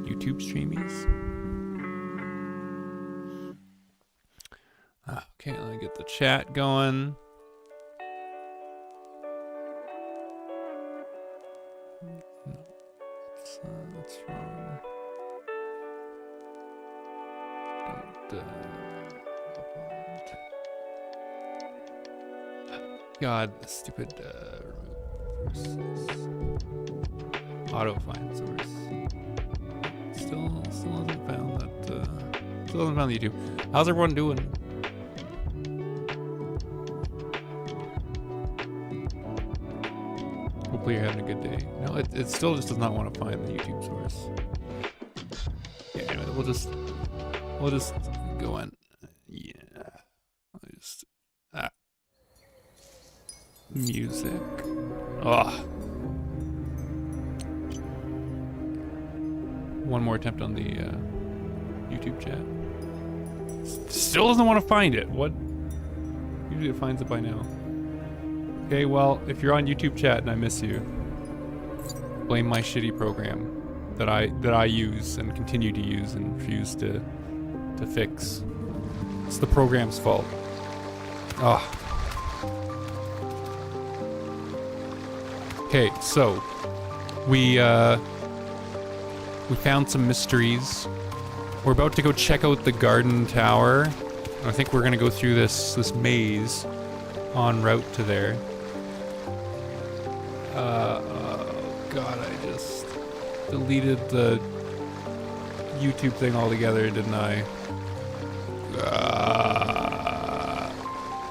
YouTube streamies. Okay, let me get the chat going. That's wrong. God, stupid auto find source. Still hasn't found that. Still hasn't found the YouTube. How's everyone doing? Hopefully you're having a good day. No, it still just does not want to find the YouTube source. Yeah, anyway, we'll just go on. Yeah, music. Oh. One more attempt on the YouTube chat. Still doesn't want to find it. What? Usually it finds it by now. Okay, well, if you're on YouTube chat and I miss you, blame my shitty program that I use and continue to use and refuse to fix. It's the program's fault. Ah. Okay, so we found some mysteries. We're about to go check out the garden tower. I think we're gonna go through this maze en route to there. Oh God, I just deleted the YouTube thing altogether, didn't I?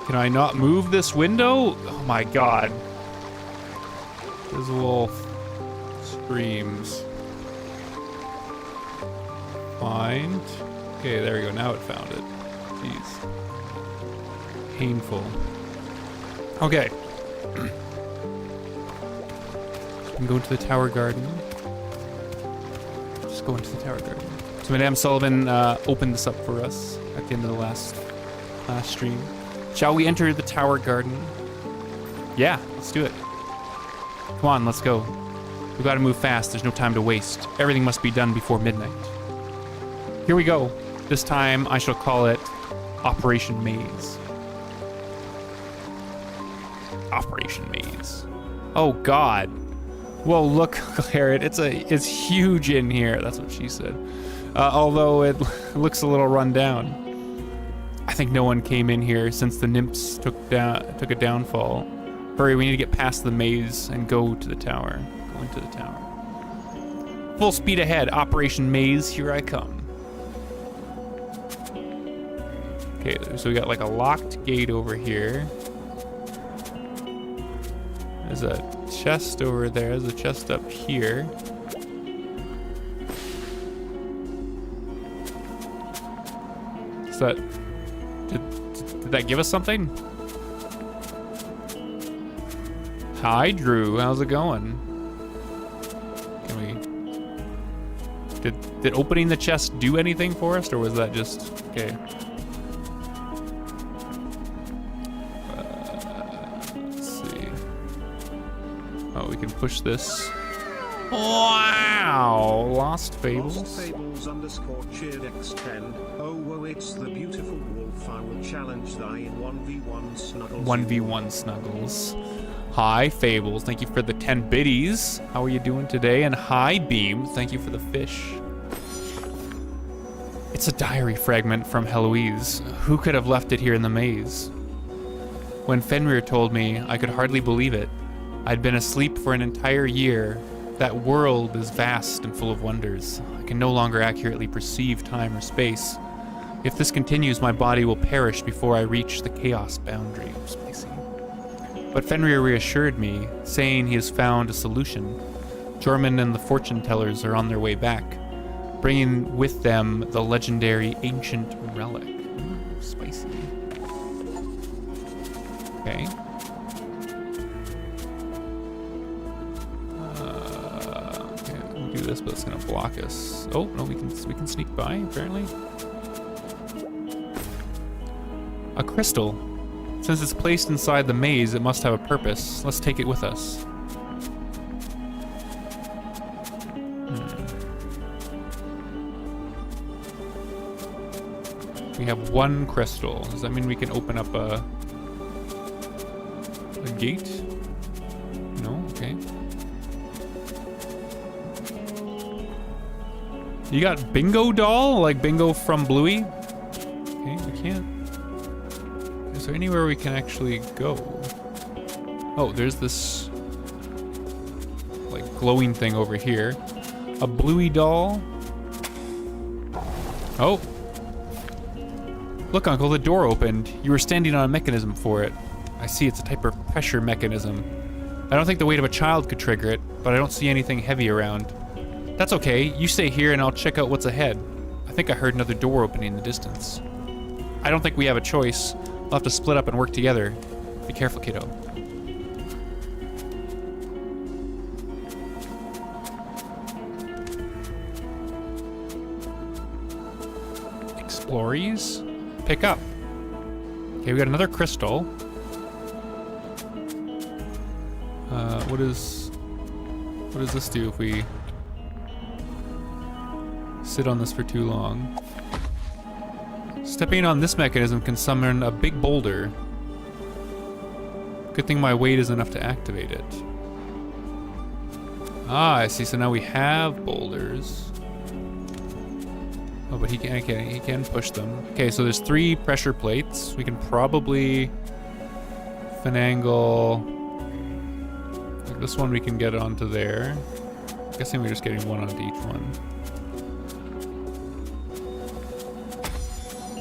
Can I not move this window? Oh my God. This wolf screams. Find. Okay, there we go. Now it found it. Jeez. Painful. Okay. I'm going to the tower garden. Just going to the tower garden. So Madame Sullivan opened this up for us at the end of the last stream. Shall we enter the tower garden? Yeah, let's do it. Come on, let's go. We've got to move fast. There's no time to waste. Everything must be done before midnight. Here we go. This time I shall call it Operation Maze. Operation Maze. Oh God. Whoa, look, Claret. It's huge in here. That's what she said. Although it looks a little run down. I think no one came in here since the nymphs took a downfall. Hurry, we need to get past the maze and go to the tower. Go into the tower. Full speed ahead, Operation Maze, here I come. Okay, so we got like a locked gate over here. There's a chest over there. There's a chest up here. Is that... Did that give us something? Hi, Drew. How's it going? Can we... Did opening the chest do anything for us, or was that just... Okay. Let's see. Oh, we can push this. Wow! Lost Fables. Lost Fables _ cheered X10. Oh, whoa, it's the beautiful wolf. I will challenge thy in 1v1 snuggles. 1v1 snuggles. Hi, Fables. Thank you for the 10 biddies. How are you doing today? And hi, Beam. Thank you for the fish. It's a diary fragment from Heloise. Who could have left it here in the maze? When Fenrir told me, I could hardly believe it. I'd been asleep for an entire year. That world is vast and full of wonders. I can no longer accurately perceive time or space. If this continues, my body will perish before I reach the chaos boundary. Spicy. But Fenrir reassured me, saying he has found a solution. Jormund and the fortune tellers are on their way back, bringing with them the legendary ancient relic. Ooh, spicy. Okay. Okay, we'll do this, but it's gonna block us. Oh no, we can sneak by apparently. A crystal. Since it's placed inside the maze, it must have a purpose. Let's take it with us. We have one crystal. Does that mean we can open up a gate? No? Okay. You got Bingo doll? Like Bingo from Bluey? Okay, we can't. Is there anywhere we can actually go? Oh, there's this like glowing thing over here. A Bluey doll. Oh. Look, Uncle, the door opened. You were standing on a mechanism for it. I see, it's a type of pressure mechanism. I don't think the weight of a child could trigger it, but I don't see anything heavy around. That's okay, you stay here and I'll check out what's ahead. I think I heard another door opening in the distance. I don't think we have a choice. We'll have to split up and work together. Be careful, kiddo. Explories? Pick up. Okay, we got another crystal. What does this do if we sit on this for too long? Stepping on this mechanism can summon a big boulder. Good thing my weight is enough to activate it. Ah, I see. So now we have boulders. Oh, but he can push them. Okay, so there's 3 pressure plates. We can probably finagle. Like this one we can get onto there. I'm guessing we're just getting one onto each one.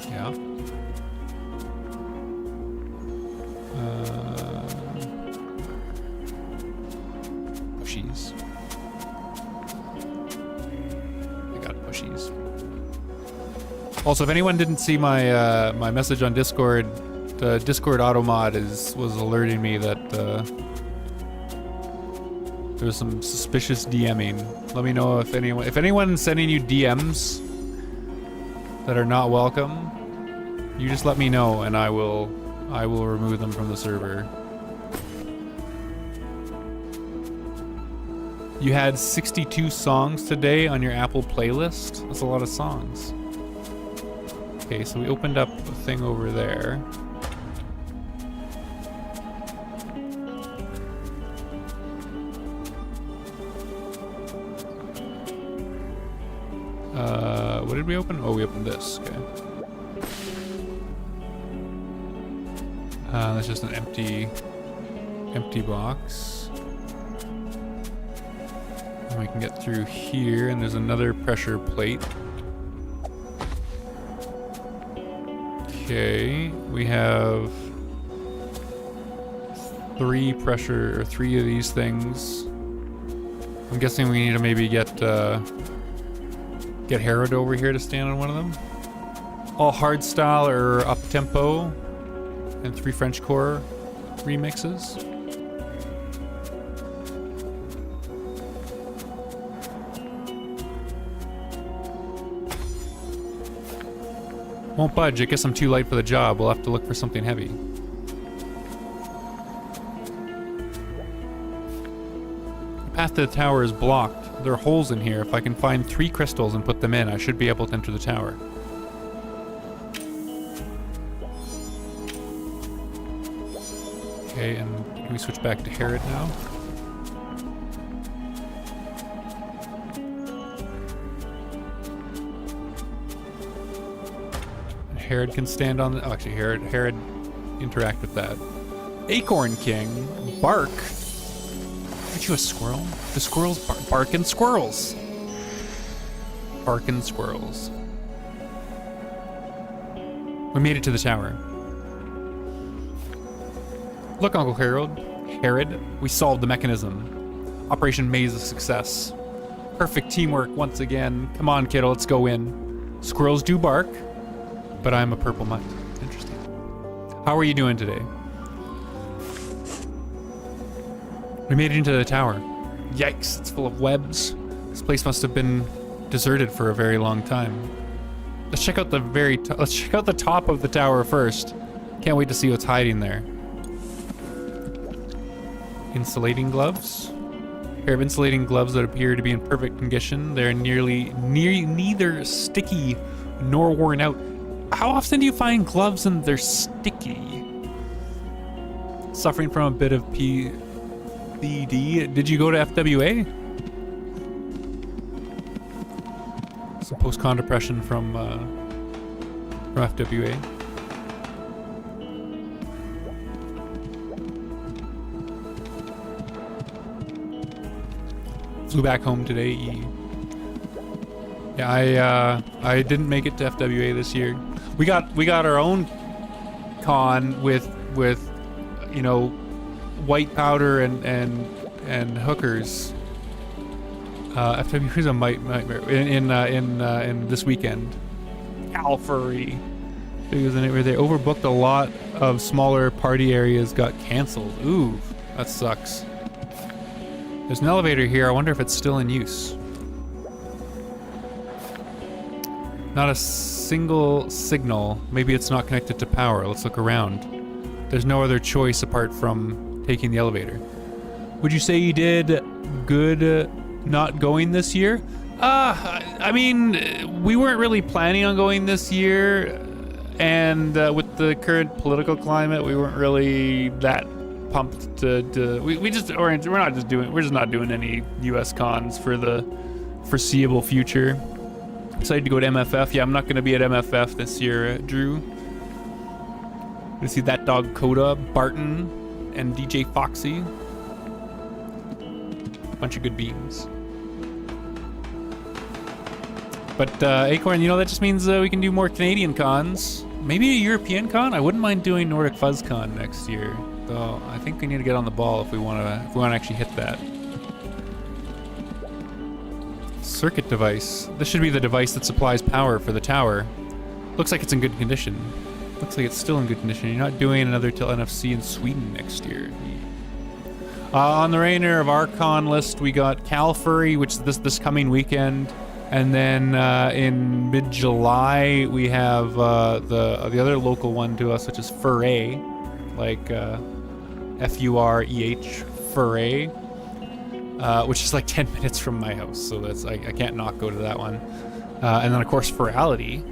Yeah. Pushies. I got pushies. Also, if anyone didn't see my my message on Discord, the Discord automod was alerting me that there was some suspicious DMing. Let me know if anyone's sending you DMs that are not welcome. You just let me know, and I will remove them from the server. You had 62 songs today on your Apple playlist. That's a lot of songs. Okay, so we opened up a thing over there. What did we open? Oh, we opened this. Okay. That's just an empty box. And we can get through here, and there's another pressure plate. Okay, we have 3 of these things. I'm guessing we need to maybe get Herod over here to stand on one of them. All hardstyle or up tempo, and 3 Frenchcore remixes. Won't budge. I guess I'm too light for the job. We'll have to look for something heavy. The path to the tower is blocked. There are holes in here. If I can find 3 crystals and put them in, I should be able to enter the tower. Okay, and can we switch back to Herod now? Herod can stand on the... Oh, actually, Herod interact with that. Acorn King. Bark. Aren't you a squirrel? The squirrels barking squirrels. Barking squirrels. We made it to the tower. Look, Uncle Herod, we solved the mechanism. Operation Maze a success. Perfect teamwork once again. Come on, kiddo, let's go in. Squirrels do bark, but I'm a purple mutt. Interesting. How are you doing today? We made it into the tower. Yikes, it's full of webs. This place must have been deserted for a very long time. Let's check out let's check out the top of the tower first. Can't wait to see what's hiding there. Insulating gloves. A pair of insulating gloves that appear to be in perfect condition. They're neither sticky nor worn out. How often do you find gloves and they're sticky? Suffering from a bit of PDD. Did you go to FWA? Some post-con depression from FWA. Flew back home today. Yeah, I didn't make it to FWA this year. We got our own con with you know, white powder and hookers. FWA is a nightmare in this weekend. Calvary. Because where they overbooked a lot of smaller party areas got canceled. Ooh, that sucks. There's an elevator here. I wonder if it's still in use. Not a single signal. Maybe it's not connected to power. Let's look around. There's no other choice apart from taking the elevator. Would you say you did good not going this year? I mean, we weren't really planning on going this year, and with the current political climate, we weren't really that pumped to we're just not doing any US cons for the foreseeable future. Excited to go to MFF. Yeah, I'm not going to be at MFF this year, Drew. Gonna see that dog Coda, Barton, and DJ Foxy. Bunch of good beans. But Acorn, you know, that just means we can do more Canadian cons. Maybe a European con. I wouldn't mind doing Nordic FuzzCon next year, though. I think we need to get on the ball if we want to actually hit that. Circuit device. This should be the device that supplies power for the tower. Looks like it's in good condition. Looks like it's still in good condition. You're not doing another till NFC in Sweden next year. On the Rainer of our con list, we got Calvary, which is this coming weekend. And then in mid-July, we have the other local one to us, which is Furey, like F-U-R-E-H, Furey, which is like 10 minutes from my house. So that's I can't not go to that one. And then, of course, Ferality.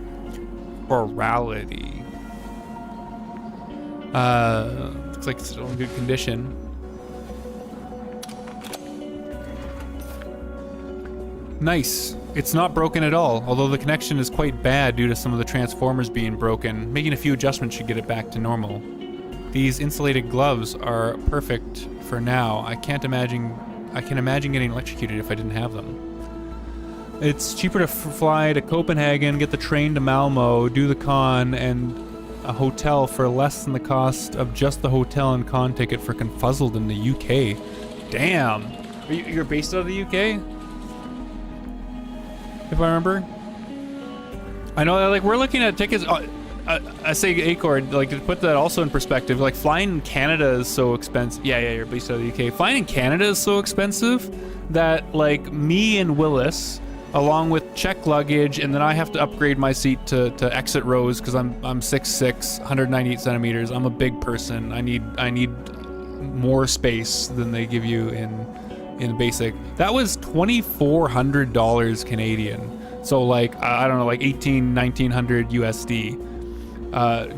Looks like it's still in good condition. Nice. It's not broken at all, although the connection is quite bad due to some of the transformers being broken. Making a few adjustments should get it back to normal. These insulated gloves are perfect for now. I can imagine getting electrocuted if I didn't have them. It's cheaper to fly to Copenhagen, get the train to Malmo, do the con, and a hotel for less than the cost of just the hotel and con ticket for Confuzzled in the UK. Damn. You're based out of the UK? If I remember. I know, like, we're looking at tickets. I say Acord, like, to put that also in perspective, like, flying in Canada is so expensive. Yeah, you're based out of the UK. Flying in Canada is so expensive that, like, me and Willis, along with check luggage, and then I have to upgrade my seat to exit rows because I'm 6'6", 198 centimeters. I'm a big person. I need more space than they give you in basic. That was $2,400 Canadian. So like, I don't know, like 1900 USD.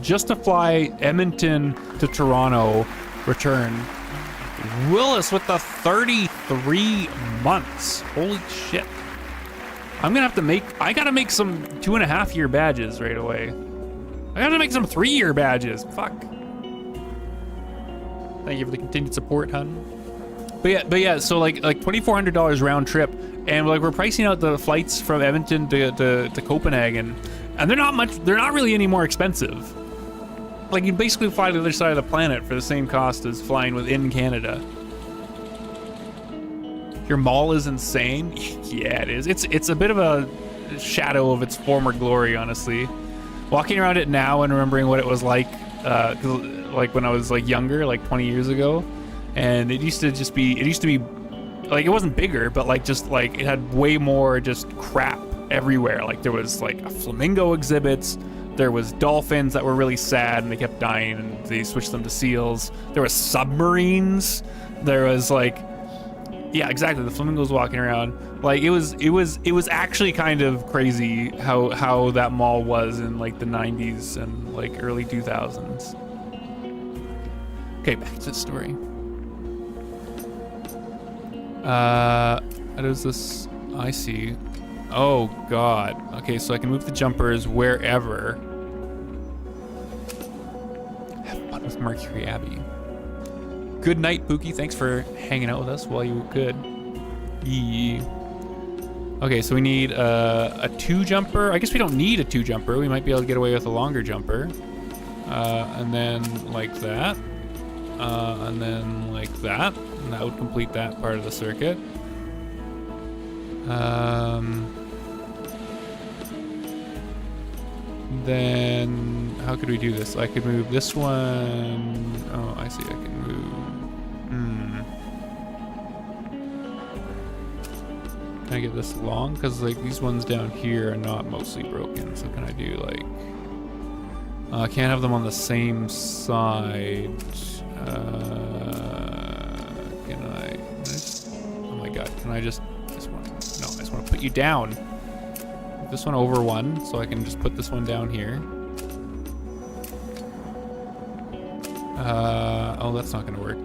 Just to fly Edmonton to Toronto, return. Willis with the 33 months. Holy shit. I'm gonna have to I gotta make some 2.5-year badges right away. I gotta make some 3-year badges. Fuck. Thank you for the continued support, hun. But yeah, so like $2,400 round trip, and like we're pricing out the flights from Edmonton to Copenhagen, and they're not really any more expensive. Like, you basically fly to the other side of the planet for the same cost as flying within Canada. Your mall is insane. Yeah, it is. It's a bit of a shadow of its former glory, honestly. Walking around it now and remembering what it was like, like when I was like younger, like 20 years ago. And it used to be like, it wasn't bigger, but like just like it had way more just crap everywhere. Like there was like flamingo exhibits, there was dolphins that were really sad and they kept dying and they switched them to seals. There was submarines. There was like Yeah, exactly. The flamingos walking around. Like it was actually kind of crazy how that mall was in like the 90s and like early 2000s. Okay, back to the story. How does this? I see. Oh God. Okay, so I can move the jumpers wherever. Have fun with Mercury Abbey. Good night, Pookie. Thanks for hanging out with us while you could. Yee. Okay, so we need a 2-jumper. I guess we don't need a 2-jumper. We might be able to get away with a longer jumper. And then like that. And then like that. And that would complete that part of the circuit. Then how could we do this? I could move this one. Oh, I see. I can move. Can I get this long? Because like these ones down here are not mostly broken. So can I do like? I can't have them on the same side. Can I just? Oh my God! Can I just? This one? No, I just want to put you down. This one over one, so I can just put this one down here. Oh, that's not gonna work.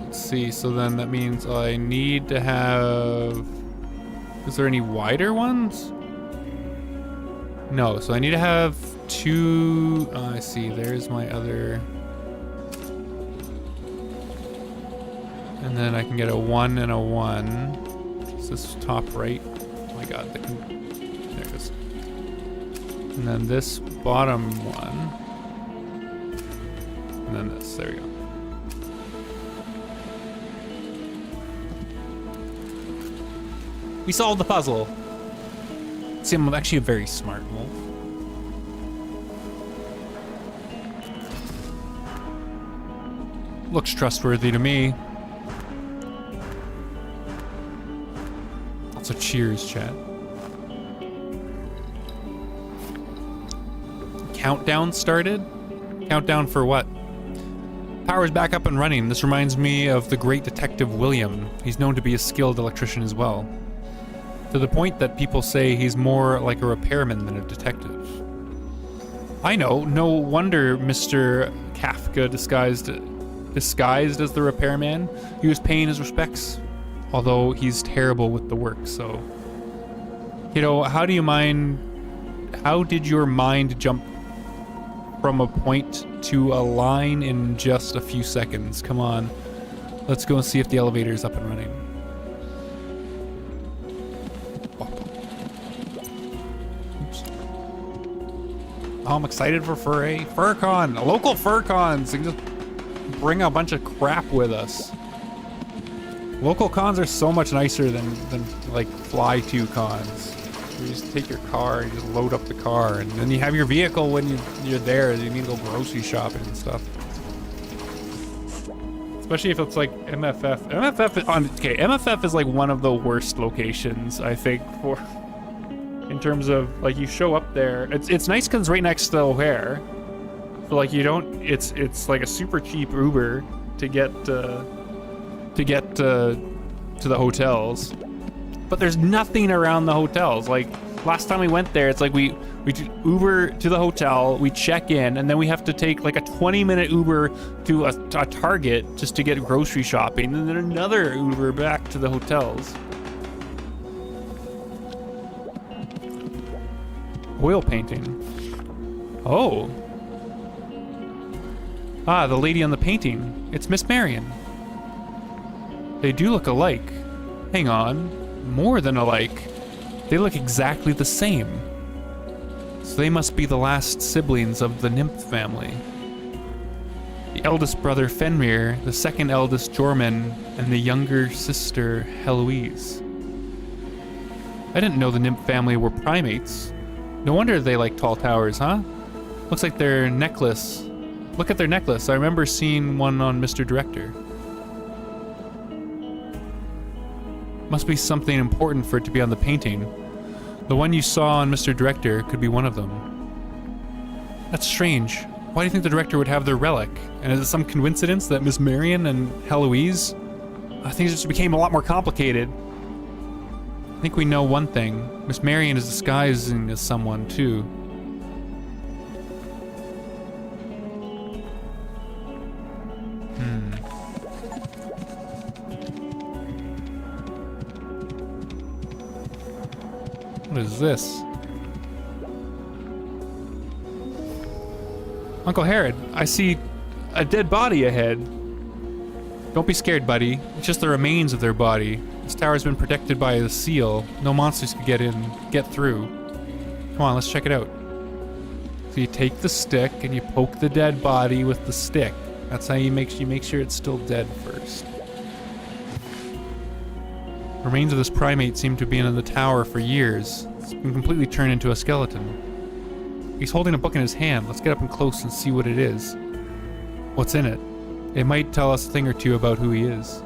Let's see, so then that means I need to have... Is there any wider ones? No, so I need to have 2... Oh, I see, there's my other... And then I can get a 1 and a 1. Is this top right? Oh my God, there it is. And then this bottom one. And then this, there we go. We solved the puzzle. See, I'm actually a very smart wolf. Looks trustworthy to me. So cheers, chat. Countdown started? Countdown for what? Power's back up and running. This reminds me of the great detective William. He's known to be a skilled electrician as well. To the point that people say he's more like a repairman than a detective. I know, no wonder Mr. Kafka disguised as the repairman. He was paying his respects. Although he's terrible with the work, so... You know, how did your mind jump from a point to a line in just a few seconds? Come on. Let's go and see if the elevator's up and running. Oops. Oh, I'm excited for FurCon! A local FurCon! So you can just bring a bunch of crap with us. Local cons are so much nicer than like fly to cons. You just take your car, you just load up the car, and then you have your vehicle when you're there. You need to go grocery shopping and stuff. Especially if it's like MFF. MFF is like one of the worst locations, I think, for in terms of like you show up there. It's nice because it's right next to O'Hare. So like you don't. It's like a super cheap Uber to get to the hotels, but there's nothing around the hotels. Like last time we went there, it's like we Uber to the hotel, we check in, and then we have to take like a 20-minute Uber to a Target just to get grocery shopping, and then another Uber back to the hotels. Oil painting. Oh. Ah, the lady on the painting. It's Miss Marion. They do look alike. Hang on. More than alike. They look exactly the same. So they must be the last siblings of the nymph family. The eldest brother Fenrir, the second eldest Jorman, and the younger sister Heloise. I didn't know the nymph family were primates. No wonder they like tall towers, huh? Looks like their necklace. Look at their necklace. I remember seeing one on Mr. Director. Must be something important for it to be on the painting. The one you saw on Mr. Director could be one of them. That's strange. Why do you think the director would have their relic? And is it some coincidence that Miss Marion and Heloise? Things just became a lot more complicated. I think we know one thing. Miss Marion is disguising as someone, too. What is this? Uncle Herod, I see a dead body ahead. Don't be scared, buddy. It's just the remains of their body. This tower's been protected by a seal. No monsters could get through. Come on, let's check it out. So you take the stick and you poke the dead body with the stick. That's how you make sure it's still dead first. Remains of this primate seem to have been in the tower for years. It's been completely turned into a skeleton. He's holding a book in his hand. Let's get up and close and see what it is. What's in it? It might tell us a thing or two about who he is.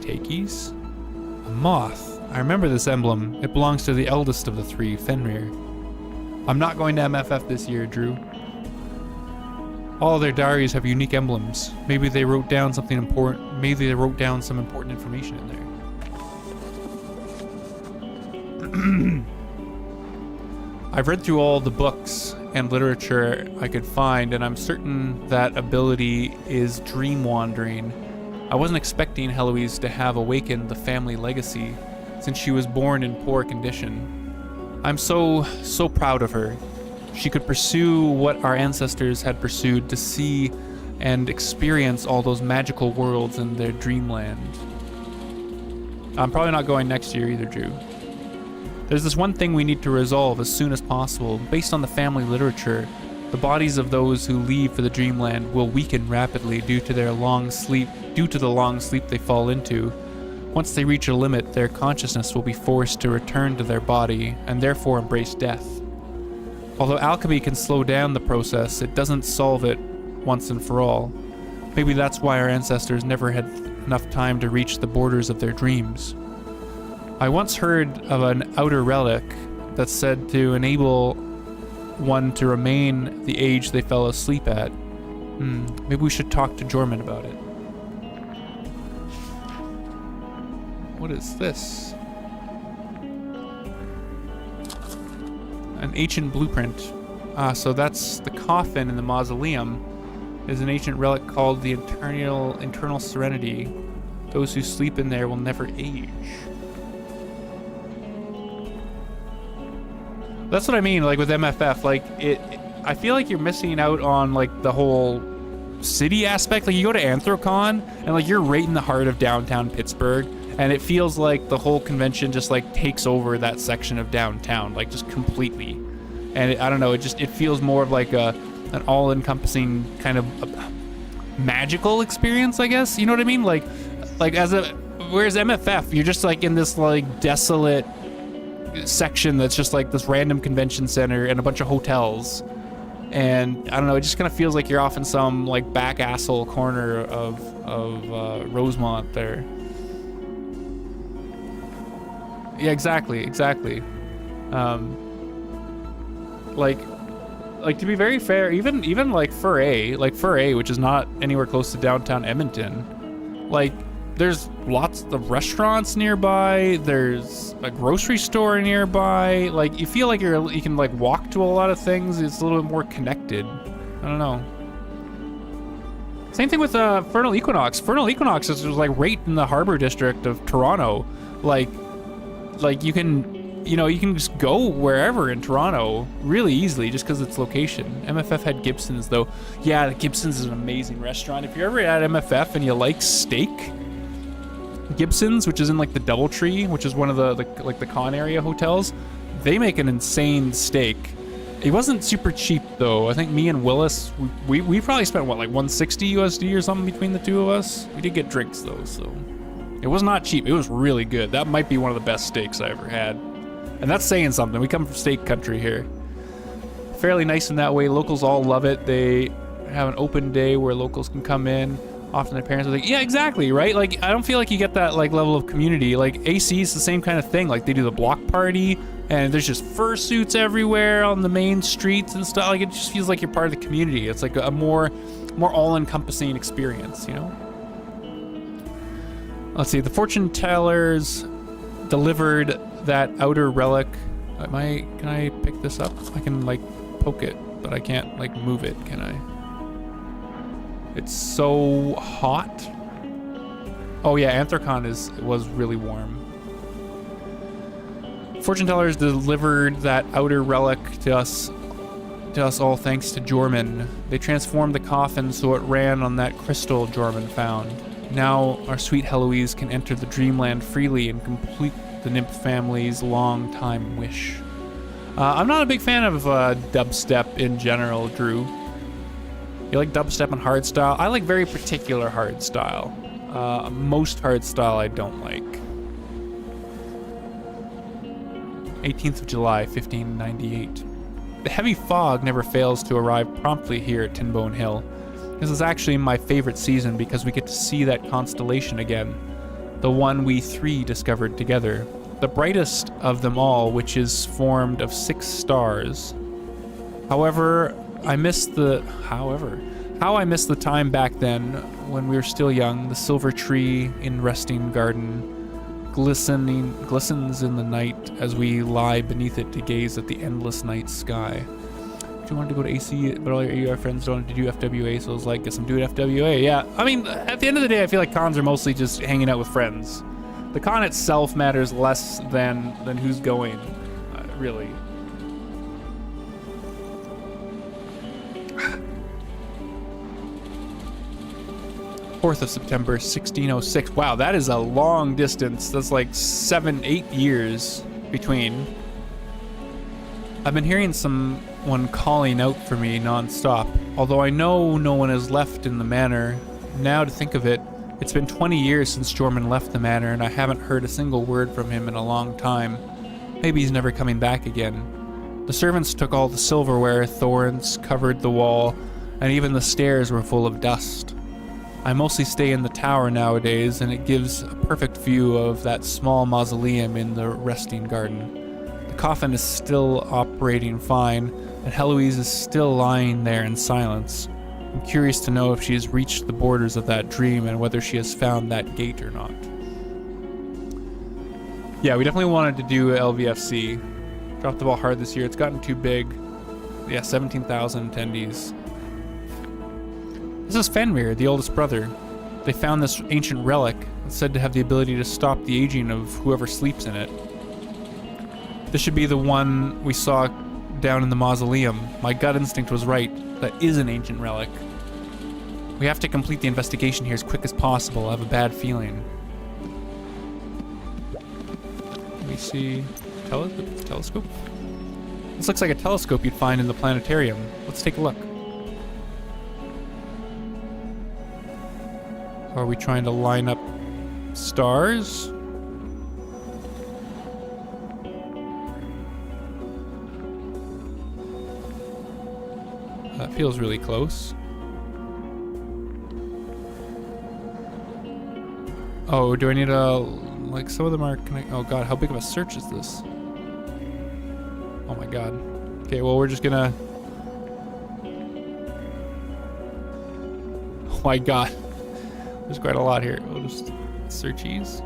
Takies? A moth. I remember this emblem. It belongs to the eldest of the three, Fenrir. I'm not going to MFF this year, Drew. All of their diaries have unique emblems. Maybe they wrote down something important. Maybe they wrote down some important information in there. I've read through all the books and literature I could find, and I'm certain that ability is dream wandering. I wasn't expecting Heloise to have awakened the family legacy, since she was born in poor condition. I'm so proud of her. She could pursue what our ancestors had pursued, to see and experience all those magical worlds in their dreamland. I'm probably not going next year either, Drew. There's this one thing we need to resolve as soon as possible. Based on the family literature, the bodies of those who leave for the dreamland will weaken rapidly due to the long sleep they fall into. Once they reach a limit, their consciousness will be forced to return to their body and therefore embrace death. Although alchemy can slow down the process, it doesn't solve it once and for all. Maybe that's why our ancestors never had enough time to reach the borders of their dreams. I once heard of an outer relic that's said to enable one to remain the age they fell asleep at. Maybe we should talk to Jorman about it. What is this? An ancient blueprint. So that's the coffin in the mausoleum. Is an ancient relic called the Eternal Serenity. Those who sleep in there will never age. That's what I mean, like with MFF, like I feel like you're missing out on like the whole city aspect. Like you go to Anthrocon and like you're right in the heart of downtown Pittsburgh, and it feels like the whole convention just like takes over that section of downtown, like just completely. And I don't know, it feels more of like an all-encompassing kind of magical experience, I guess. You know what I mean? Like whereas MFF, you're just like in this like desolate section that's just like this random convention center and a bunch of hotels, and I don't know, it just kind of feels like you're off in some like back asshole corner of Rosemont there. Yeah, exactly. Like to be very fair, even like Fur A, which is not anywhere close to downtown Edmonton, like there's lots of restaurants nearby, there's a grocery store nearby, like you feel like you can like walk to a lot of things. It's a little bit more connected. I don't know. Same thing with Vernal Equinox. Vernal Equinox is like right in the harbor district of Toronto. Like you can just go wherever in Toronto really easily just because its location. MFF had Gibson's though. Yeah, Gibson's is an amazing restaurant. If you're ever at MFF and you like steak, Gibson's, which is in like the DoubleTree, which is one of the con area hotels, they make an insane steak. It wasn't super cheap though. I think me and Willis, we probably spent what, like $160 USD or something between the two of us. We did get drinks though, so it was not cheap. It was really good. That might be one of the best steaks I ever had, and that's saying something. We come from steak country here. Fairly nice in that way. Locals all love it. They have an open day where locals can come in. Often their parents are like, yeah, exactly, right? Like, I don't feel like you get that like level of community. Like AC is the same kind of thing. Like they do the block party And there's just fursuits everywhere on the main streets and stuff. Like, it just feels like you're part of the community. It's like a more all-encompassing experience, you know? Let's see, the fortune tellers delivered that outer relic. Can I pick this up? I can like poke it, but I can't like move it, can I? It's so hot. Oh yeah, Anthracon was really warm. Fortune tellers delivered that outer relic to us all thanks to Jorman. They transformed the coffin so it ran on that crystal Jorman found. Now our sweet Heloise can enter the dreamland freely and complete the nymph family's long-time wish. I'm not a big fan of dubstep in general, Drew. You like dubstep and hardstyle? I like very particular hardstyle. Most hardstyle I don't like. 18th of July, 1598. The heavy fog never fails to arrive promptly here at Tinbone Hill. This is actually my favorite season because we get to see that constellation again. The one we three discovered together. The brightest of them all, which is formed of 6 stars. How I miss the time back then when we were still young. The silver tree in resting garden glistens in the night as we lie beneath it to gaze at the endless night sky. You wanted to go to AC, but all your friends don't to do FWA, so I was like, guess I'm doing FWA. Yeah, I mean, at the end of the day, I feel like cons are mostly just hanging out with friends. The con itself matters less than who's going, really. 4th of September, 1606. Wow, that is a long distance. That's like 7-8 years between. I've been hearing someone calling out for me non-stop, although I know no one has left in the manor. Now to think of it, it's been 20 years since Jorman left the manor, and I haven't heard a single word from him in a long time. Maybe he's never coming back again. The servants took all the silverware, thorns covered the wall, and even the stairs were full of dust. I mostly stay in the tower nowadays, and it gives a perfect view of that small mausoleum in the resting garden. The coffin is still operating fine, and Heloise is still lying there in silence. I'm curious to know if she has reached the borders of that dream and whether she has found that gate or not. Yeah, we definitely wanted to do LVFC. Dropped the ball hard this year. It's gotten too big. Yeah, 17,000 attendees. This is Fenrir, the oldest brother. They found this ancient relic that's said to have the ability to stop the aging of whoever sleeps in it. This should be the one we saw down in the mausoleum. My gut instinct was right. That is an ancient relic. We have to complete the investigation here as quick as possible. I have a bad feeling. Let me see. Telescope? This looks like a telescope you'd find in the planetarium. Let's take a look. Are we trying to line up stars? That feels really close. Oh, do I need a... like, some of them are connected. Oh god, how big of a search is this? Oh my god. Okay, well, we're just gonna... Oh my god. There's quite a lot here. We'll just search these.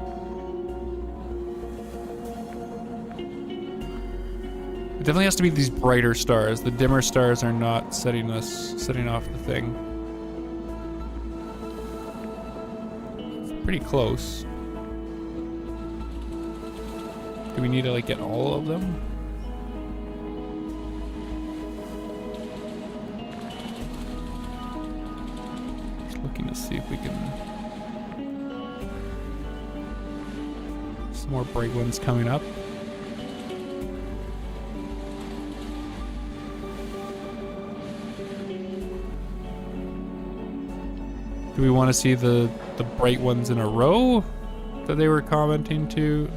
It definitely has to be these brighter stars. The dimmer stars are not setting off the thing. It's pretty close. Do we need to like get all of them? Just looking to see if we can... Some more bright ones coming up. Do we want to see the bright ones in a row that they were commenting to?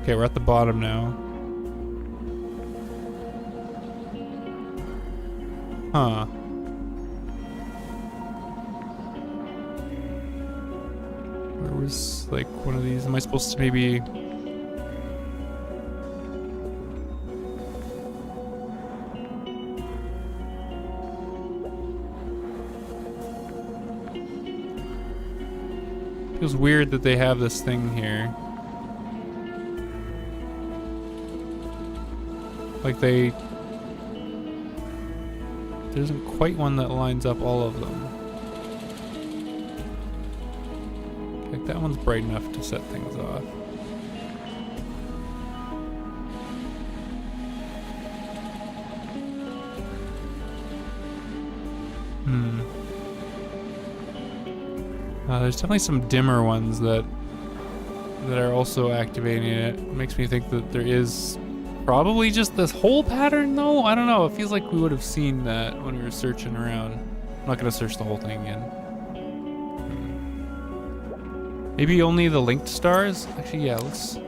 Okay, we're at the bottom now. Huh. Where was, like, one of these? Am I supposed to maybe... Feels weird that they have this thing here. Like they... There isn't quite one that lines up all of them. Like that one's bright enough to set things off. There's definitely some dimmer ones that are also activating it. It makes me think that there is probably just this whole pattern, though? I don't know. It feels like we would have seen that when we were searching around. I'm not going to search the whole thing again. Maybe only the linked stars? Actually, yeah, let's...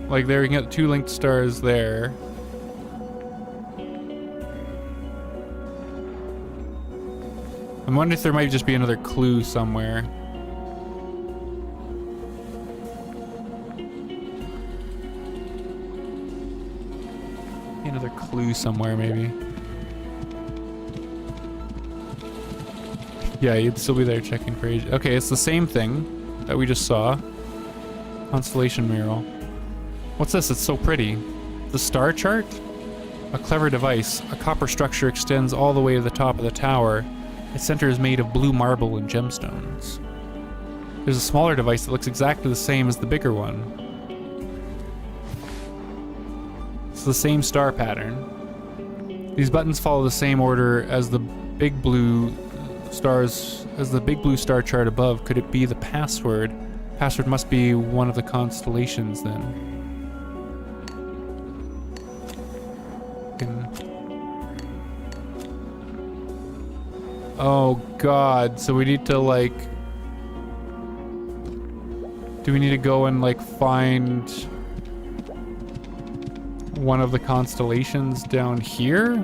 Like there, we can get 2 linked stars there. I'm wondering if there might just be another clue somewhere. Another clue somewhere, maybe. Yeah, you'd still be there checking for age. Okay, it's the same thing that we just saw. Constellation mural. What's this? It's so pretty. The star chart? A clever device. A copper structure extends all the way to the top of the tower. Its center is made of blue marble and gemstones. There's a smaller device that looks exactly the same as the bigger one. It's the same star pattern. These buttons follow the same order as the big blue stars, as the big blue star chart above. Could it be the password? Password must be one of the constellations then. Oh god, so we need to like... Do we need to go and like find one of the constellations down here?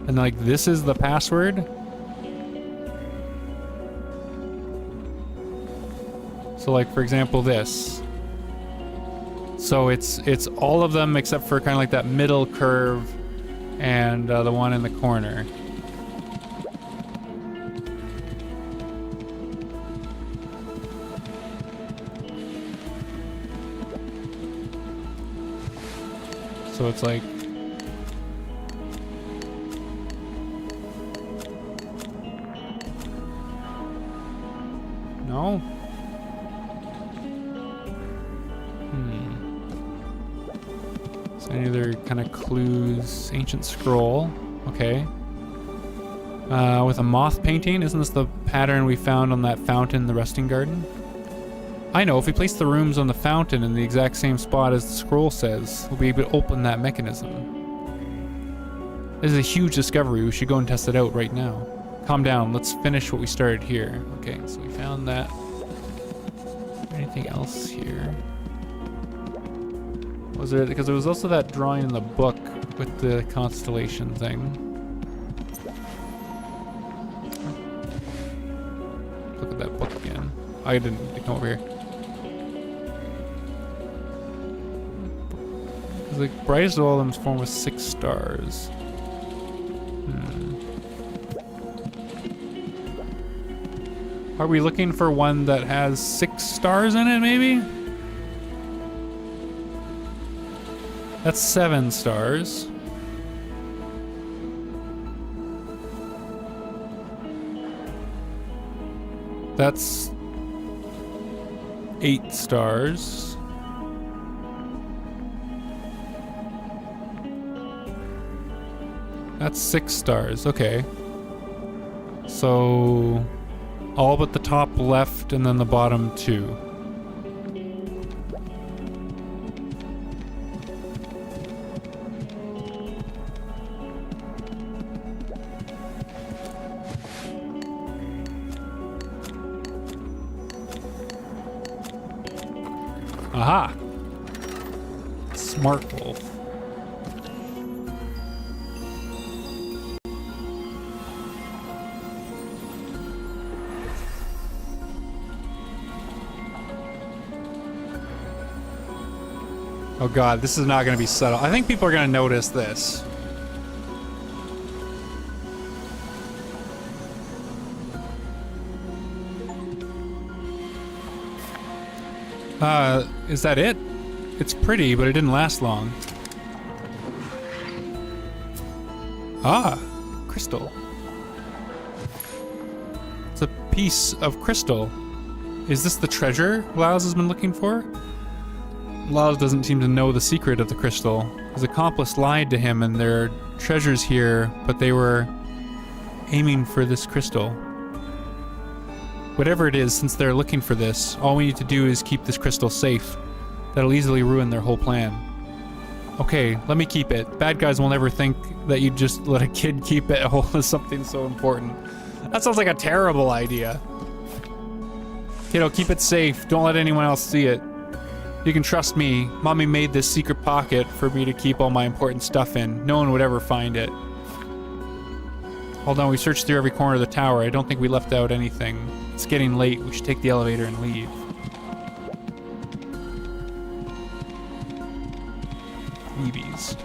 And like this is the password? So like for example this. So it's all of them except for kind of like that middle curve and the one in the corner. So it's like... No? So any other kind of clues? Ancient scroll. Okay. With a moth painting. Isn't this the pattern we found on that fountain in the resting garden? I know, if we place the rooms on the fountain in the exact same spot as the scroll says, we'll be able to open that mechanism. This is a huge discovery. We should go and test it out right now. Calm down. Let's finish what we started here. Okay, so we found that. Anything else here? Was there... Because there was also that drawing in the book with the constellation thing. Look at that book again. I didn't need to come over here. The brightest of all of them is formed with 6 stars. Are we looking for one that has 6 stars in it, maybe? That's 7 stars. That's 8 stars. That's 6 stars, okay. So, all but the top left and then the bottom 2. Aha! Smart wolf. Oh god, this is not going to be subtle. I think people are going to notice this. Is that it? It's pretty, but it didn't last long. Ah, crystal. It's a piece of crystal. Is this the treasure Lyles has been looking for? Lyles doesn't seem to know the secret of the crystal. His accomplice lied to him and there are treasures here, but they were aiming for this crystal. Whatever it is, since they're looking for this, all we need to do is keep this crystal safe. That'll easily ruin their whole plan. Okay, let me keep it. Bad guys will never think that you just let a kid keep it hold of something so important. That sounds like a terrible idea. Kiddo, keep it safe. Don't let anyone else see it. You can trust me. Mommy made this secret pocket for me to keep all my important stuff in. No one would ever find it. Hold on, we searched through every corner of the tower. I don't think we left out anything. It's getting late. We should take the elevator and leave. Leavies.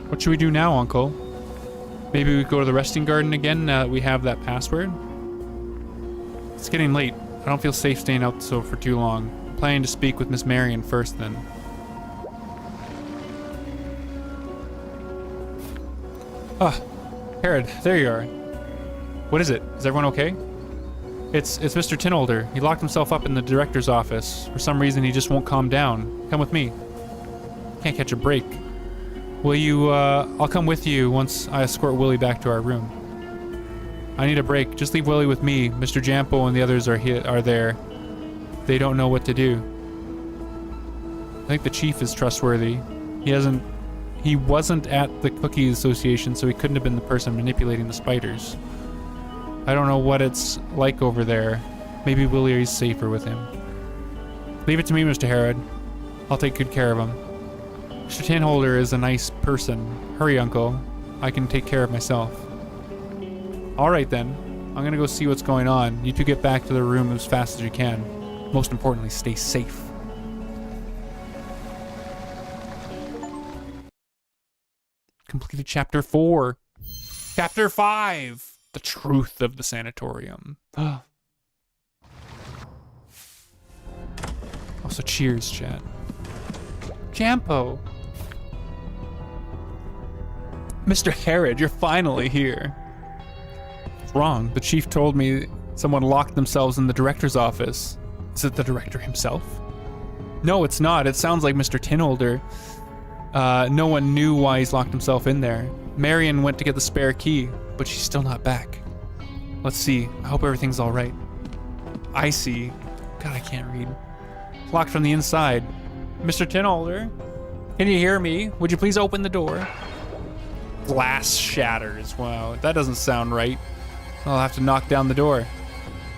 What should we do now, Uncle? Maybe we go to the resting garden again now that we have that password? It's getting late. I don't feel safe staying out so for too long. I'm planning to speak with Miss Marion first then. Ah, Herod, there you are. What is it? Is everyone okay? It's Mr. Tinolder. He locked himself up in the director's office. For some reason, he just won't calm down. Come with me. Can't catch a break. Will you, I'll come with you once I escort Willie back to our room. I need a break. Just leave Willie with me. Mr. Jampo and the others are there. They don't know what to do. I think the chief is trustworthy. He wasn't at the Cookie Association, so he couldn't have been the person manipulating the spiders. I don't know what it's like over there. Maybe Willie is safer with him. Leave it to me, Mr. Herod. I'll take good care of him. Mr. Tinholder is a nice person. Hurry, Uncle. I can take care of myself. Alright then. I'm gonna go see what's going on. You two get back to the room as fast as you can. Most importantly, stay safe. Completed Chapter 4. Chapter 5! The Truth of the Sanatorium. Oh, so cheers, chat. Jampo! Mr. Herod, you're finally here. What's wrong? The chief told me someone locked themselves in the director's office. Is it the director himself? No, it's not. It sounds like Mr. Tinolder. No one knew why he's locked himself in there. Marion went to get the spare key, but she's still not back. Let's see. I hope everything's all right. I see. God, I can't read. It's locked from the inside. Mr. Tinolder, can you hear me? Would you please open the door? Glass shatters. Wow, that doesn't sound right. I'll have to knock down the door.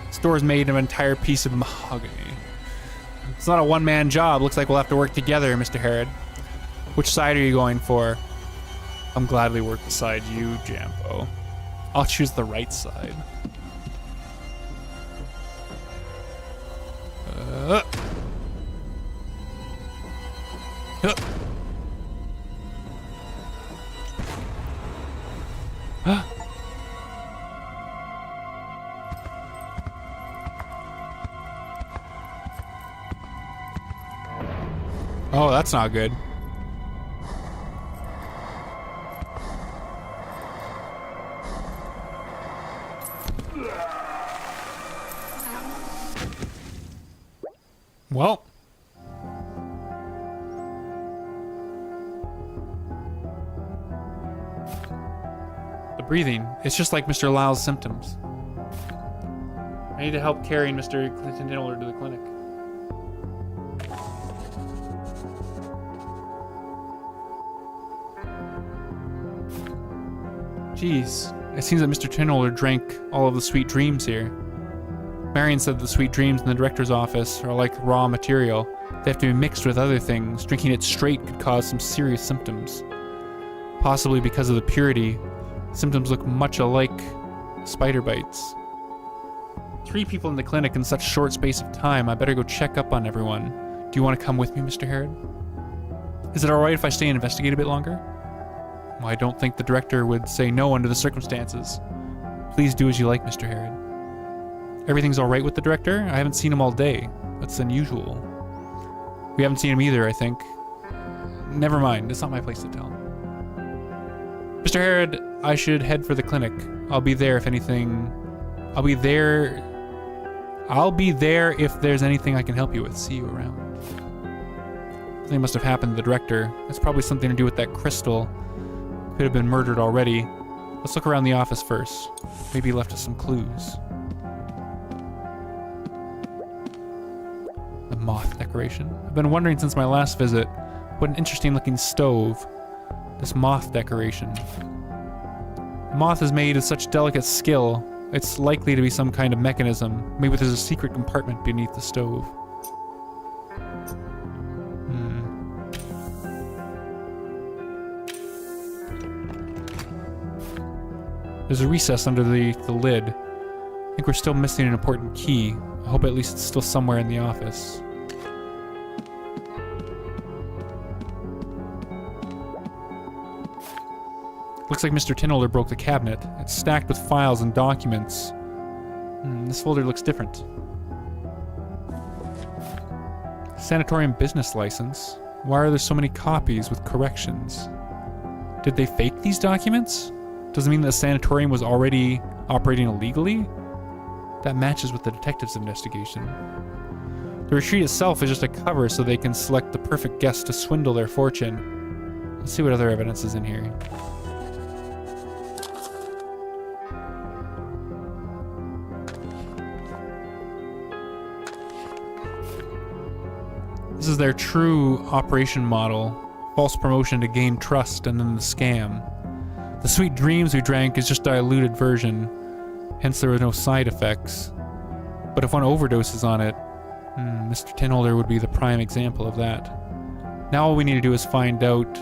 This door is made of an entire piece of mahogany. It's not a one-man job. Looks like we'll have to work together, Mr. Herod. Which side are you going for? I'm gladly work beside you, Jampo. I'll choose the right side. Oh, that's not good. Well. The breathing. It's just like Mr. Lyle's symptoms. I need to help carrying Mr. Clinton Dinoler to the clinic. Jeez, it seems that Mr. Tinoler drank all of the sweet dreams here. Marion said the sweet dreams in the director's office are like raw material. They have to be mixed with other things. Drinking it straight could cause some serious symptoms. Possibly because of the purity, symptoms look much alike spider bites. 3 people in the clinic in such short space of time. I better go check up on everyone. Do you want to come with me, Mr. Harrod? Is it alright if I stay and investigate a bit longer? Well, I don't think the director would say no under the circumstances. Please do as you like, Mr. Harrod. Everything's alright with the director? I haven't seen him all day. That's unusual. We haven't seen him either, I think. Never mind, it's not my place to tell. Mr. Harrod, I should head for the clinic. I'll be there if anything... I'll be there if there's anything I can help you with. See you around. Something must have happened to the director. It's probably something to do with that crystal. Could have been murdered already. Let's look around the office first. Maybe he left us some clues. The moth decoration. I've been wondering since my last visit. What an interesting looking stove. This moth decoration. The moth is made with such delicate skill. It's likely to be some kind of mechanism. Maybe there's a secret compartment beneath the stove. There's a recess under the lid. I think we're still missing an important key. I hope at least it's still somewhere in the office. Looks like Mr. Tinoler broke the cabinet. It's stacked with files and documents. This folder looks different. Sanatorium business license. Why are there so many copies with corrections? Did they fake these documents? Does it mean that the sanatorium was already operating illegally? That matches with the detective's investigation. The retreat itself is just a cover so they can select the perfect guest to swindle their fortune. Let's see what other evidence is in here. This is their true operation model. False promotion to gain trust and then the scam. The sweet dreams we drank is just a diluted version. Hence there were no side effects. But if one overdoses on it, Mr. Tinoler would be the prime example of that. Now all we need to do is find out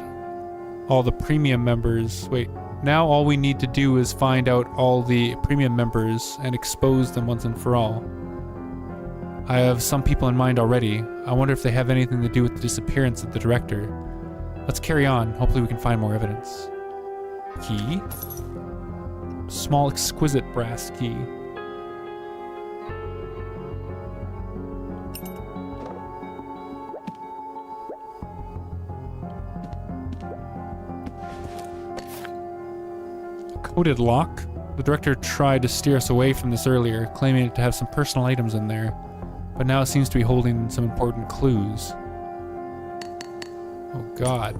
all the premium members. Now all we need to do is find out all the premium members and expose them once and for all. I have some people in mind already. I wonder if they have anything to do with the disappearance of the director. Let's carry on. Hopefully we can find more evidence. Key. Small, exquisite brass key. Coded lock. The director tried to steer us away from this earlier, claiming it to have some personal items in there. But now it seems to be holding some important clues. Oh God.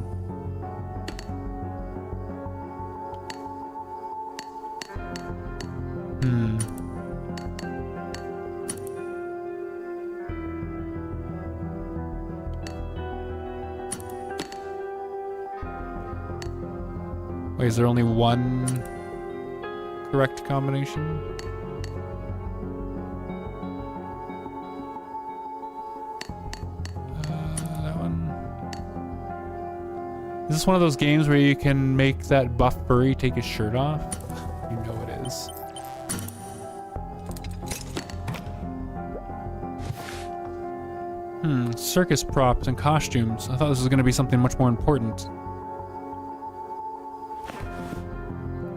Wait, is there only one correct combination? That one. Is this one of those games where you can make that buff furry take his shirt off? You know it is. Circus props and costumes. I thought this was going to be something much more important.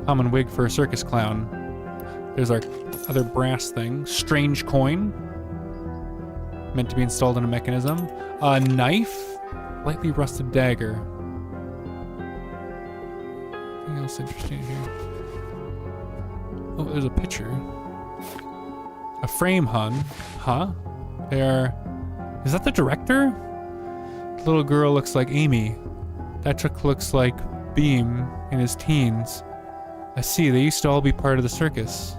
Common wig for a circus clown. There's our other brass thing. Strange coin. Meant to be installed in a mechanism. A knife. Lightly rusted dagger. Anything else interesting here? Oh, there's a picture. A frame hung. Huh? Is that the director? The little girl looks like Amy. That chick looks like Beam in his teens. I see, they used to all be part of the circus.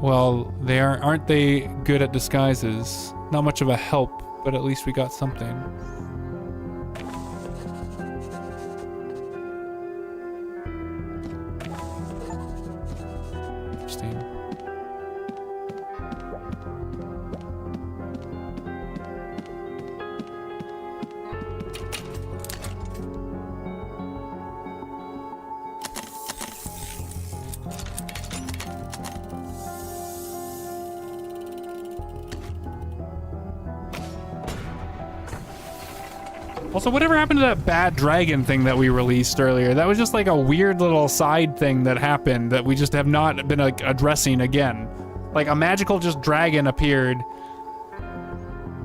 Well, aren't they good at disguises? Not much of a help, but at least we got something. Interesting. Also, whatever happened to that bad dragon thing that we released earlier? That was just like a weird little side thing that happened that we just have not been addressing again. Like a magical just dragon appeared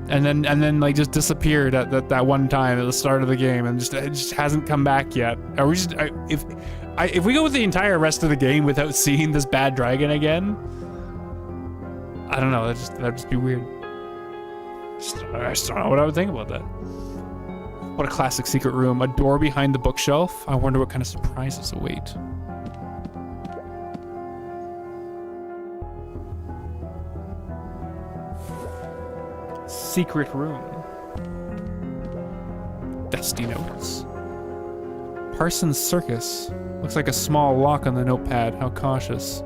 and then like just disappeared at that one time at the start of the game and it just hasn't come back yet. Are we just if we go with the entire rest of the game without seeing this bad dragon again? I don't know, that'd just be weird. I just don't know what I would think about that. What a classic secret room. A door behind the bookshelf. I wonder what kind of surprises await. Secret room. Dusty notes. Parsons Circus. Looks like a small lock on the notepad. How cautious.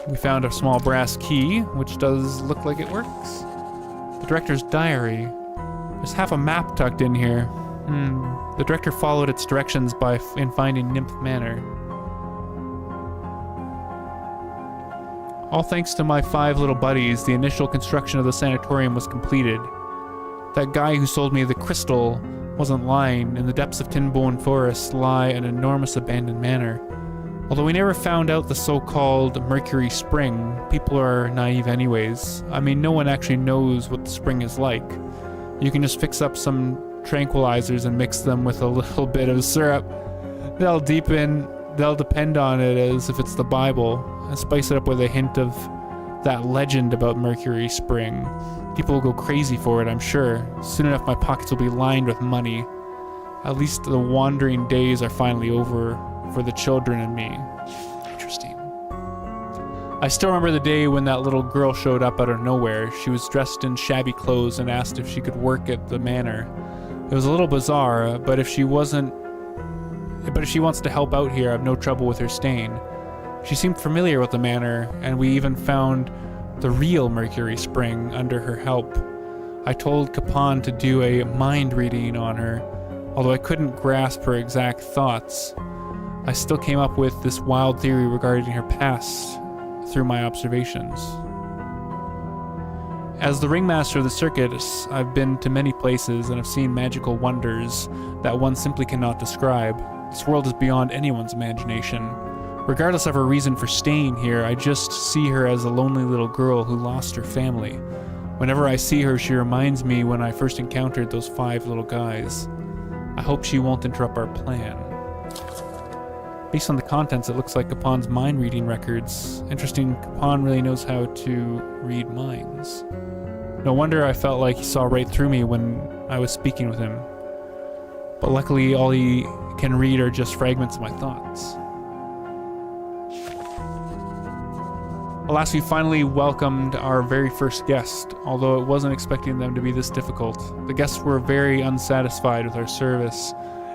We found a small brass key, which does look like it works. The director's diary. There's half a map tucked in here. The director followed its directions in finding Nymph Manor. All thanks to my 5 little buddies, the initial construction of the sanatorium was completed. That guy who sold me the crystal wasn't lying. In the depths of Tinbone Forest lie an enormous abandoned manor. Although we never found out the so-called Mercury Spring, people are naive anyways. I mean, no one actually knows what the spring is like. You can just fix up some tranquilizers and mix them with a little bit of syrup. They'll depend on it as if it's the Bible, and spice it up with a hint of that legend about Mercury Spring. People will go crazy for it, I'm sure. Soon enough my pockets will be lined with money. At least the wandering days are finally over for the children and me. Interesting. I still remember the day when that little girl showed up out of nowhere. She was dressed in shabby clothes and asked if she could work at the manor. It was a little bizarre, but if she wants to help out here, I have no trouble with her staying. She seemed familiar with the manor, and we even found the real Mercury Spring under her help. I told Capon to do a mind reading on her, although I couldn't grasp her exact thoughts. I still came up with this wild theory regarding her past through my observations. As the ringmaster of the circus, I've been to many places and have seen magical wonders that one simply cannot describe. This world is beyond anyone's imagination. Regardless of her reason for staying here, I just see her as a lonely little girl who lost her family. Whenever I see her, she reminds me when I first encountered those 5 little guys. I hope she won't interrupt our plan. Based on the contents, it looks like Capon's mind-reading records. Interesting, Capon really knows how to read minds. No wonder I felt like he saw right through me when I was speaking with him. But luckily, all he can read are just fragments of my thoughts. Alas, we finally welcomed our very first guest, although it wasn't expecting them to be this difficult. The guests were very unsatisfied with our service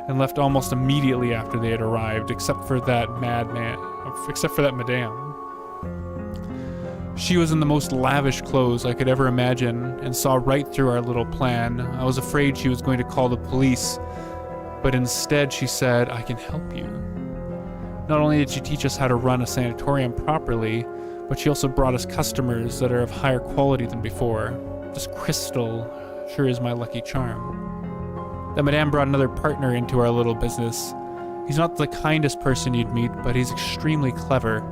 and left almost immediately after they had arrived, except for that madame. She was in the most lavish clothes I could ever imagine and saw right through our little plan. I was afraid she was going to call the police, but instead she said, "I can help you." Not only did she teach us how to run a sanatorium properly, but she also brought us customers that are of higher quality than before. This crystal sure is my lucky charm. That madame brought another partner into our little business. He's not the kindest person you'd meet, but he's extremely clever.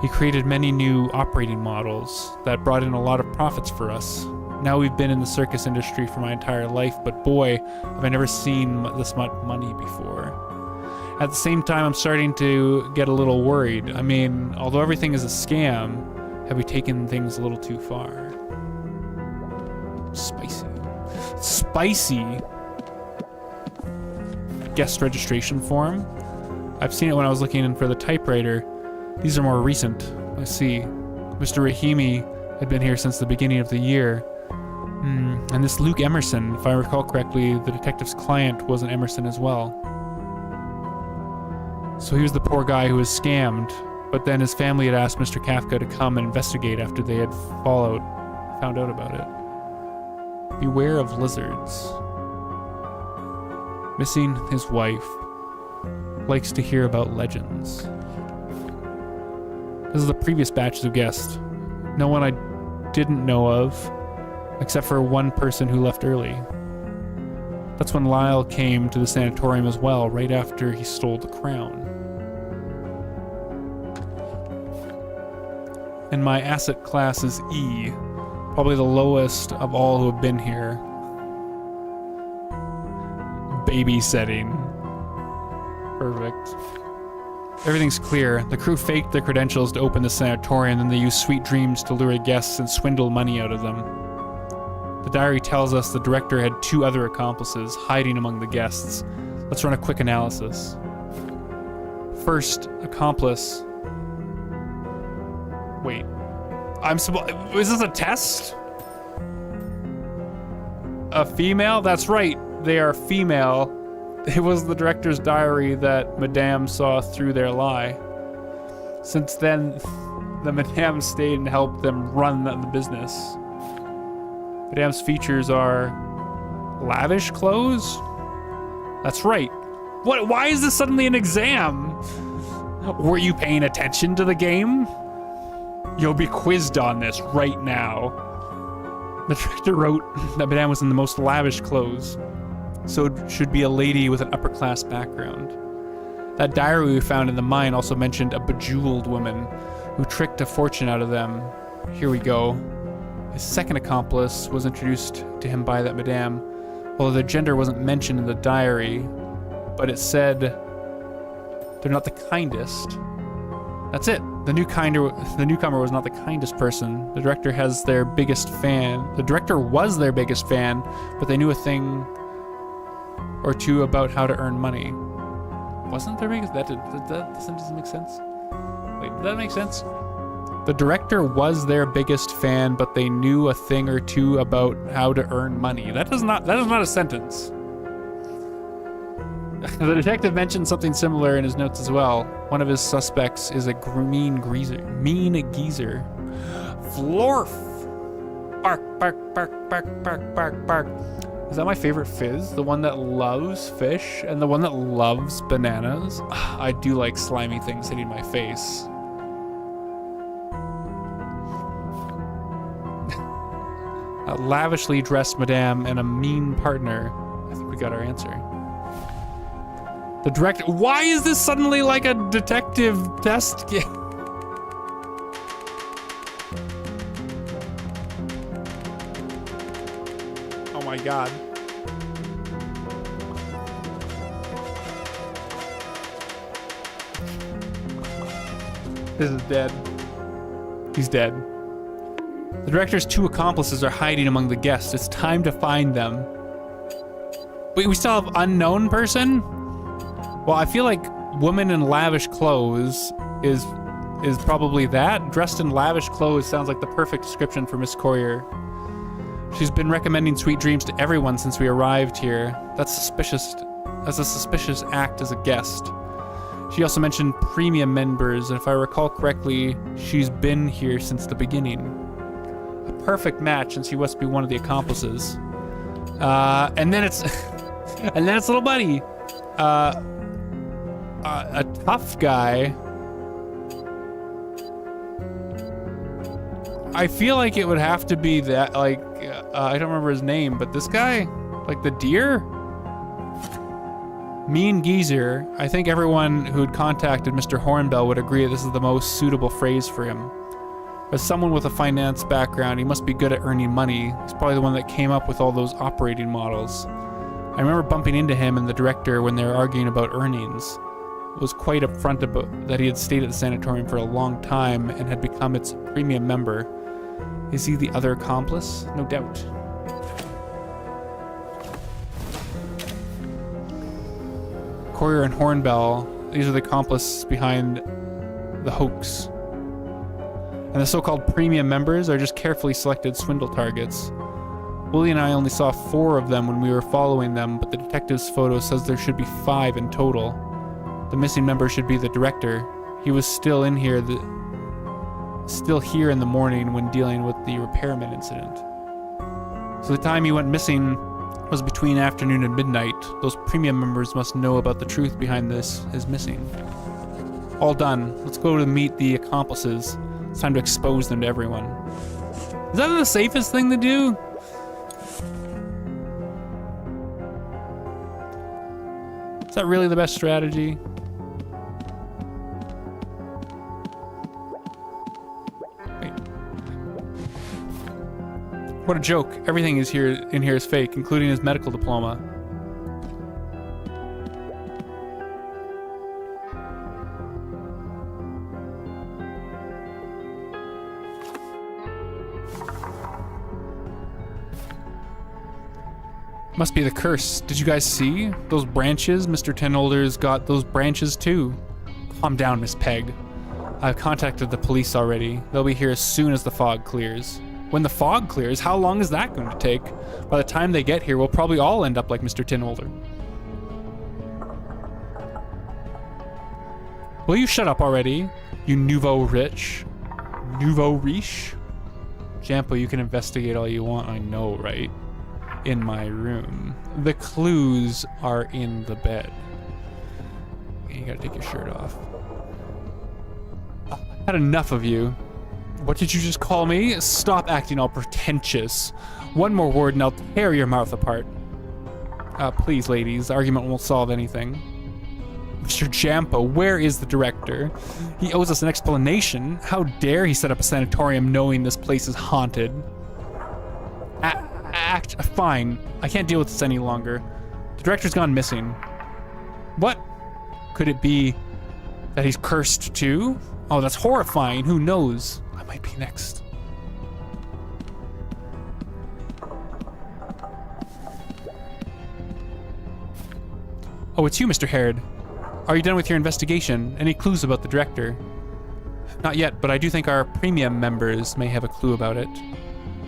He created many new operating models that brought in a lot of profits for us. Now we've been in the circus industry for my entire life, but boy, have I never seen this much money before. At the same time, I'm starting to get a little worried. I mean, although everything is a scam, have we taken things a little too far? Spicy. Spicy! Guest registration form. I've seen it when I was looking in for the typewriter. These are more recent. I see. Mr. Rahimi had been here since the beginning of the year. And this Luke Emerson, if I recall correctly, the detective's client was an Emerson as well. So he was the poor guy who was scammed, but then his family had asked Mr. Kafka to come and investigate after they had found out about it. Beware of lizards. Missing his wife. Likes to hear about legends. This is the previous batches of guests. No one I didn't know of, except for one person who left early. That's when Lyle came to the sanatorium as well, right after he stole the crown. And my asset class is E, probably the lowest of all who have been here. Babysitting. Perfect. Everything's clear. The crew faked their credentials to open the sanatorium, and then they used sweet dreams to lure guests and swindle money out of them. The diary tells us the director had 2 other accomplices hiding among the guests. Let's run a quick analysis. First accomplice. Wait. Is this a test? A female? That's right. They are female. It was the director's diary that Madame saw through their lie. Since then, the Madame stayed and helped them run the business. Madame's features are lavish clothes? That's right. What? Why is this suddenly an exam? Were you paying attention to the game? You'll be quizzed on this right now. The director wrote that Madame was in the most lavish clothes, so it should be a lady with an upper-class background. That diary we found in the mine also mentioned a bejeweled woman who tricked a fortune out of them. Here we go. His second accomplice was introduced to him by that Madame, although their gender wasn't mentioned in the diary, but it said they're not the kindest. That's it. The newcomer was not the kindest person. The director has their biggest fan. The director was their biggest fan, but they knew a thing or two about how to earn money. Wasn't their biggest? That doesn't make sense. Wait, does that make sense? The director was their biggest fan, but they knew a thing or two about how to earn money. That is not a sentence. The detective mentioned something similar in his notes as well. One of his suspects is a mean geezer. Florf. Bark, bark, bark, bark, bark, bark, bark. Is that my favorite fizz? The one that loves fish and the one that loves bananas? I do like slimy things hitting my face. A lavishly dressed Madame and a mean partner. I think we got our answer. The director. Why is this suddenly like a detective test game? Oh my god. This is dead. He's dead. The director's 2 accomplices are hiding among the guests. It's time to find them. Wait, we still have unknown person? Well, I feel like woman in lavish clothes is probably that. Dressed in lavish clothes sounds like the perfect description for Miss Courier. She's been recommending sweet dreams to everyone since we arrived here. That's suspicious. That's a suspicious act as a guest. She also mentioned premium members, and if I recall correctly, she's been here since the beginning. A perfect match, and she must be one of the accomplices. And then it's little buddy. A tough guy. I feel like it would have to be that, like, I don't remember his name, but this guy, like the deer? Mean geezer. I think everyone who had contacted Mr. Hornbell would agree that this is the most suitable phrase for him. As someone with a finance background, he must be good at earning money. He's probably the one that came up with all those operating models. I remember bumping into him and the director when they were arguing about earnings. was quite upfront about that he had stayed at the sanatorium for a long time and had become its premium member. Is he the other accomplice? No doubt. Courier and Hornbell, these are the accomplices behind the hoax. And the so-called premium members are just carefully selected swindle targets. Willie and I only saw 4 of them when we were following them, but the detective's photo says there should be 5 in total. The missing member should be the director. He was still in here, still here in the morning when dealing with the repairman incident. So the time he went missing was between afternoon and midnight. Those premium members must know about the truth behind his missing. All done. Let's go to meet the accomplices. It's time to expose them to everyone. Is that the safest thing to do? Is that really the best strategy? Wait. What a joke. Everything is in here is fake, including his medical diploma. Must be the curse. Did you guys see those branches? Mr. Tenolder's got those branches too. Calm down, Miss Peg. I've contacted the police already. They'll be here as soon as the fog clears. When the fog clears, how long is that going to take? By the time they get here, we'll probably all end up like Mr. Tenolder. Will you shut up already, you nouveau riche? Nouveau riche? Jampo, you can investigate all you want, I know, right? In my room. The clues are in the bed. You gotta take your shirt off. I had enough of you. What did you just call me? Stop acting all pretentious. One more word and I'll tear your mouth apart. Please, ladies, the argument won't solve anything. Mr. Jampo, where is the director? He owes us an explanation. How dare he set up a sanatorium knowing this place is haunted? Fine. I can't deal with this any longer. The director's gone missing. What? Could it be that he's cursed too? Oh, that's horrifying. Who knows? I might be next. Oh, it's you, Mr. Harrod. Are you done with your investigation? Any clues about the director? Not yet, but I do think our premium members may have a clue about it.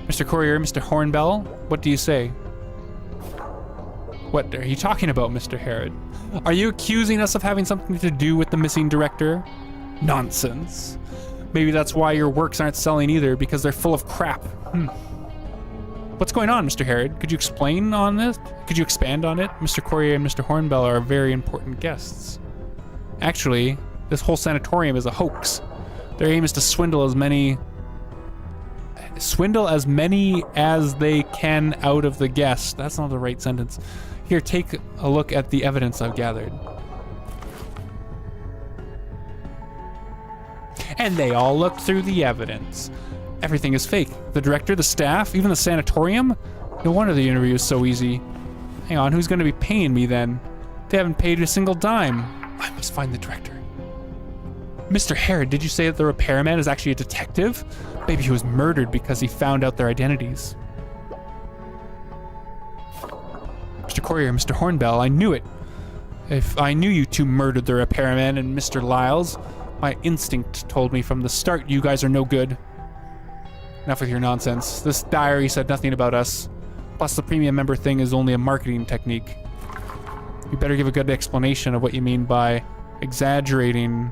Mr. Courier, Mr. Hornbell, what do you say? What are you talking about, Mr. Harrod? Are you accusing us of having something to do with the missing director? Nonsense. Maybe that's why your works aren't selling either, because they're full of crap. What's going on, Mr. Harrod? Could you explain on this? Could you expand on it? Mr. Courier and Mr. Hornbell are very important guests. Actually, this whole sanatorium is a hoax. Their aim is to swindle as many as they can out of the guests. That's not the right sentence. Here, take a look at the evidence I've gathered. And they all looked through the evidence. Everything is fake. The director, the staff, even the sanatorium? No wonder the interview is so easy. Hang on, who's going to be paying me then? They haven't paid a single dime. I must find the director. Mr. Harrod, did you say that the repairman is actually a detective? Maybe he was murdered because he found out their identities. Mr. Courier, Mr. Hornbell, I knew it. If I knew you two murdered the repairman and Mr. Lyles, my instinct told me from the start you guys are no good. Enough with your nonsense. This diary said nothing about us. Plus the premium member thing is only a marketing technique. You better give a good explanation of what you mean by exaggerating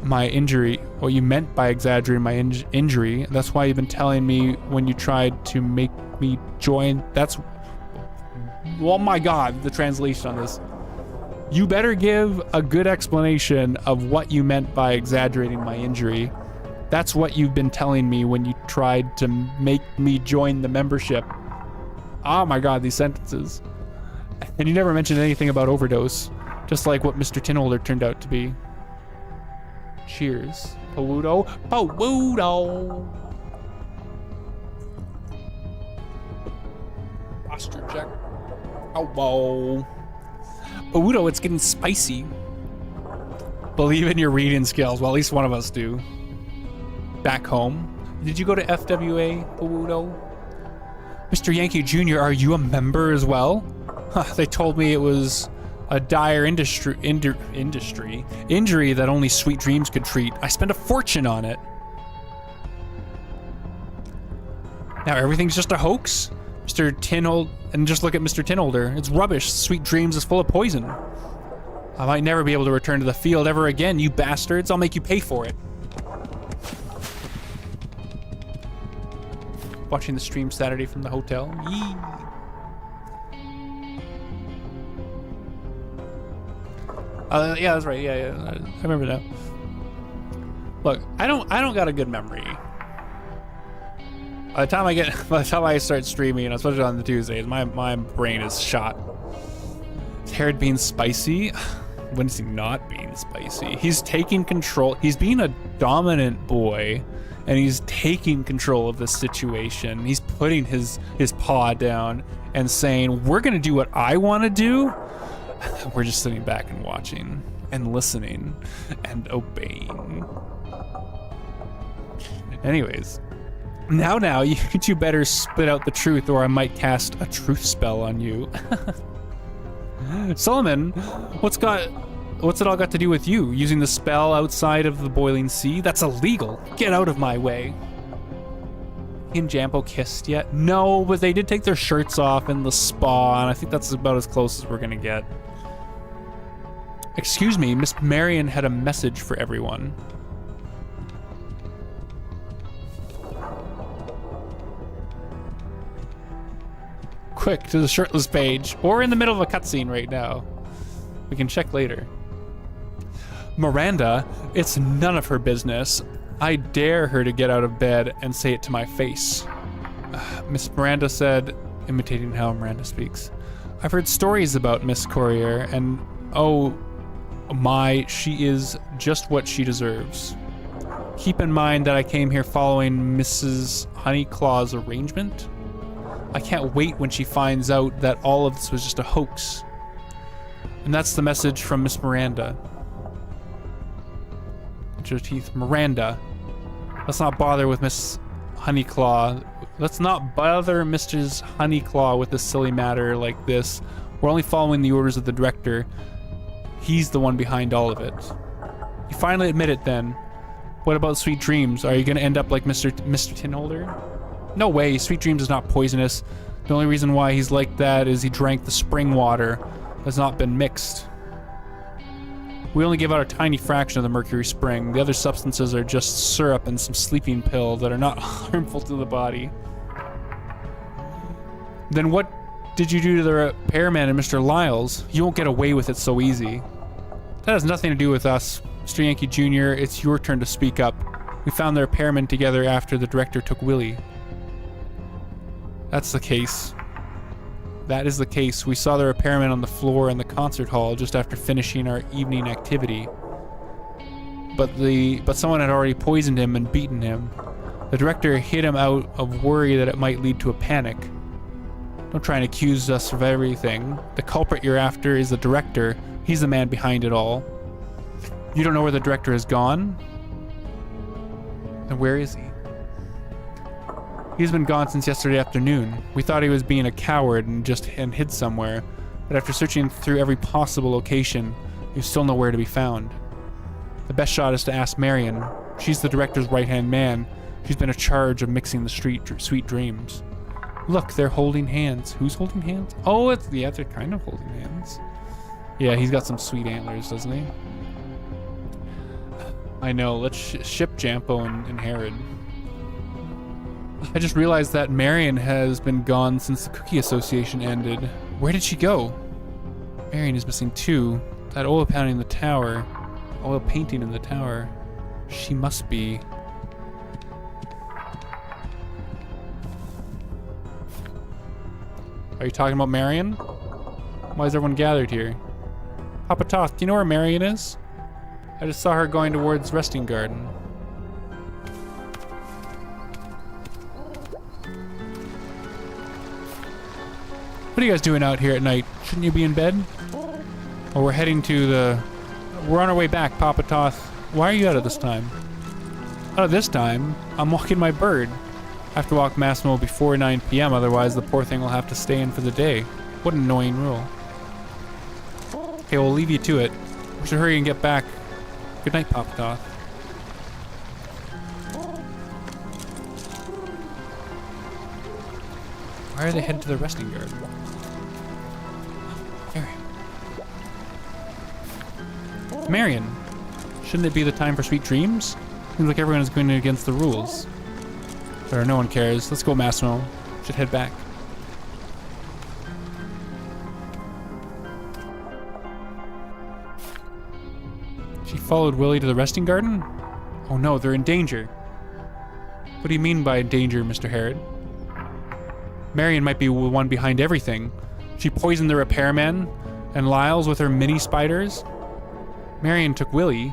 my injury, what you meant by exaggerating my injury. That's why you've been telling me when you tried to make me join. That's, oh my god, the translation on this. You better give a good explanation of what you meant by exaggerating my injury. That's what you've been telling me when you tried to make me join the membership. Oh my god, these sentences. And you never mentioned anything about overdose, just like what Mr. Tinolder turned out to be. Cheers. Paludo. Paludo. Posture check. Oh, whoa. Udo, it's getting spicy. Believe in your reading skills. Well, at least one of us do. Back home. Did you go to FWA, Udo? Mr. Yankee Jr., are you a member as well? Huh, they told me it was a dire injury that only sweet dreams could treat. I spent a fortune on it. Now everything's just a hoax? Mr. Tinhold, and just look at Mr. Tinholder. It's rubbish. Sweet Dreams is full of poison. I might never be able to return to the field ever again, you bastards. I'll make you pay for it. Watching the stream Saturday from the hotel. Yee. Yeah, that's right. Yeah, I remember that. Look, I don't got a good memory. By the time I start streaming, especially on the Tuesdays, my brain is shot. Is Herod being spicy? When is he not being spicy? He's taking control. He's being a dominant boy, and he's taking control of the situation. He's putting his paw down and saying, "We're gonna do what I want to do." We're just sitting back and watching and listening and obeying. Anyways. Now, you two better spit out the truth or I might cast a truth spell on you. Solomon, what's it all got to do with you? Using the spell outside of the boiling sea? That's illegal. Get out of my way. He and Jampo kissed yet? No, but they did take their shirts off in the spa, and I think that's about as close as we're gonna get. Excuse me, Miss Marion had a message for everyone. Quick, to the shirtless page, or in the middle of a cutscene right now. We can check later. Miranda, it's none of her business. I dare her to get out of bed and say it to my face. Miss Miranda said, imitating how Miranda speaks, I've heard stories about Miss Courier, and oh my, she is just what she deserves. Keep in mind that I came here following Mrs. Honeyclaw's arrangement. I can't wait when she finds out that all of this was just a hoax. And that's the message from Miss Miranda. Into her teeth. Miranda, let's not bother with Miss Honeyclaw. Let's not bother Mrs. Honeyclaw with a silly matter like this. We're only following the orders of the director. He's the one behind all of it. You finally admit it then. What about Sweet Dreams? Are you going to end up like Mr. Tinholder? No way, Sweet Dreams is not poisonous. The only reason why he's like that is he drank the spring water that's not been mixed. We only give out a tiny fraction of the mercury spring. The other substances are just syrup and some sleeping pill that are not harmful to the body. Then what did you do to the repairman and Mr. Lyles? You won't get away with it so easy. That has nothing to do with us. Mr. Yankee Jr., it's your turn to speak up. We found the repairman together after the director took Willie. That's the case. That is the case. We saw the repairman on the floor in the concert hall just after finishing our evening activity. But someone had already poisoned him and beaten him. The director hid him out of worry that it might lead to a panic. Don't try and accuse us of everything. The culprit you're after is the director. He's the man behind it all. You don't know where the director has gone? And where is he? He's been gone since yesterday afternoon. We thought he was being a coward and hid somewhere, but after searching through every possible location, he's still nowhere to be found. The best shot is to ask Marion. She's the director's right-hand man. She's been in charge of mixing the sweet dreams. Look, they're holding hands. Who's holding hands? Oh, they're kind of holding hands. Yeah, he's got some sweet antlers, doesn't he? I know. Let's ship Jampo and Herod. I just realized that Marion has been gone since the Cookie Association ended. Where did she go? Marion is missing too. That oil painting in the tower. She must be. Are you talking about Marion? Why is everyone gathered here? Papa Toth, do you know where Marion is? I just saw her going towards Resting Garden. What are you guys doing out here at night? Shouldn't you be in bed? Well, we're heading to the... We're on our way back, Papa Toth. Why are you out at this time? Out at this time? I'm walking my bird. I have to walk Massimo before 9 p.m., otherwise the poor thing will have to stay in for the day. What an annoying rule. Okay, we'll leave you to it. We should hurry and get back. Good night, Papa Toth. Why are they headed to the resting garden? Marion, shouldn't it be the time for sweet dreams? Seems like everyone is going against the rules. Or no one cares. Let's go, Massimo. Should head back. She followed Willie to the resting garden? Oh no, they're in danger. What do you mean by danger, Mr. Harrod? Marion might be the one behind everything. She poisoned the repairman and Lyles with her mini spiders. Marion took Willie.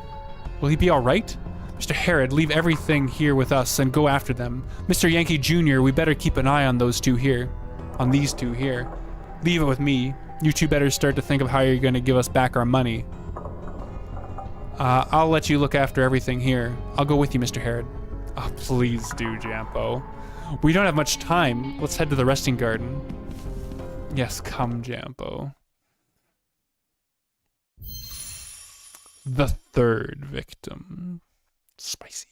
Will he be all right? Mr. Harrod, leave everything here with us and go after them. Mr. Yankee Jr., we better keep an eye on those two here. On these two here. Leave it with me. You two better start to think of how you're going to give us back our money. I'll let you look after everything here. I'll go with you, Mr. Harrod. Oh, please do, Jampo. We don't have much time. Let's head to the resting garden. Yes, come, Jampo. The third victim. Spicy.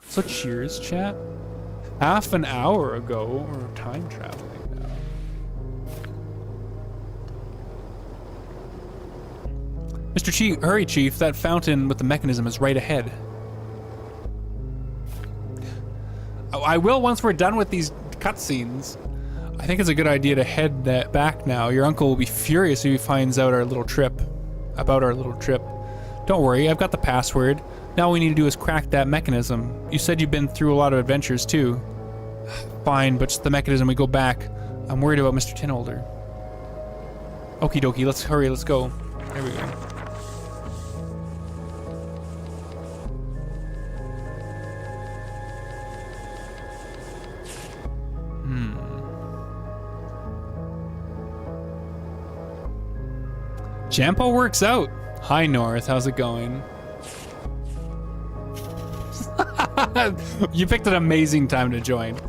So cheers, chat. Half an hour ago, or time traveling now. Mr. Chief, hurry, Chief. That fountain with the mechanism is right ahead. Oh, I will once we're done with these cutscenes. I think it's a good idea to head back now. Your uncle will be furious if he finds out about our little trip. Don't worry, I've got the password. Now all we need to do is crack that mechanism. You said you've been through a lot of adventures too. Fine, but just the mechanism, we go back. I'm worried about Mr. Tinholder. Okie dokie, let's hurry, let's go. There we go. Jampo works out. Hi, North. How's it going? You picked an amazing time to join.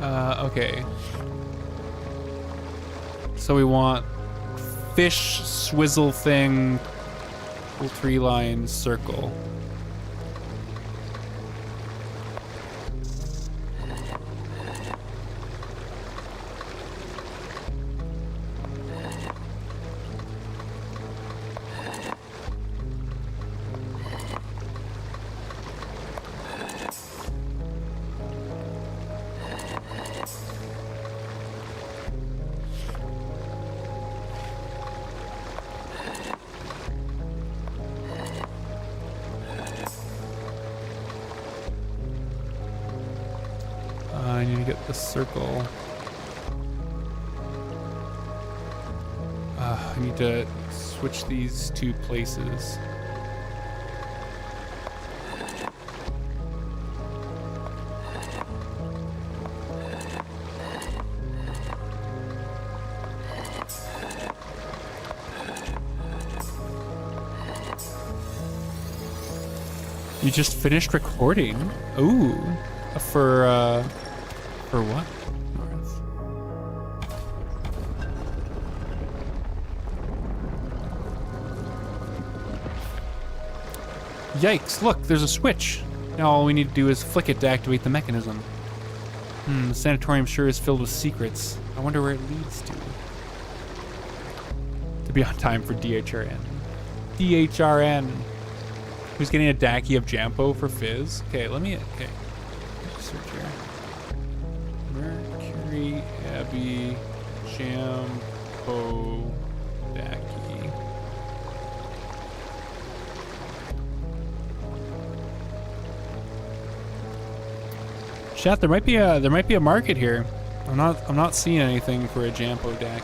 Okay. So we want fish, swizzle thing, little tree line, circle. I need to get the circle. I need to switch these two places. You just finished recording? Ooh. For what? Yikes, look, there's a switch. Now all we need to do is flick it to activate the mechanism. The sanatorium sure is filled with secrets. I wonder where it leads to. To be on time for DHRN. DHRN. Who's getting a Dacky of Jampo for Fizz? Okay, okay. Search here. Mercury Abbey Jampo Dacky. Chat, there might be a market here. I'm not seeing anything for a Jampo Dacky.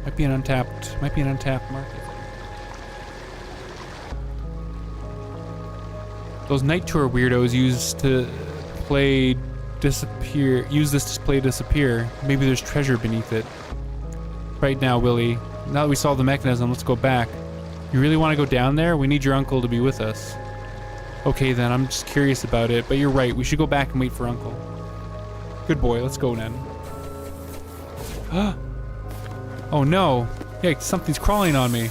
Might be an untapped market. Those night tour weirdos use this to play disappear. Maybe there's treasure beneath it. Right now, Willie. Now that we solved the mechanism, let's go back. You really want to go down there? We need your uncle to be with us. Okay then, I'm just curious about it, but you're right. We should go back and wait for Uncle. Good boy, let's go then. Oh no! Yeah, something's crawling on me.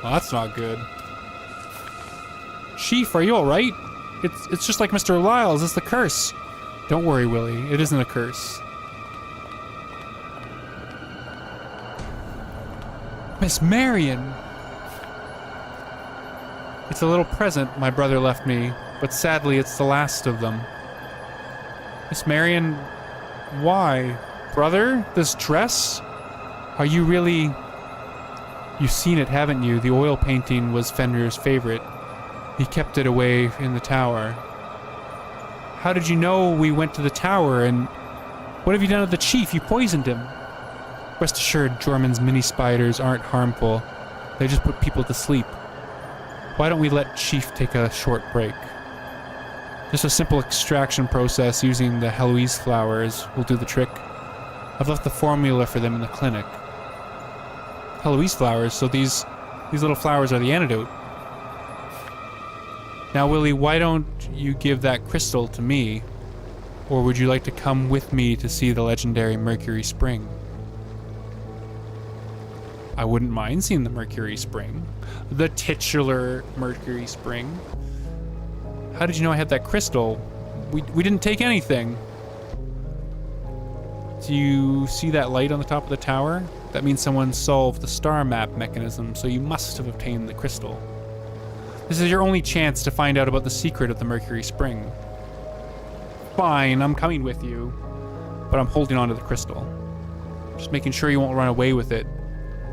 Oh, that's not good. Chief, are you alright? It's just like Mr. Lyles, it's the curse. Don't worry, Willie, it isn't a curse. Miss Marion! It's a little present my brother left me, but sadly it's the last of them. Miss Marion, why? Brother, this dress? Are you really... You've seen it, haven't you? The oil painting was Fenrir's favorite. He kept it away in the tower. How did you know we went to the tower, and what have you done with the chief? You poisoned him. Rest assured, Jorman's mini spiders aren't harmful. They just put people to sleep. Why don't we let Chief take a short break? Just a simple extraction process using the Heloise flowers will do the trick. I've left the formula for them in the clinic. Heloise flowers, so these little flowers are the antidote. Now, Willie, why don't you give that crystal to me? Or would you like to come with me to see the legendary Mercury Spring? I wouldn't mind seeing the Mercury Spring. The titular Mercury Spring. How did you know I had that crystal? We didn't take anything. Do you see that light on the top of the tower? That means someone solved the star map mechanism, so you must have obtained the crystal. This is your only chance to find out about the secret of the Mercury Spring. Fine, I'm coming with you, but I'm holding on to the crystal. Just making sure you won't run away with it.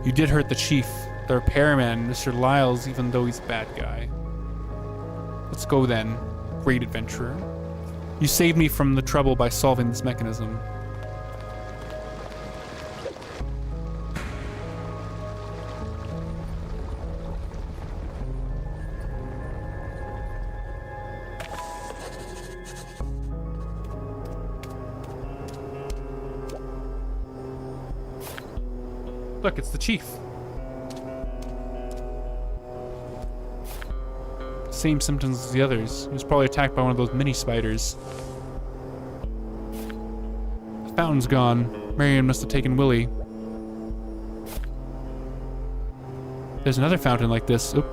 You did hurt the chief, the repairman, Mr. Lyles, even though he's a bad guy. Let's go then, great adventurer. You saved me from the trouble by solving this mechanism. Look, it's the chief. Same symptoms as the others. He was probably attacked by one of those mini spiders. The fountain's gone. Marion must have taken Willie. There's another fountain like this. Oop.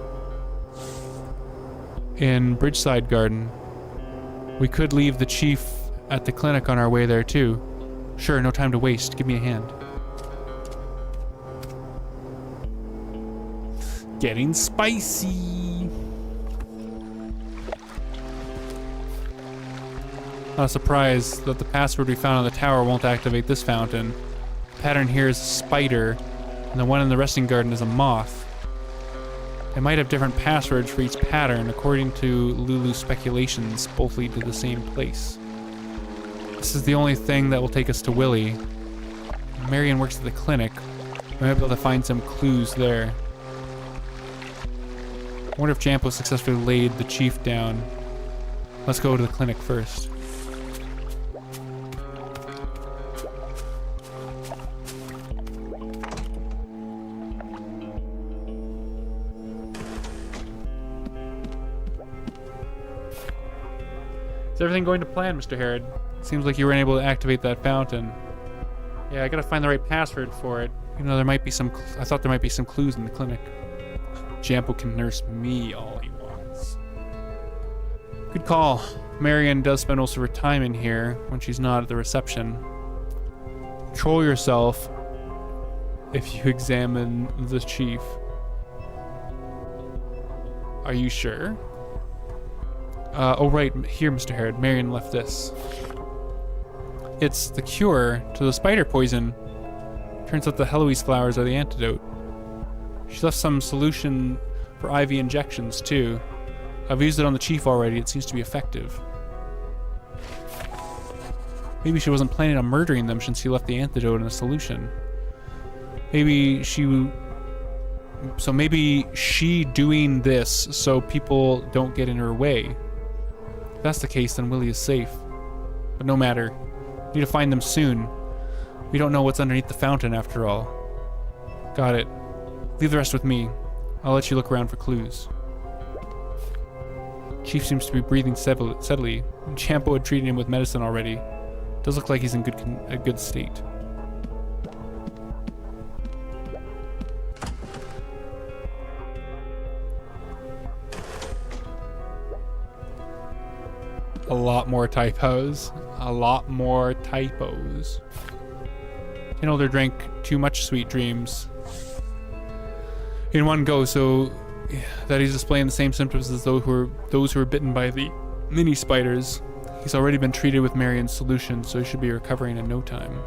In Bridgeside Garden. We could leave the chief at the clinic on our way there too. Sure, no time to waste. Give me a hand. Getting spicy. Not a surprise that the password we found on the tower won't activate this fountain. The pattern here is a spider, and the one in the resting garden is a moth. They might have different passwords for each pattern. According to Lulu's speculations, both lead to the same place. This is the only thing that will take us to Willie. Marion works at the clinic. We might be able to find some clues there. I wonder if Jampo successfully laid the chief down. Let's go to the clinic first. Is everything going to plan, Mr. Herod? Seems like you were unable to activate that fountain. Yeah, I gotta find the right password for it. Even though there might be some... I thought there might be some clues in the clinic. Jampo can nurse me all he wants. Good call. Marion does spend most of her time in here when she's not at the reception. Control yourself if you examine the chief. Are you sure? Oh right, here, Mr. Herod. Marion left this. It's the cure to the spider poison. Turns out the Heloise flowers are the antidote. She left some solution for IV injections, too. I've used it on the chief already. It seems to be effective. Maybe she wasn't planning on murdering them since she left the antidote in a solution. Maybe she So maybe she doing this so people don't get in her way. If that's the case, then Willie is safe. But no matter. Need to find them soon. We don't know what's underneath the fountain after all. Got it. Leave the rest with me. I'll let you look around for clues. Chief seems to be breathing steadily. Champo had treated him with medicine already. Does look like he's in a good state. A lot more typos. A lot more typos. Tinholder drank too much sweet dreams in one go, so that he's displaying the same symptoms as those who were bitten by the mini spiders. He's already been treated with Marion's solution, so he should be recovering in no time.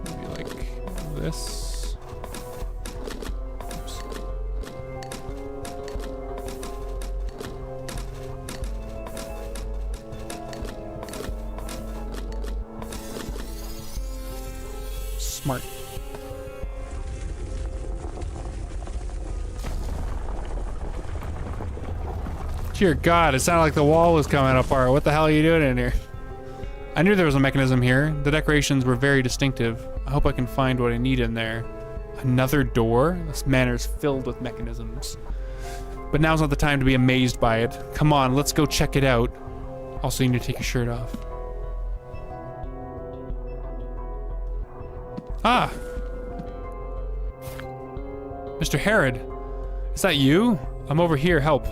Maybe like this. Oops. Smart. Dear God, it sounded like the wall was coming apart. What the hell are you doing in here? I knew there was a mechanism here. The decorations were very distinctive. I hope I can find what I need in there. Another door? This manor is filled with mechanisms. But now's not the time to be amazed by it. Come on, let's go check it out. Also, you need to take your shirt off. Ah! Mr. Herod, is that you? I'm over here, help.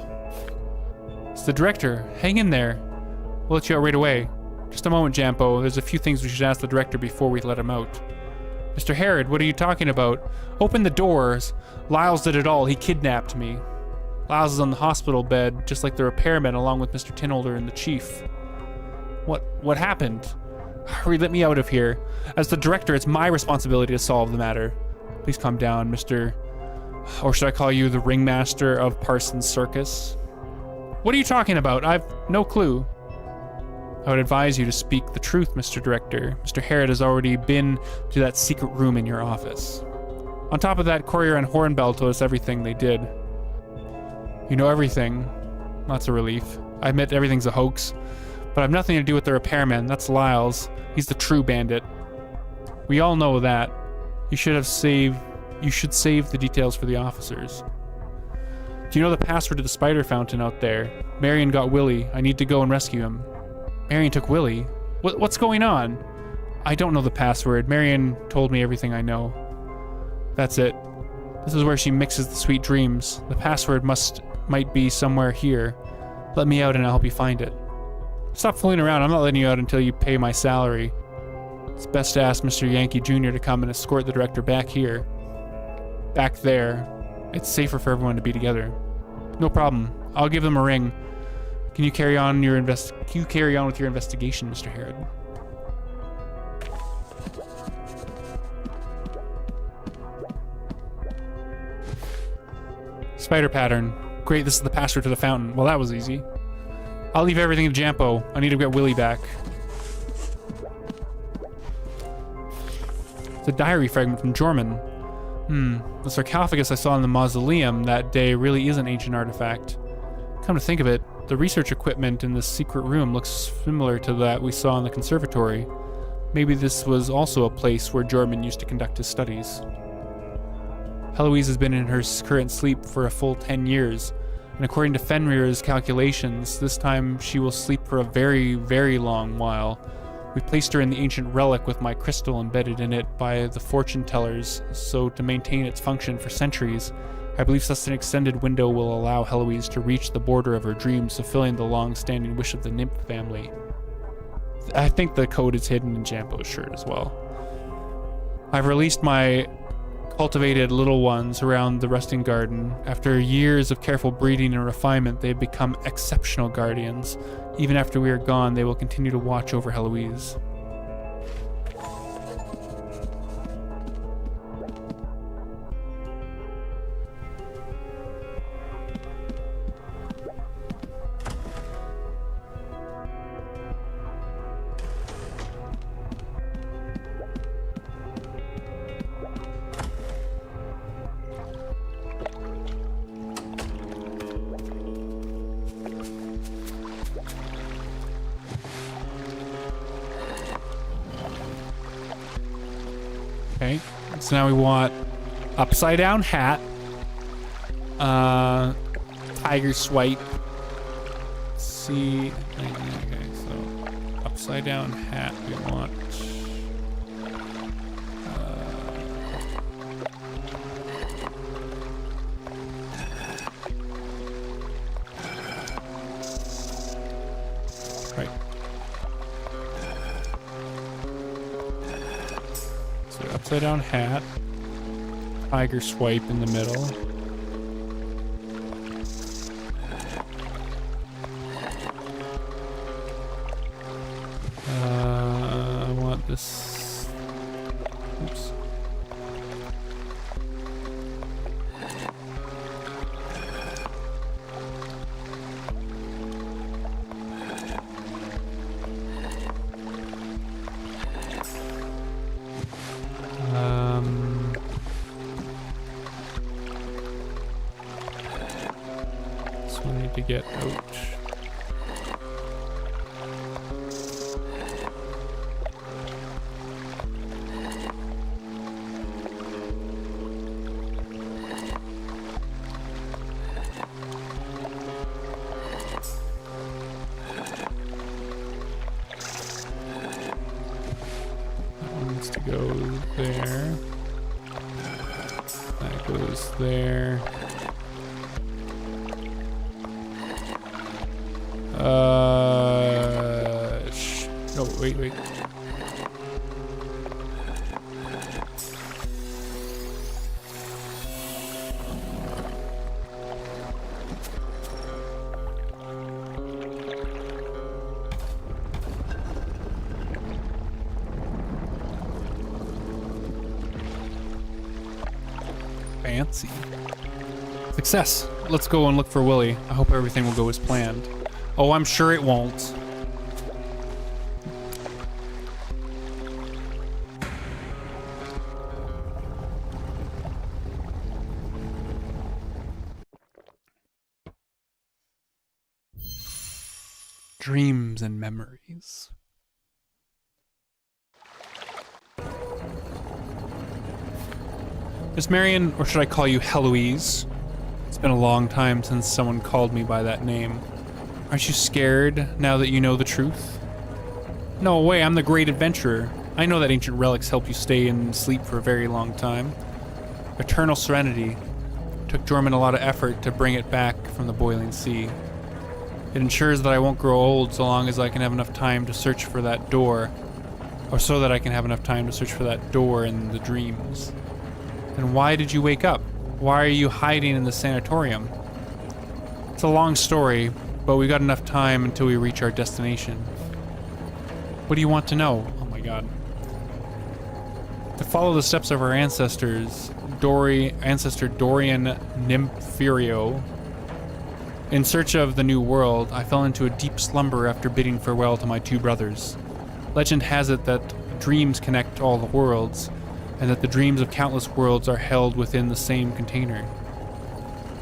It's the director. Hang in there. We'll let you out right away. Just a moment, Jampo. There's a few things we should ask the director before we let him out. Mr. Herod, what are you talking about? Open the doors. Lyles did it all. He kidnapped me. Lyles is on the hospital bed, just like the repairman, along with Mr. Tinholder and the chief. What happened? Hurry, let me out of here. As the director, it's my responsibility to solve the matter. Please calm down, Mr. Or should I call you the ringmaster of Parsons Circus? What are you talking about? I've no clue. I would advise you to speak the truth, Mr. Director. Mr. Herod has already been to that secret room in your office. On top of that, Courier and Hornbell told us everything they did. You know everything. That's a relief. I admit everything's a hoax, but I have nothing to do with the repairman. That's Lyles. He's the true bandit. We all know that. You should save the details for the officers. Do you know the password to the spider fountain out there? Marion got Willie. I need to go and rescue him. Marion took Willie? What's going on? I don't know the password. Marion told me everything I know. That's it. This is where she mixes the sweet dreams. The password might be somewhere here. Let me out and I'll help you find it. Stop fooling around. I'm not letting you out until you pay my salary. It's best to ask Mr. Yankee Jr. to come and escort the director back here. Back there. It's safer for everyone to be together. No problem. I'll give them a ring. Can you carry on with your investigation, Mr. Herod? Spider pattern. Great, this is the password to the fountain. Well, that was easy. I'll leave everything to Jampo. I need to get Willie back. It's a diary fragment from Jorman. The sarcophagus I saw in the mausoleum that day really is an ancient artifact. Come to think of it, the research equipment in this secret room looks similar to that we saw in the conservatory. Maybe this was also a place where Jorman used to conduct his studies. Heloise has been in her current sleep for a full 10 years, and according to Fenrir's calculations, this time she will sleep for a very, very long while. We placed her in the ancient relic with my crystal embedded in it by the fortune tellers, so to maintain its function for centuries, I believe such an extended window will allow Heloise to reach the border of her dreams, fulfilling the long-standing wish of the nymph family. I think the code is hidden in Jambo's shirt as well. I've released my cultivated little ones around the resting garden. After years of careful breeding and refinement, they've become exceptional guardians. Even after we are gone, they will continue to watch over Heloise. Okay, so now we want upside down hat, tiger swipe. See, okay, so upside down hat we want. Right. Upside down hat, tiger swipe in the middle. I want this. Oops. So I need to get out. To go there. That goes there. No, wait. Fancy. Success. Let's go and look for Willie. I hope everything will go as planned. Oh, I'm sure it won't. Dreams and memories. Miss Marion, or should I call you Heloise? It's been a long time since someone called me by that name. Aren't you scared now that you know the truth? No way, I'm the great adventurer. I know that ancient relics help you stay in sleep for a very long time. Eternal serenity. It took Jorman a lot of effort to bring it back from the boiling sea. It ensures that I won't grow old so long as I can have enough time to search for that door. Or so that I can have enough time to search for that door in the dreams. And why did you wake up? Why are you hiding in the sanatorium? It's a long story, but we got enough time until we reach our destination. What do you want to know? Oh my god. To follow the steps of our ancestors, ancestor Dorian Nympherio. In search of the new world, I fell into a deep slumber after bidding farewell to my two brothers. Legend has it that dreams connect all the worlds, and that the dreams of countless worlds are held within the same container.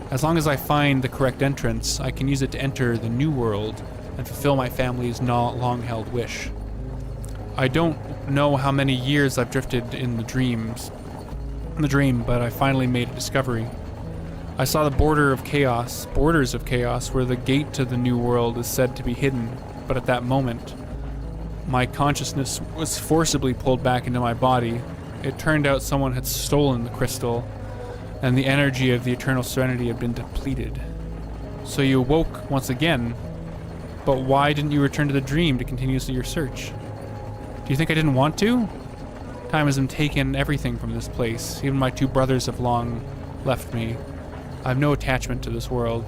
As long as I find the correct entrance, I can use it to enter the new world and fulfill my family's long-held wish. I don't know how many years I've drifted in the dream, but I finally made a discovery. I saw the borders of chaos, where the gate to the new world is said to be hidden, but at that moment, my consciousness was forcibly pulled back into my body. It turned out someone had stolen the crystal, and the energy of the eternal serenity had been depleted. So you awoke once again, but why didn't you return to the dream to continue your search? Do you think I didn't want to? Time has taken everything from this place. Even my 2 brothers have long left me. I have no attachment to this world.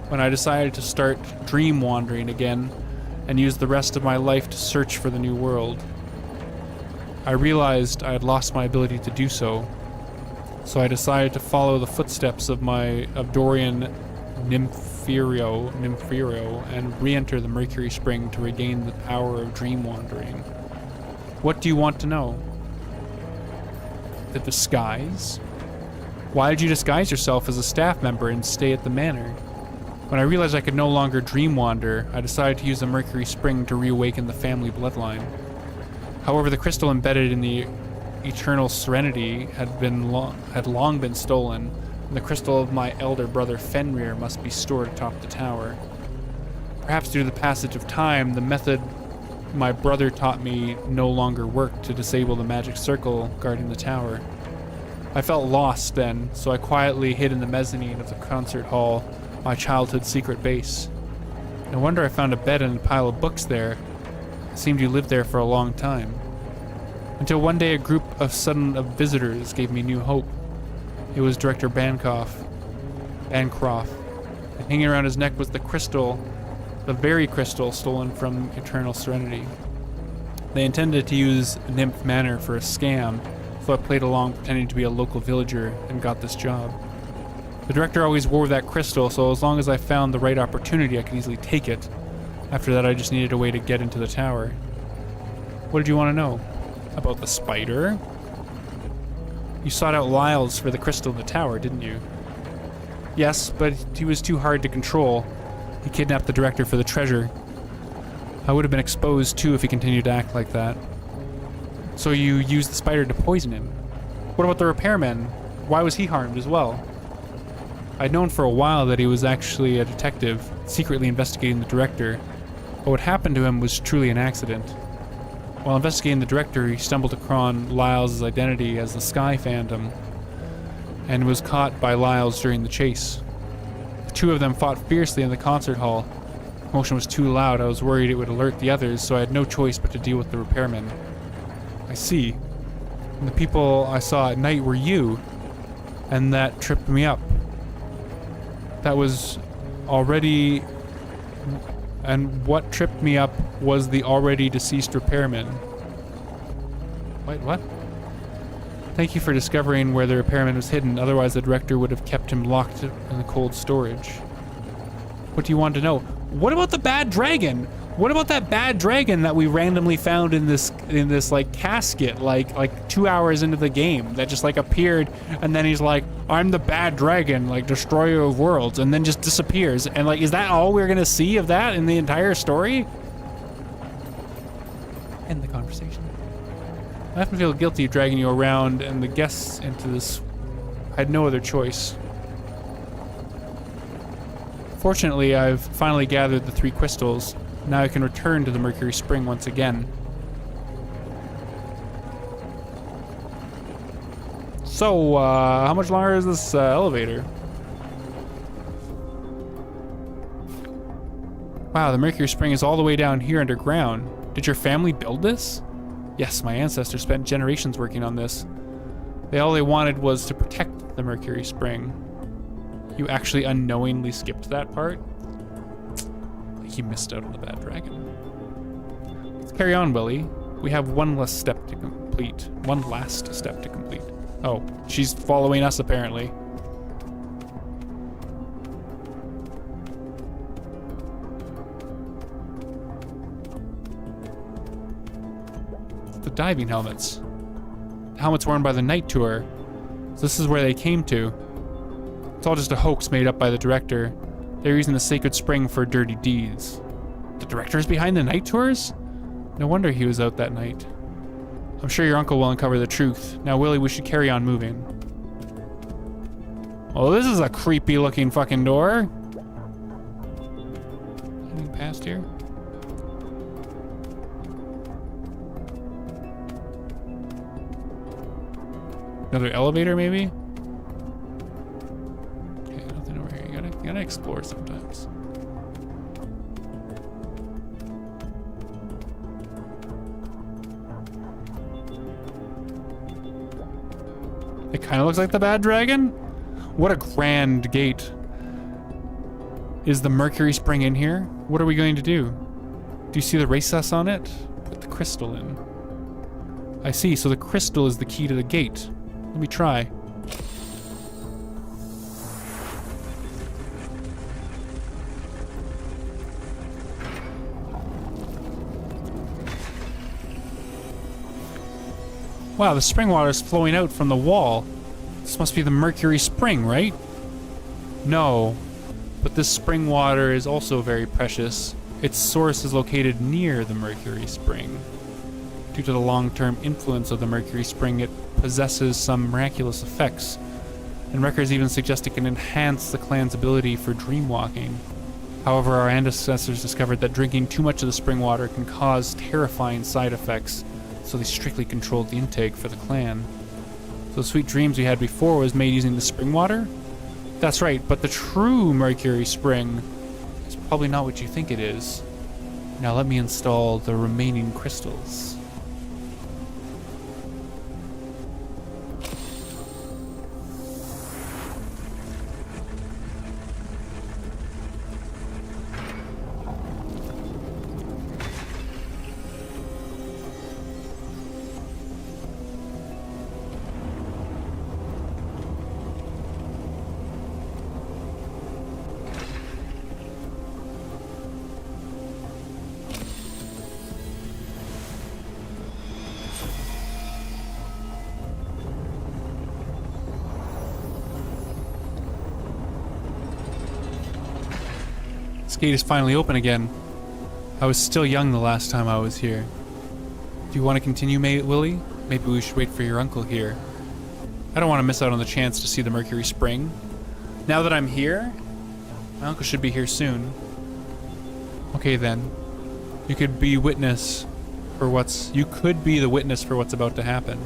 When I decided to start dream wandering again and use the rest of my life to search for the new world, I realized I had lost my ability to do so. So I decided to follow the footsteps of my Abdorian Nympherio and re-enter the Mercury Spring to regain the power of dream wandering. What do you want to know? The disguise? Why did you disguise yourself as a staff member and stay at the manor? When I realized I could no longer dream wander, I decided to use the Mercury Spring to reawaken the family bloodline. However, the crystal embedded in the eternal serenity had long been stolen, and the crystal of my elder brother Fenrir must be stored atop the tower. Perhaps due to the passage of time, the method my brother taught me no longer worked to disable the magic circle guarding the tower. I felt lost then, so I quietly hid in the mezzanine of the concert hall, my childhood secret base. No wonder I found a bed and a pile of books there. It seemed you lived there for a long time. Until one day a group of visitors gave me new hope. It was Director Bancroft. And hanging around his neck was the crystal, the very crystal stolen from Eternal Serenity. They intended to use Nymph Manor for a scam, so I played along pretending to be a local villager and got this job. The director always wore that crystal, so as long as I found the right opportunity, I could easily take it. After that, I just needed a way to get into the tower. What did you want to know? About the spider? You sought out Lyles for the crystal in the tower, didn't you? Yes, but he was too hard to control. He kidnapped the director for the treasure. I would have been exposed too if he continued to act like that. So you used the spider to poison him. What about the repairman? Why was he harmed as well? I'd known for a while that he was actually a detective, secretly investigating the director, but what happened to him was truly an accident. While investigating the director, he stumbled upon Lyles' identity as the Sky Phantom, and was caught by Lyles during the chase. The 2 of them fought fiercely in the concert hall. The commotion was too loud. I was worried it would alert the others, so I had no choice but to deal with the repairman. I see. And the people I saw at night were you, and that tripped me up. That was already... And what tripped me up was the already deceased repairman. Wait, what? Thank you for discovering where the repairman was hidden, otherwise the director would have kept him locked in the cold storage. What do you want to know? What about the bad dragon? What about that bad dragon that we randomly found in this like casket like 2 hours into the game that just like appeared, and then he's like, I'm the bad dragon, like destroyer of worlds, and then just disappears, and like, is that all we're gonna see of that in the entire story? End the conversation. I often feel guilty dragging you around and the guests into this. I had no other choice. Fortunately, I've finally gathered the 3 crystals. Now I can return to the Mercury Spring once again. So, how much longer is this elevator? Wow, the Mercury Spring is all the way down here underground. Did your family build this? Yes, my ancestors spent generations working on this. All they wanted was to protect the Mercury Spring. You actually unknowingly skipped that part? You missed out on the bad dragon. Let's carry on, Willie. We have one last step to complete. Oh, she's following us apparently. The diving helmets. The helmets worn by the night tour. So this is where they came to. It's all just a hoax made up by the director. They're using the sacred spring for dirty deeds. The director's behind the night tours? No wonder he was out that night. I'm sure your uncle will uncover the truth. Now, Willie, we should carry on moving. Oh, this is a creepy looking fucking door. Anything past here? Another elevator, maybe? Gotta explore sometimes. It kind of looks like the Bad Dragon. What a grand gate. Is the Mercury Spring in here? What are we going to do? Do you see the recess on it? Put the crystal in. I see, so the crystal is the key to the gate. Let me try. Wow, the spring water is flowing out from the wall. This must be the Mercury Spring, right? No, but this spring water is also very precious. Its source is located near the Mercury Spring. Due to the long-term influence of the Mercury Spring, it possesses some miraculous effects, and records even suggest it can enhance the clan's ability for dreamwalking. However, our ancestors discovered that drinking too much of the spring water can cause terrifying side effects, so they strictly controlled the intake for the clan. So the sweet dreams we had before was made using the spring water? That's right, but the true Mercury Spring is probably not what you think it is. Now let me install the remaining crystals. This gate is finally open again. I was still young the last time I was here. Do you want to continue, Willie? Maybe we should wait for your uncle here. I don't want to miss out on the chance to see the Mercury Spring. Now that I'm here, my uncle should be here soon. Okay then. You could be the witness for what's about to happen.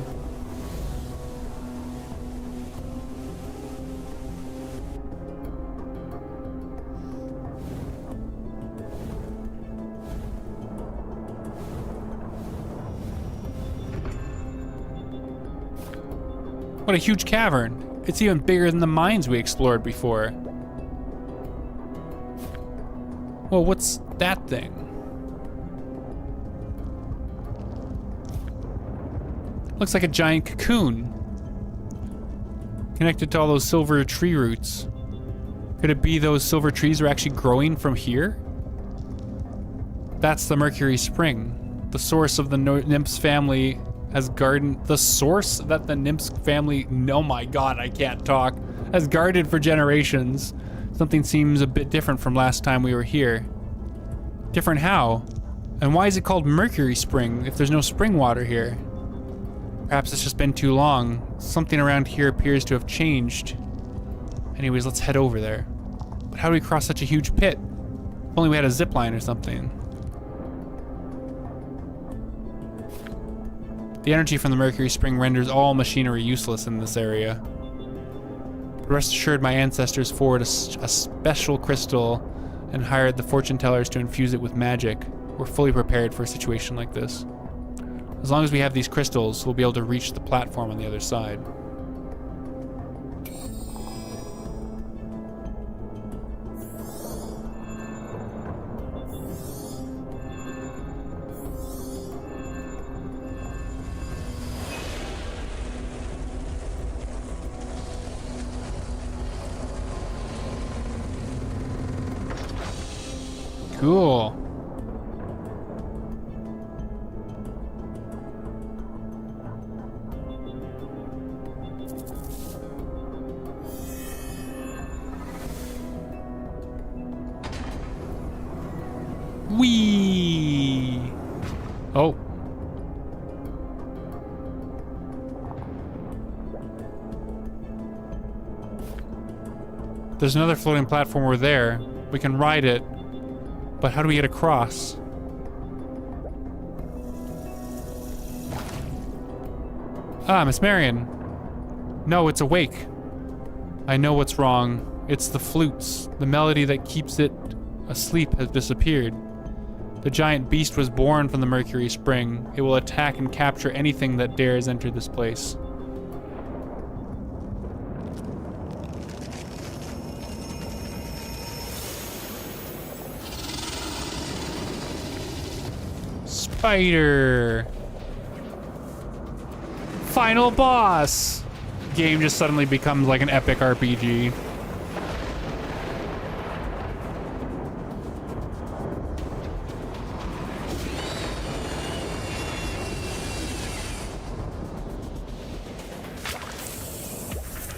What a huge cavern. It's even bigger than the mines we explored before. Well, what's that thing? Looks like a giant cocoon. Connected to all those silver tree roots. Could it be those silver trees are actually growing from here? That's the Mercury Spring. The source of the Nymphs family has guarded the source that the Nymphs family, oh my god, I can't talk, has guarded for generations. Something seems a bit different from last time we were here. Different how? And why is it called Mercury Spring if there's no spring water here? Perhaps it's just been too long. Something around here appears to have changed. Anyways, let's head over there. But how do we cross such a huge pit? If only we had a zip line or something. The energy from the Mercury Spring renders all machinery useless in this area. But rest assured, my ancestors forwarded a special crystal and hired the fortune tellers to infuse it with magic. We're fully prepared for a situation like this. As long as we have these crystals, we'll be able to reach the platform on the other side. Cool. Whee! Oh. There's another floating platform over there. We can ride it. But how do we get across? Ah, Miss Marion. No, it's awake. I know what's wrong. It's the flutes. The melody that keeps it asleep has disappeared. The giant beast was born from the Mercury Spring. It will attack and capture anything that dares enter this place. Spider! Final boss! Game just suddenly becomes like an epic RPG.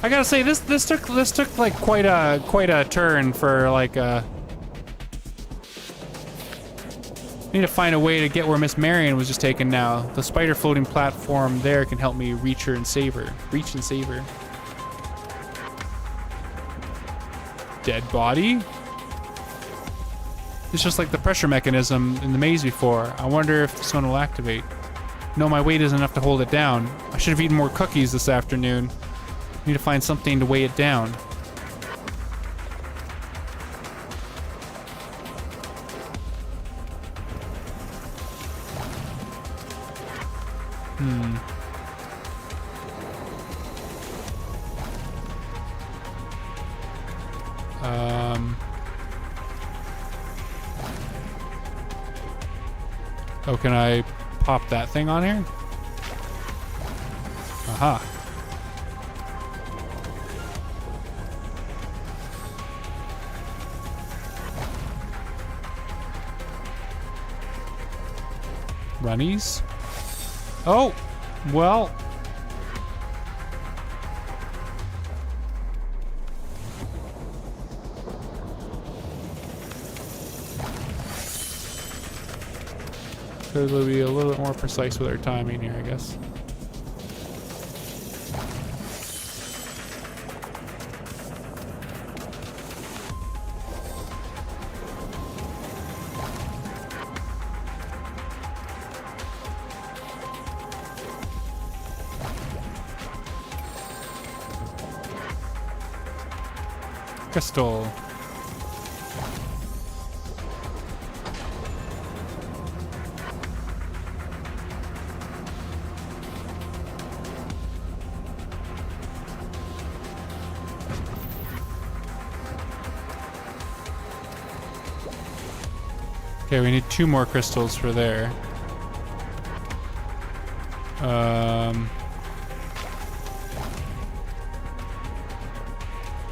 I gotta say, this took like quite a turn for like need to find a way to get where Miss Marion was just taken now. The spider floating platform there can help me reach her and save her. Reach and save her. Dead body? It's just like the pressure mechanism in the maze before. I wonder if this one will activate. No, my weight isn't enough to hold it down. I should have eaten more cookies this afternoon. Need to find something to weigh it down. Oh, can I pop that thing on here? Aha. Runnies? Oh, well. Because we'll be a little bit more precise with our timing here, I guess. Crystal. Okay, we need 2 more crystals for there.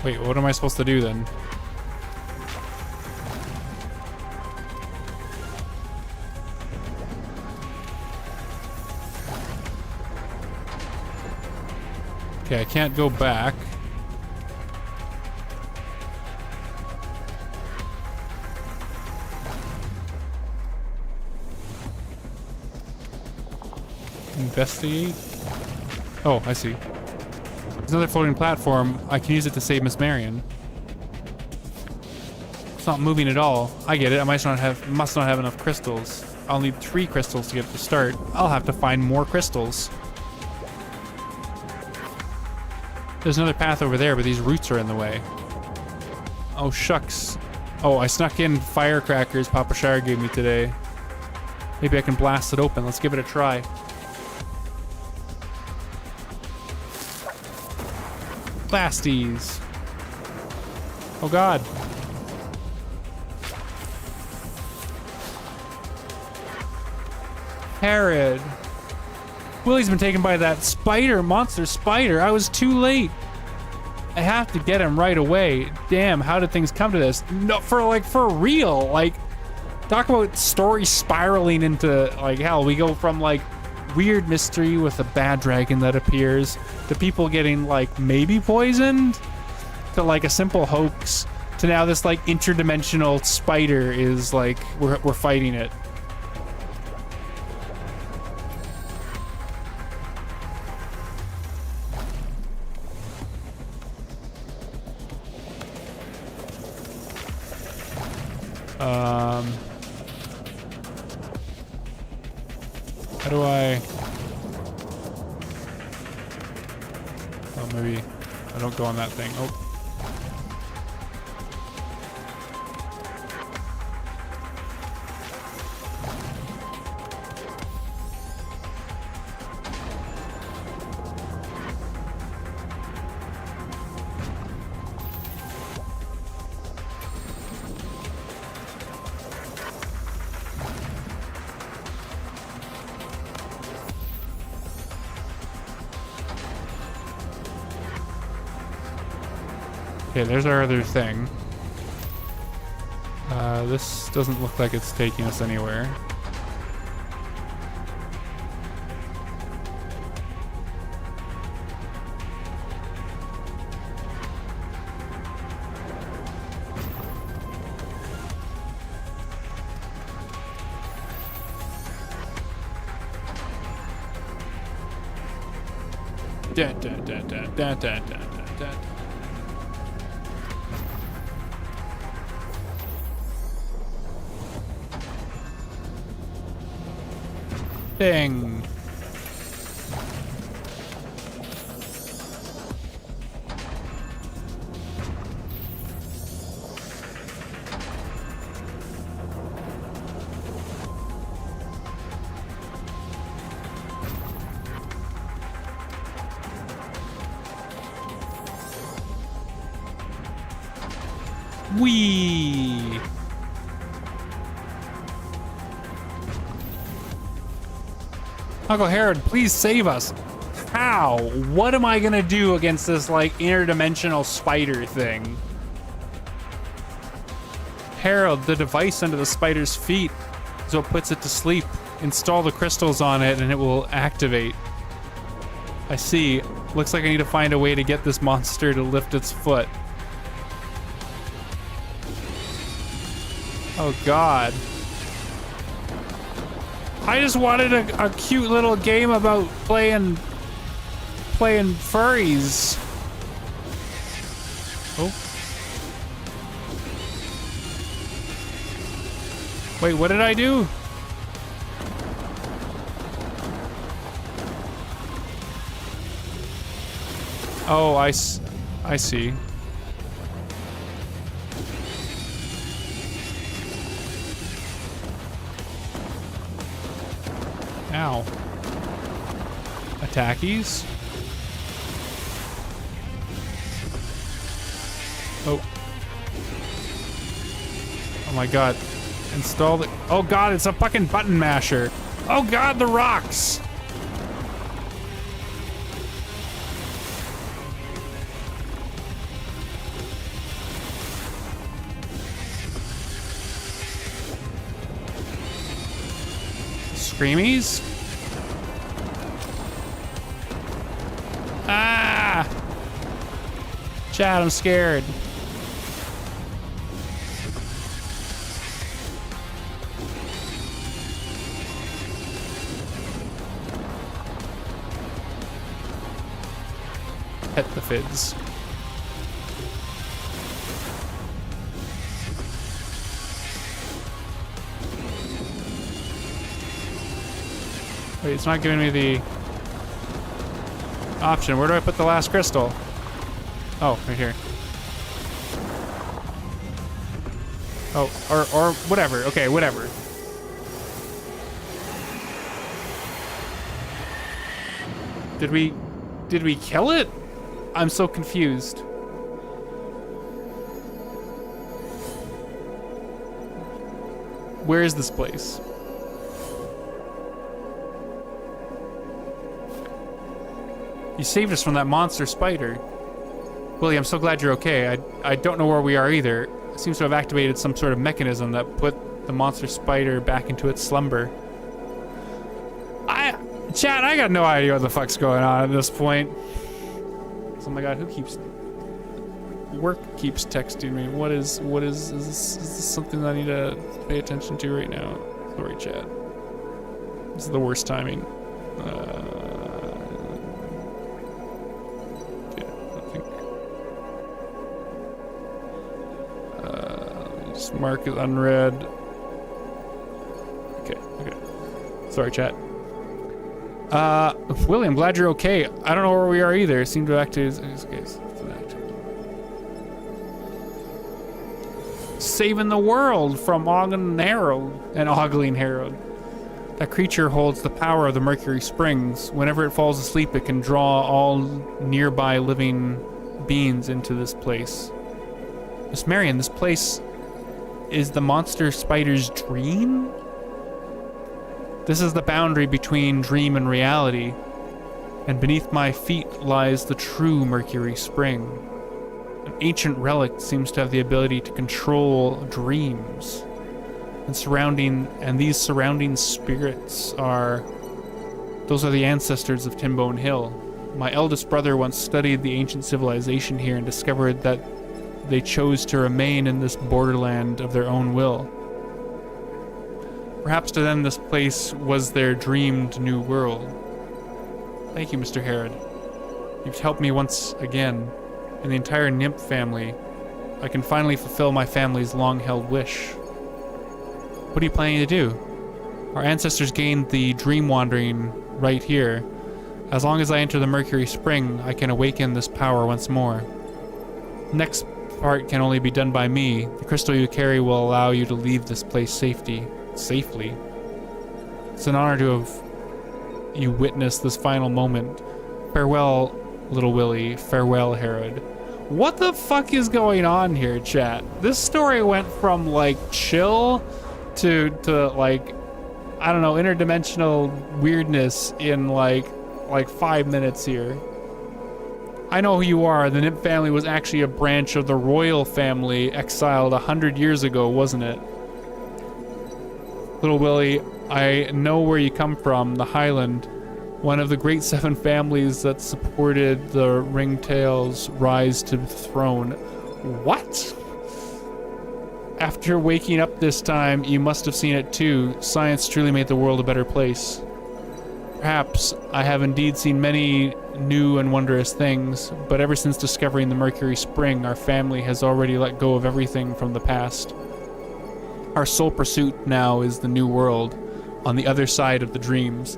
Wait, what am I supposed to do then? Okay, I can't go back. Investigate? Oh, I see. There's another floating platform. I can use it to save Miss Marion. It's not moving at all. I get it. I must not have enough crystals. I'll need 3 crystals to get to start. I'll have to find more crystals. There's another path over there, but these roots are in the way. Oh, shucks. Oh, I snuck in firecrackers Papa Shire gave me today. Maybe I can blast it open. Let's give it a try. Blasties. Oh god. Herod. Willie's been taken by that monster spider. I was too late. I have to get him right away. Damn, how did things come to this? No, for real. Like, talk about story spiraling into like hell. We go from like weird mystery with a bad dragon that appears to people getting like maybe poisoned to like a simple hoax to now this like interdimensional spider is like we're fighting it. How do I... Oh, maybe I don't go on that thing. Oh. Okay, there's our other thing. This doesn't look like it's taking us anywhere. Dun, dun, dun, dun, dun, dun, dun, dun. Ding. Whee! Uncle Harold, please save us. How? What am I gonna do against this, like, interdimensional spider thing? Harold, the device under the spider's feet is what puts it to sleep. Install the crystals on it and it will activate. I see. Looks like I need to find a way to get this monster to lift its foot. Oh God. I just wanted a cute little game about playing furries. Oh. Wait, what did I do? Oh, I see. Ow. Attackies? Oh. Oh my God. Install the... Oh God, it's a fucking button masher. Oh God, the rocks! Screamies? Ah! Chad, I'm scared. Pet the fids. Wait, it's not giving me the option. Where do I put the last crystal? Oh, right here. Oh, or whatever. Okay, whatever. Did we kill it? I'm so confused. Where is this place? You saved us from that monster spider. Willie, I'm so glad you're okay. I don't know where we are either. It seems to have activated some sort of mechanism that put the monster spider back into its slumber. Chad, I got no idea what the fuck's going on at this point. Oh my God, who keeps... Work keeps texting me. What is this something I need to pay attention to right now? Sorry, Chad. This is the worst timing. Yeah, I think... just mark it unread. Okay. Sorry, chat. Willie, I'm glad you're okay. I don't know where we are either. It seemed to activate his case. Saving the world from Ogling Harold. That creature holds the power of the Mercury Springs. Whenever it falls asleep, it can draw all nearby living beings into this place. Miss Marion, this place is the monster spider's dream? This is the boundary between dream and reality, and beneath my feet lies the true Mercury Spring. An ancient relic seems to have the ability to control dreams. And these surrounding spirits those are the ancestors of Timbone Hill. My eldest brother once studied the ancient civilization here and discovered that they chose to remain in this borderland of their own will. Perhaps to them this place was their dreamed new world. Thank you, Mr. Herod. You've helped me once again, and the entire nymph family. I can finally fulfill my family's long-held wish. What are you planning to do? Our ancestors gained the dream wandering right here. As long as I enter the Mercury Spring, I can awaken this power once more. Next part can only be done by me. The crystal you carry will allow you to leave this place safely. It's an honor to have you witness this final moment. Farewell, little Willie. Farewell, Herod. What the fuck is going on here, chat? This story went from like chill to like, I don't know, interdimensional weirdness in like 5 minutes here. I know who you are. The nymph family was actually a branch of the royal family exiled 100 years ago, wasn't it? Little Willie, I know where you come from, the Highland, one of the great 7 families that supported the Ringtail's rise to the throne. What? After waking up this time, you must have seen it too. Science truly made the world a better place. Perhaps I have indeed seen many new and wondrous things, but ever since discovering the Mercury Spring, our family has already let go of everything from the past. Our sole pursuit now is the new world, on the other side of the dreams.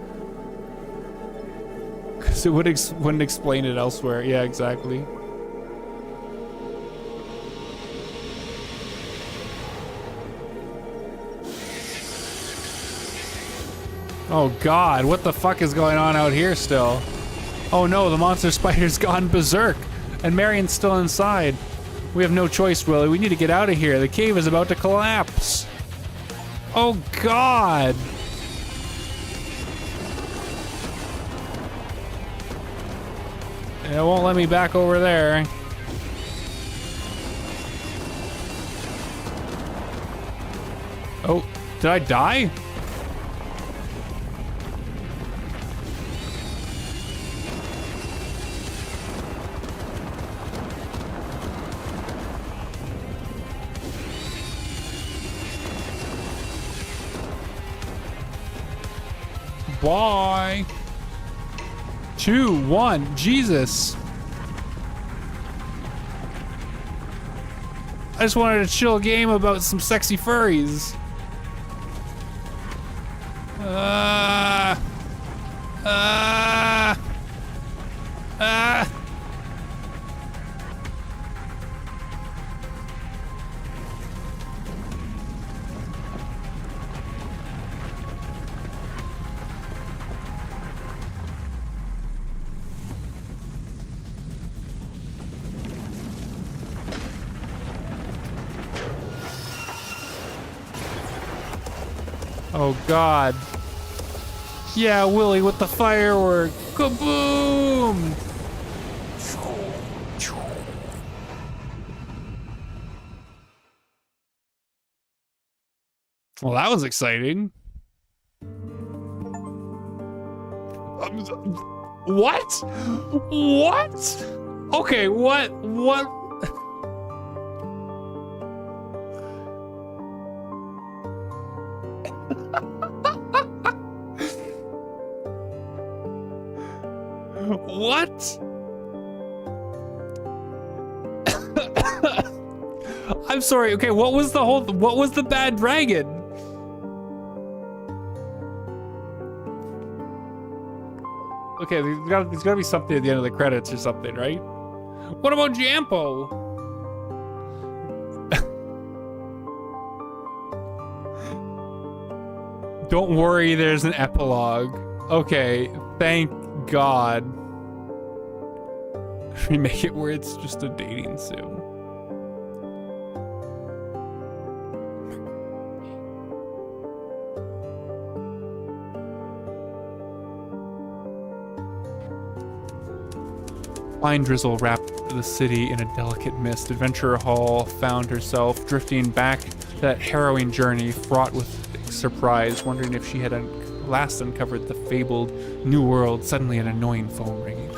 Because it wouldn't explain it elsewhere. Yeah, exactly. Oh god, what the fuck is going on out here still? Oh no, the monster spider's gone berserk, and Marion's still inside. We have no choice, Willie. We need to get out of here. The cave is about to collapse. Oh god! It won't let me back over there. Oh, did I die? Bye. 2, 1, Jesus. I just wanted a chill game about some sexy furries. Oh god. Yeah, Willie with the firework. Kaboom! Well, that was exciting. What? What? Okay, what? What? I'm sorry. Okay, what was the bad dragon? Okay, there's gotta be something at the end of the credits or something, right? What about Jampo? Don't worry, there's an epilogue. Okay, thank God. We make it where it's just a dating sim. Fine drizzle wrapped the city in a delicate mist. Adventurer Hall found herself drifting back to that harrowing journey fraught with surprise, wondering if she had last uncovered the fabled new world. Suddenly an annoying phone ringing.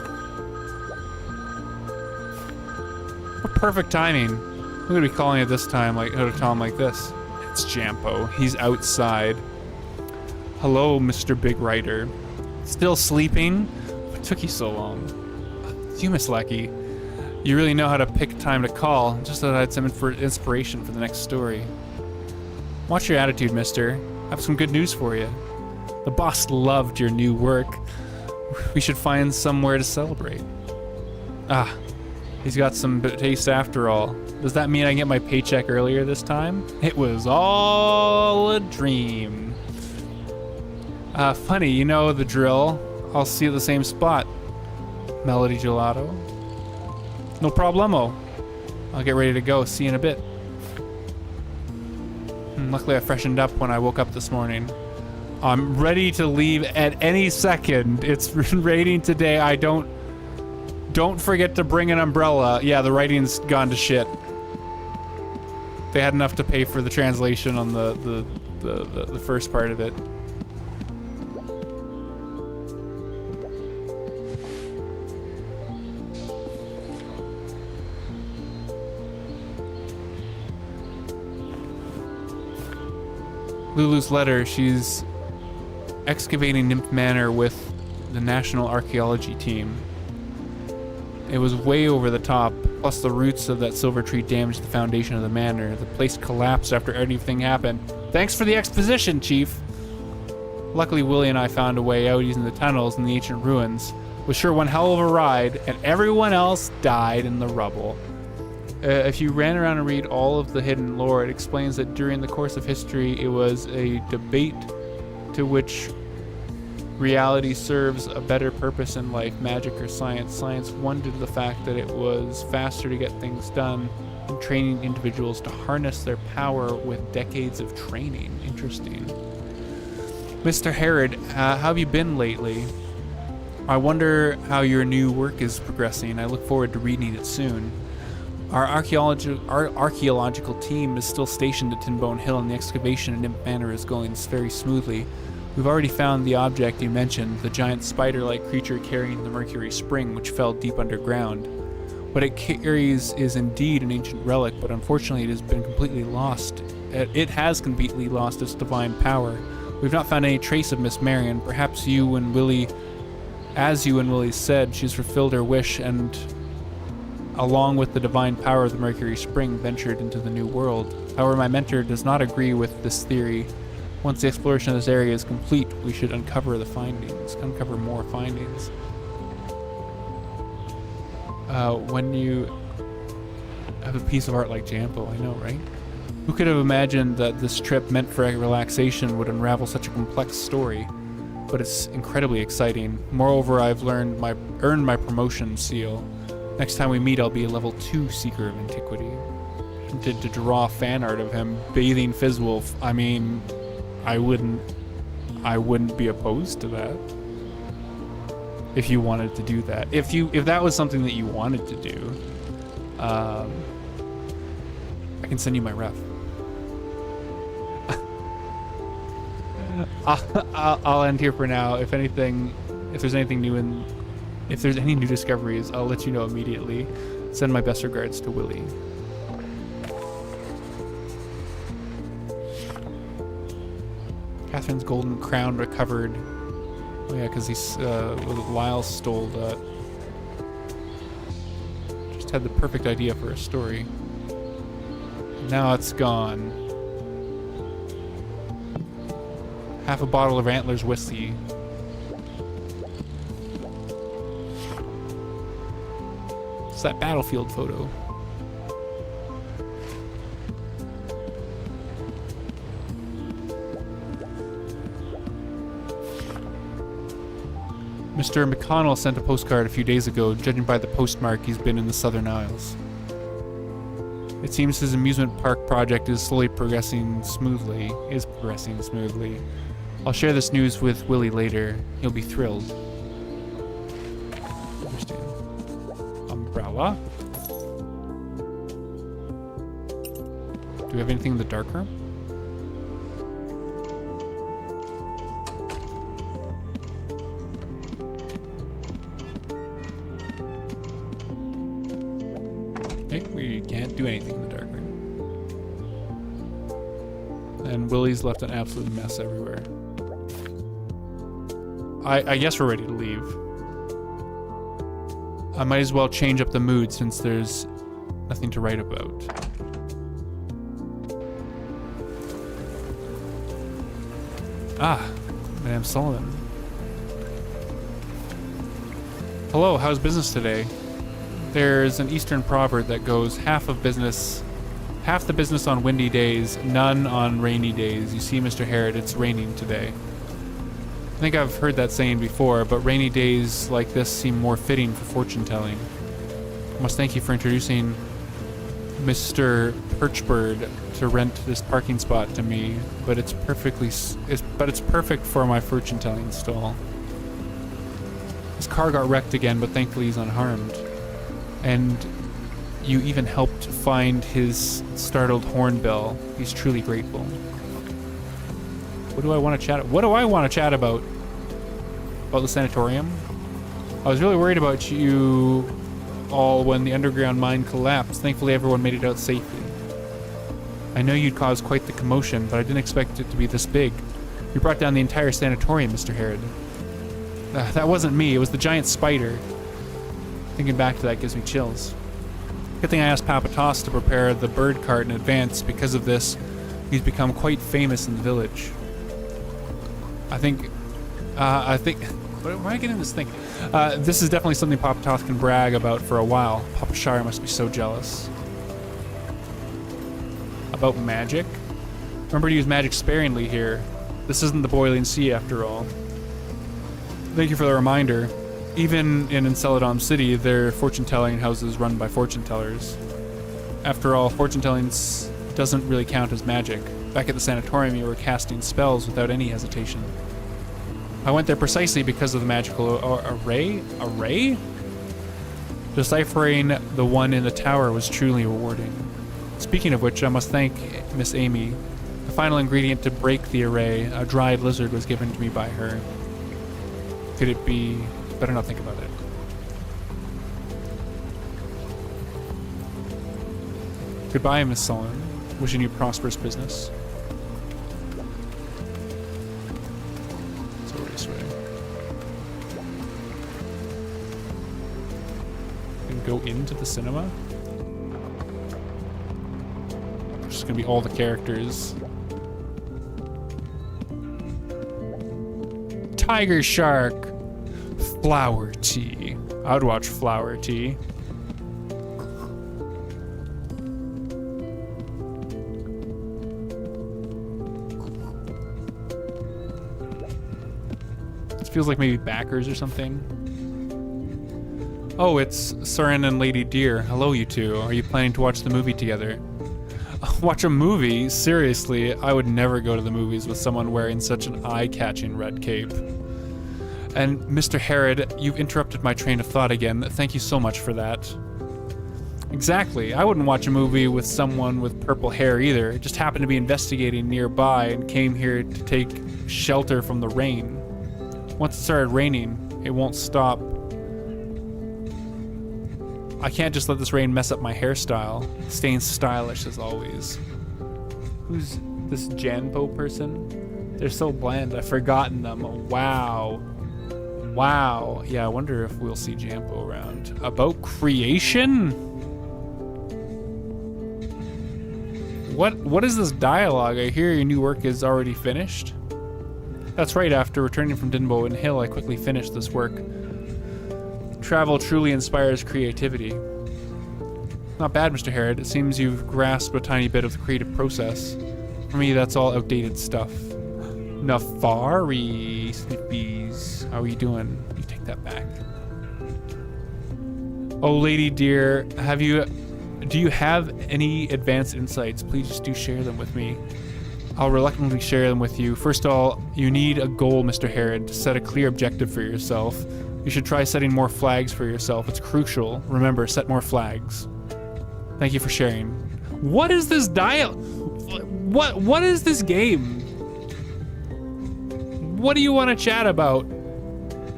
What perfect timing. I'm gonna be calling it this time, like how to tell him like this. It's Jampo. He's outside. Hello, Mr. Big Writer. Still sleeping? What took you so long? You, Miss Lecky. You really know how to pick time to call. Just thought I had some inspiration for the next story. Watch your attitude, mister. I have some good news for you. The boss loved your new work. We should find somewhere to celebrate. Ah, he's got some taste after all. Does that mean I get my paycheck earlier this time? It was all a dream. Funny, you know the drill. I'll see you at the same spot. Melody Gelato. No problemo. I'll get ready to go. See you in a bit. Luckily I freshened up when I woke up this morning. I'm ready to leave at any second. It's raining today. Don't forget to bring an umbrella. Yeah, the writing's gone to shit. They had enough to pay for the translation on the first part of it. Lulu's letter. She's excavating Nymph Manor with the National Archaeology team. It was way over the top, plus the roots of that silver tree damaged the foundation of the manor. The place collapsed after everything happened. Thanks for the exposition, Chief. Luckily, Willie and I found a way out using the tunnels in the ancient ruins. It was sure one hell of a ride, and everyone else died in the rubble. If you ran around and read all of the hidden lore, it explains that during the course of history, it was a debate to which reality serves a better purpose in life, magic or science. Science won due to the fact that it was faster to get things done than training individuals to harness their power with decades of training. Interesting. Mr. Herod, how have you been lately? I wonder how your new work is progressing. I look forward to reading it soon. Our archaeological team is still stationed at Tinbone Hill, and the excavation in Nymph Manor is going very smoothly. We've already found the object you mentioned, the giant spider-like creature carrying the Mercury Spring, which fell deep underground. What it carries is indeed an ancient relic, but unfortunately it has been completely lost. It has completely lost its divine power. We've not found any trace of Miss Marion. Perhaps as you and Willie said, she's fulfilled her wish and, along with the divine power of the Mercury Spring, ventured into the new world. However, my mentor does not agree with this theory. Once the exploration of this area is complete, we should uncover more findings. When you have a piece of art like Jampo, I know, right? Who could have imagined that this trip meant for relaxation would unravel such a complex story? But it's incredibly exciting. Moreover, I've earned my promotion seal. Next time we meet, I'll be a level 2 Seeker of Antiquity. To draw fan art of him bathing Fizzwolf, I mean, I wouldn't be opposed to that. If you wanted to do that. If that was something that you wanted to do, I can send you my ref. I'll end here for now. If there's any new discoveries, I'll let you know immediately. Send my best regards to Willie. Catherine's golden crown recovered. Oh yeah, because Lyle stole that. Just had the perfect idea for a story. Now it's gone. Half a bottle of Antlers whiskey. It's that battlefield photo. Mr. McConnell sent a postcard a few days ago. Judging by the postmark, he's been in the Southern Isles. It seems his amusement park project is progressing smoothly. I'll share this news with Willie later. He'll be thrilled. Interesting. Umbrella. we have anything in the dark room? Okay, we can't do anything in the dark room. And Willie's left an absolute mess everywhere. I guess we're ready to leave. I might as well change up the mood since there's nothing to write about. Ah, Madame Sullivan. Hello, how's business today? There's an Eastern proverb that goes half the business on windy days, none on rainy days. You see, Mr. Harrod, it's raining today. I think I've heard that saying before, but rainy days like this seem more fitting for fortune telling. I must thank you for introducing Mr. Perchbird to rent this parking spot to me, but it's perfect for my fortune telling stall. His car got wrecked again, but thankfully he's unharmed. And you even helped find his startled hornbill. He's truly grateful. What do I want to chat about? About the sanatorium? I was really worried about you all when the underground mine collapsed. Thankfully, everyone made it out safely. I know you'd caused quite the commotion, but I didn't expect it to be this big. You brought down the entire sanatorium, Mr. Harrod. That wasn't me, it was the giant spider. Thinking back to that gives me chills. Good thing I asked Papa Toss to prepare the bird cart in advance. Because of this, he's become quite famous in the village. I think, what am I getting this thing? This is definitely something Papa Toth can brag about for a while. Papa Shire must be so jealous. About magic? Remember to use magic sparingly here. This isn't the boiling sea after all. Thank you for the reminder. Even in Enceladon City, there are fortune-telling houses run by fortune-tellers. After all, fortune-telling doesn't really count as magic. Back at the sanatorium, you were casting spells without any hesitation. I went there precisely because of the magical array? Array? Deciphering the one in the tower was truly rewarding. Speaking of which, I must thank Miss Amy. The final ingredient to break the array, a dried lizard, was given to me by her. Could it be... Better not think about it. Goodbye, Miss Sullivan. Wishing you prosperous business. So we're this way. And go into the cinema? It's just gonna be all the characters. Tiger Shark! Flower tea. I would watch Flower Tea. This feels like maybe Backers or something. Oh, it's Soren and Lady Deer. Hello, you two. Are you planning to watch the movie together? Watch a movie? Seriously, I would never go to the movies with someone wearing such an eye-catching red cape. And Mr. Harrod, you've interrupted my train of thought again. Thank you so much for that. Exactly. I wouldn't watch a movie with someone with purple hair either. It just happened to be investigating nearby and came here to take shelter from the rain. Once it started raining, it won't stop. I can't just let this rain mess up my hairstyle. Staying stylish as always. Who's this Janpo person? They're so bland, I've forgotten them. Wow. Wow. Yeah, I wonder if we'll see Jampo around. About creation? What is this dialogue? I hear your new work is already finished? That's right, after returning from Dinbo and Hill, I quickly finished this work. Travel truly inspires creativity. Not bad, Mr. Harrod. It seems you've grasped a tiny bit of the creative process. For me, that's all outdated stuff. Nafari, Snippies. How are you doing? You take that back. Oh, Lady Dear, do you have any advanced insights? Please just do share them with me. I'll reluctantly share them with you. First of all, you need a goal, Mr. Harrod, to set a clear objective for yourself. You should try setting more flags for yourself. It's crucial. Remember, set more flags. Thank you for sharing. What is this dial? What is this game? What do you want to chat about?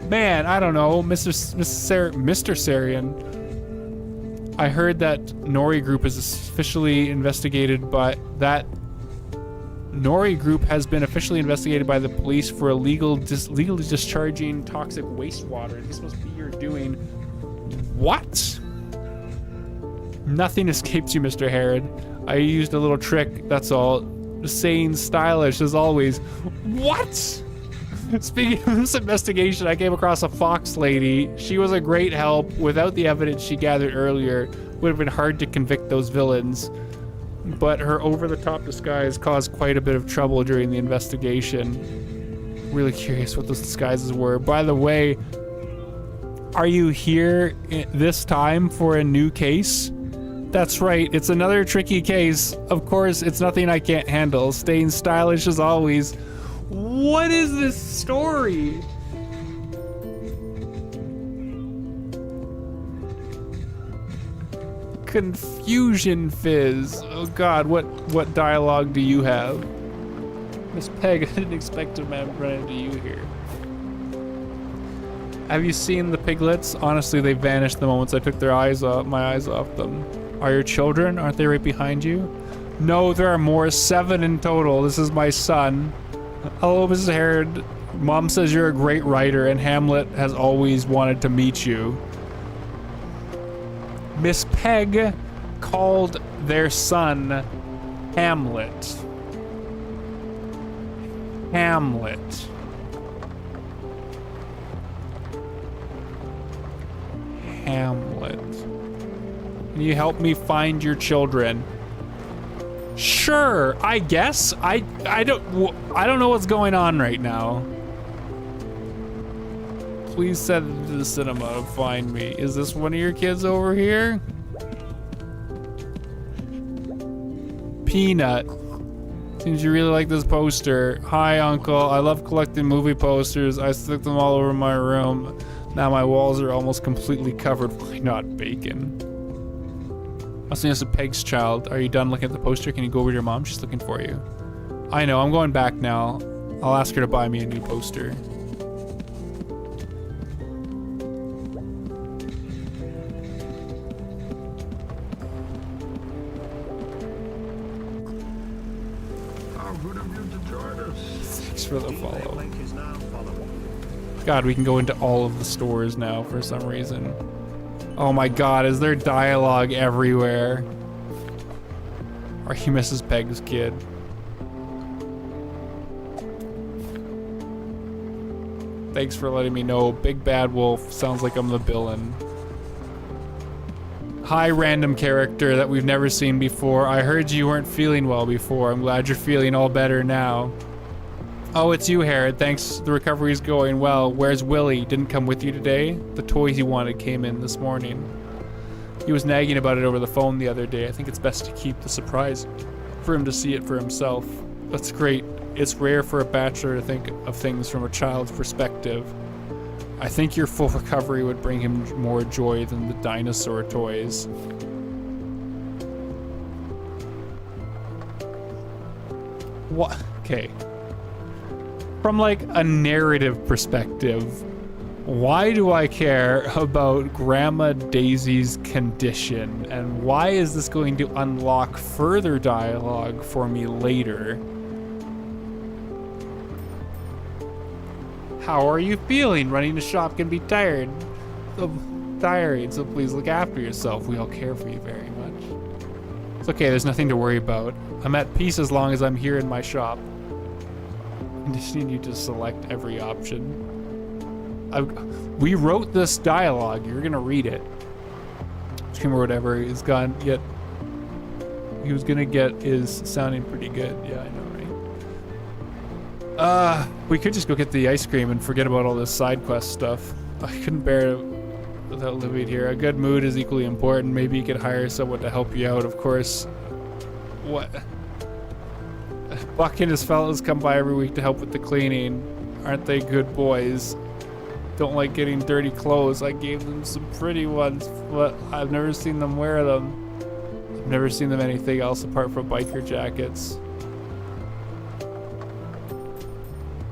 Man, I don't know, Mr. Sarian. I heard that Nori Group is officially investigated by that. Nori Group has been officially investigated by the police for legally discharging toxic wastewater. This must be your doing. What? Nothing escapes you, Mr. Herod. I used a little trick, that's all. Saying stylish as always. What? Speaking of this investigation, I came across a fox lady. She was a great help. Without the evidence she gathered earlier, it would have been hard to convict those villains. But her over-the-top disguise caused quite a bit of trouble during the investigation. Really curious what those disguises were. By the way, are you here this time for a new case? That's right, it's another tricky case. Of course, it's nothing I can't handle. Staying stylish as always. What is this story? Confusion Fizz. Oh god, what dialogue do you have? Miss Peg, I didn't expect to run into you here. Have you seen the piglets? Honestly, they vanished the moment I took my eyes off them. Are your children? Aren't they right behind you? No, there are more. 7 in total. This is my son. Hello, Mrs. Herod. Mom says you're a great writer, and Hamlet has always wanted to meet you. Miss Peg called their son Hamlet. Hamlet. Hamlet. Can you help me find your children? Sure, I guess. I don't know what's going on right now. Please send to the cinema to find me. Is this one of your kids over here? Peanut. Seems you really like this poster. Hi, Uncle. I love collecting movie posters. I stick them all over my room. Now my walls are almost completely covered. Why not bacon? I'll send us a Peg's child. Are you done looking at the poster? Can you go over to your mom? She's looking for you. I know, I'm going back now. I'll ask her to buy me a new poster. How good of you to join us. Thanks for the follow. God, we can go into all of the stores now for some reason. Oh my god, is there dialogue everywhere? Are you Mrs. Peg's kid? Thanks for letting me know. Big Bad Wolf sounds like I'm the villain. Hi, random character that we've never seen before. I heard you weren't feeling well before. I'm glad you're feeling all better now. Oh, it's you, Herod. Thanks. The recovery's going well. Where's Willie? Didn't come with you today? The toy he wanted came in this morning. He was nagging about it over the phone the other day. I think it's best to keep the surprise for him to see it for himself. That's great. It's rare for a bachelor to think of things from a child's perspective. I think your full recovery would bring him more joy than the dinosaur toys. What? Okay. From like a narrative perspective, why do I care about Grandma Daisy's condition? And why is this going to unlock further dialogue for me later? How are you feeling? Running a shop can be tiring, so please look after yourself. We all care for you very much. It's okay, there's nothing to worry about. I'm at peace as long as I'm here in my shop. I just need you to select every option. We wrote this dialogue. You're gonna read it. Or whatever is gone yet. He was gonna get is sounding pretty good. Yeah, I know, right? We could just go get the ice cream and forget about all this side quest stuff. I couldn't bear it without living here. A good mood is equally important. Maybe you could hire someone to help you out, of course. What? Buck and his fellows come by every week to help with the cleaning. Aren't they good boys? Don't like getting dirty clothes. I gave them some pretty ones, but I've never seen them wear them. I've never seen them anything else apart from biker jackets.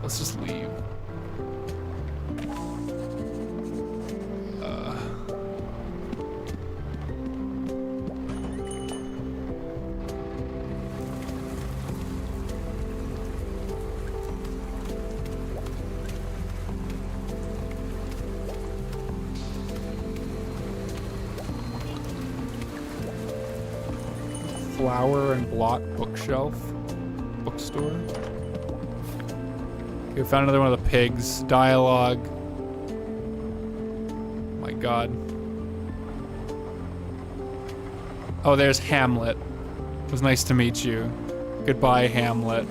Let's just leave. Flower and blot bookshelf. Bookstore. Okay, we found another one of the pigs. Dialogue. My god. Oh, there's Hamlet. It was nice to meet you. Goodbye, Hamlet.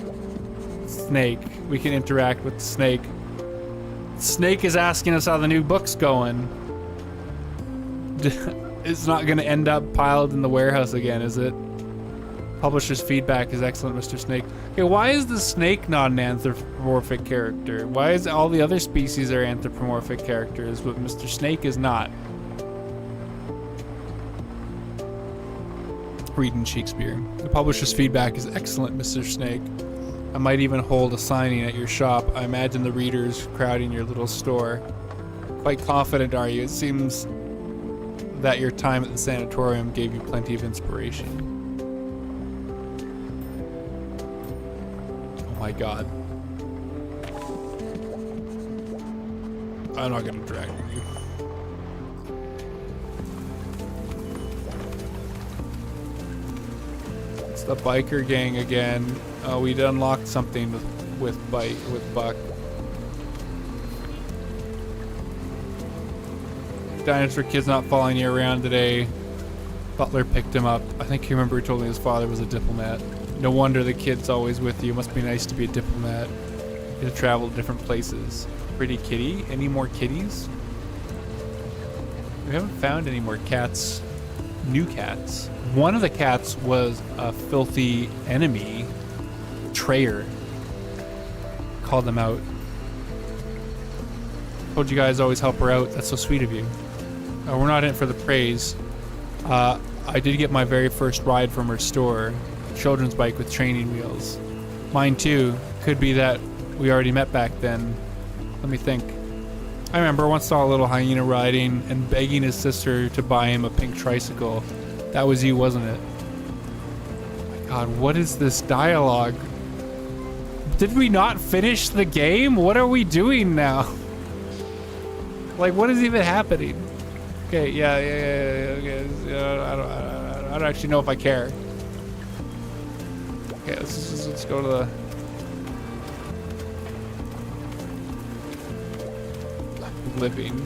Snake. We can interact with the snake. Snake is asking us how the new book's going. It's not gonna end up piled in the warehouse again, is it? Publisher's feedback is excellent, Mr. Snake. Okay, why is the snake not an anthropomorphic character? Why is all the other species are anthropomorphic characters, but Mr. Snake is not? Reading Shakespeare. The publisher's feedback is excellent, Mr. Snake. I might even hold a signing at your shop. I imagine the readers crowding your little store. Quite confident, are you? It seems that your time at the sanatorium gave you plenty of inspiration. Oh my god. I'm not gonna drag you. It's the biker gang again. We'd unlocked something with Buck. Dinosaur kid's not following you around today. Butler picked him up. I think you remember he told me his father was a diplomat. No wonder the kid's always with you. Must be nice to be a diplomat. You to travel to different places. Pretty kitty. Any more kitties? We haven't found any more cats. New cats. One of the cats was a filthy enemy. Betrayer. Called them out. Told you guys always help her out. That's so sweet of you. We're not in it for the praise. I did get my very first ride from her store. A children's bike with training wheels. Mine too. Could be that we already met back then. Let me think. I remember I once saw a little hyena riding and begging his sister to buy him a pink tricycle. That was you, wasn't it? Oh my god, what is this dialogue? Did we not finish the game? What are we doing now? Like, what is even happening? Okay, yeah, okay. I don't actually know if I care. Okay, let's go to the... living.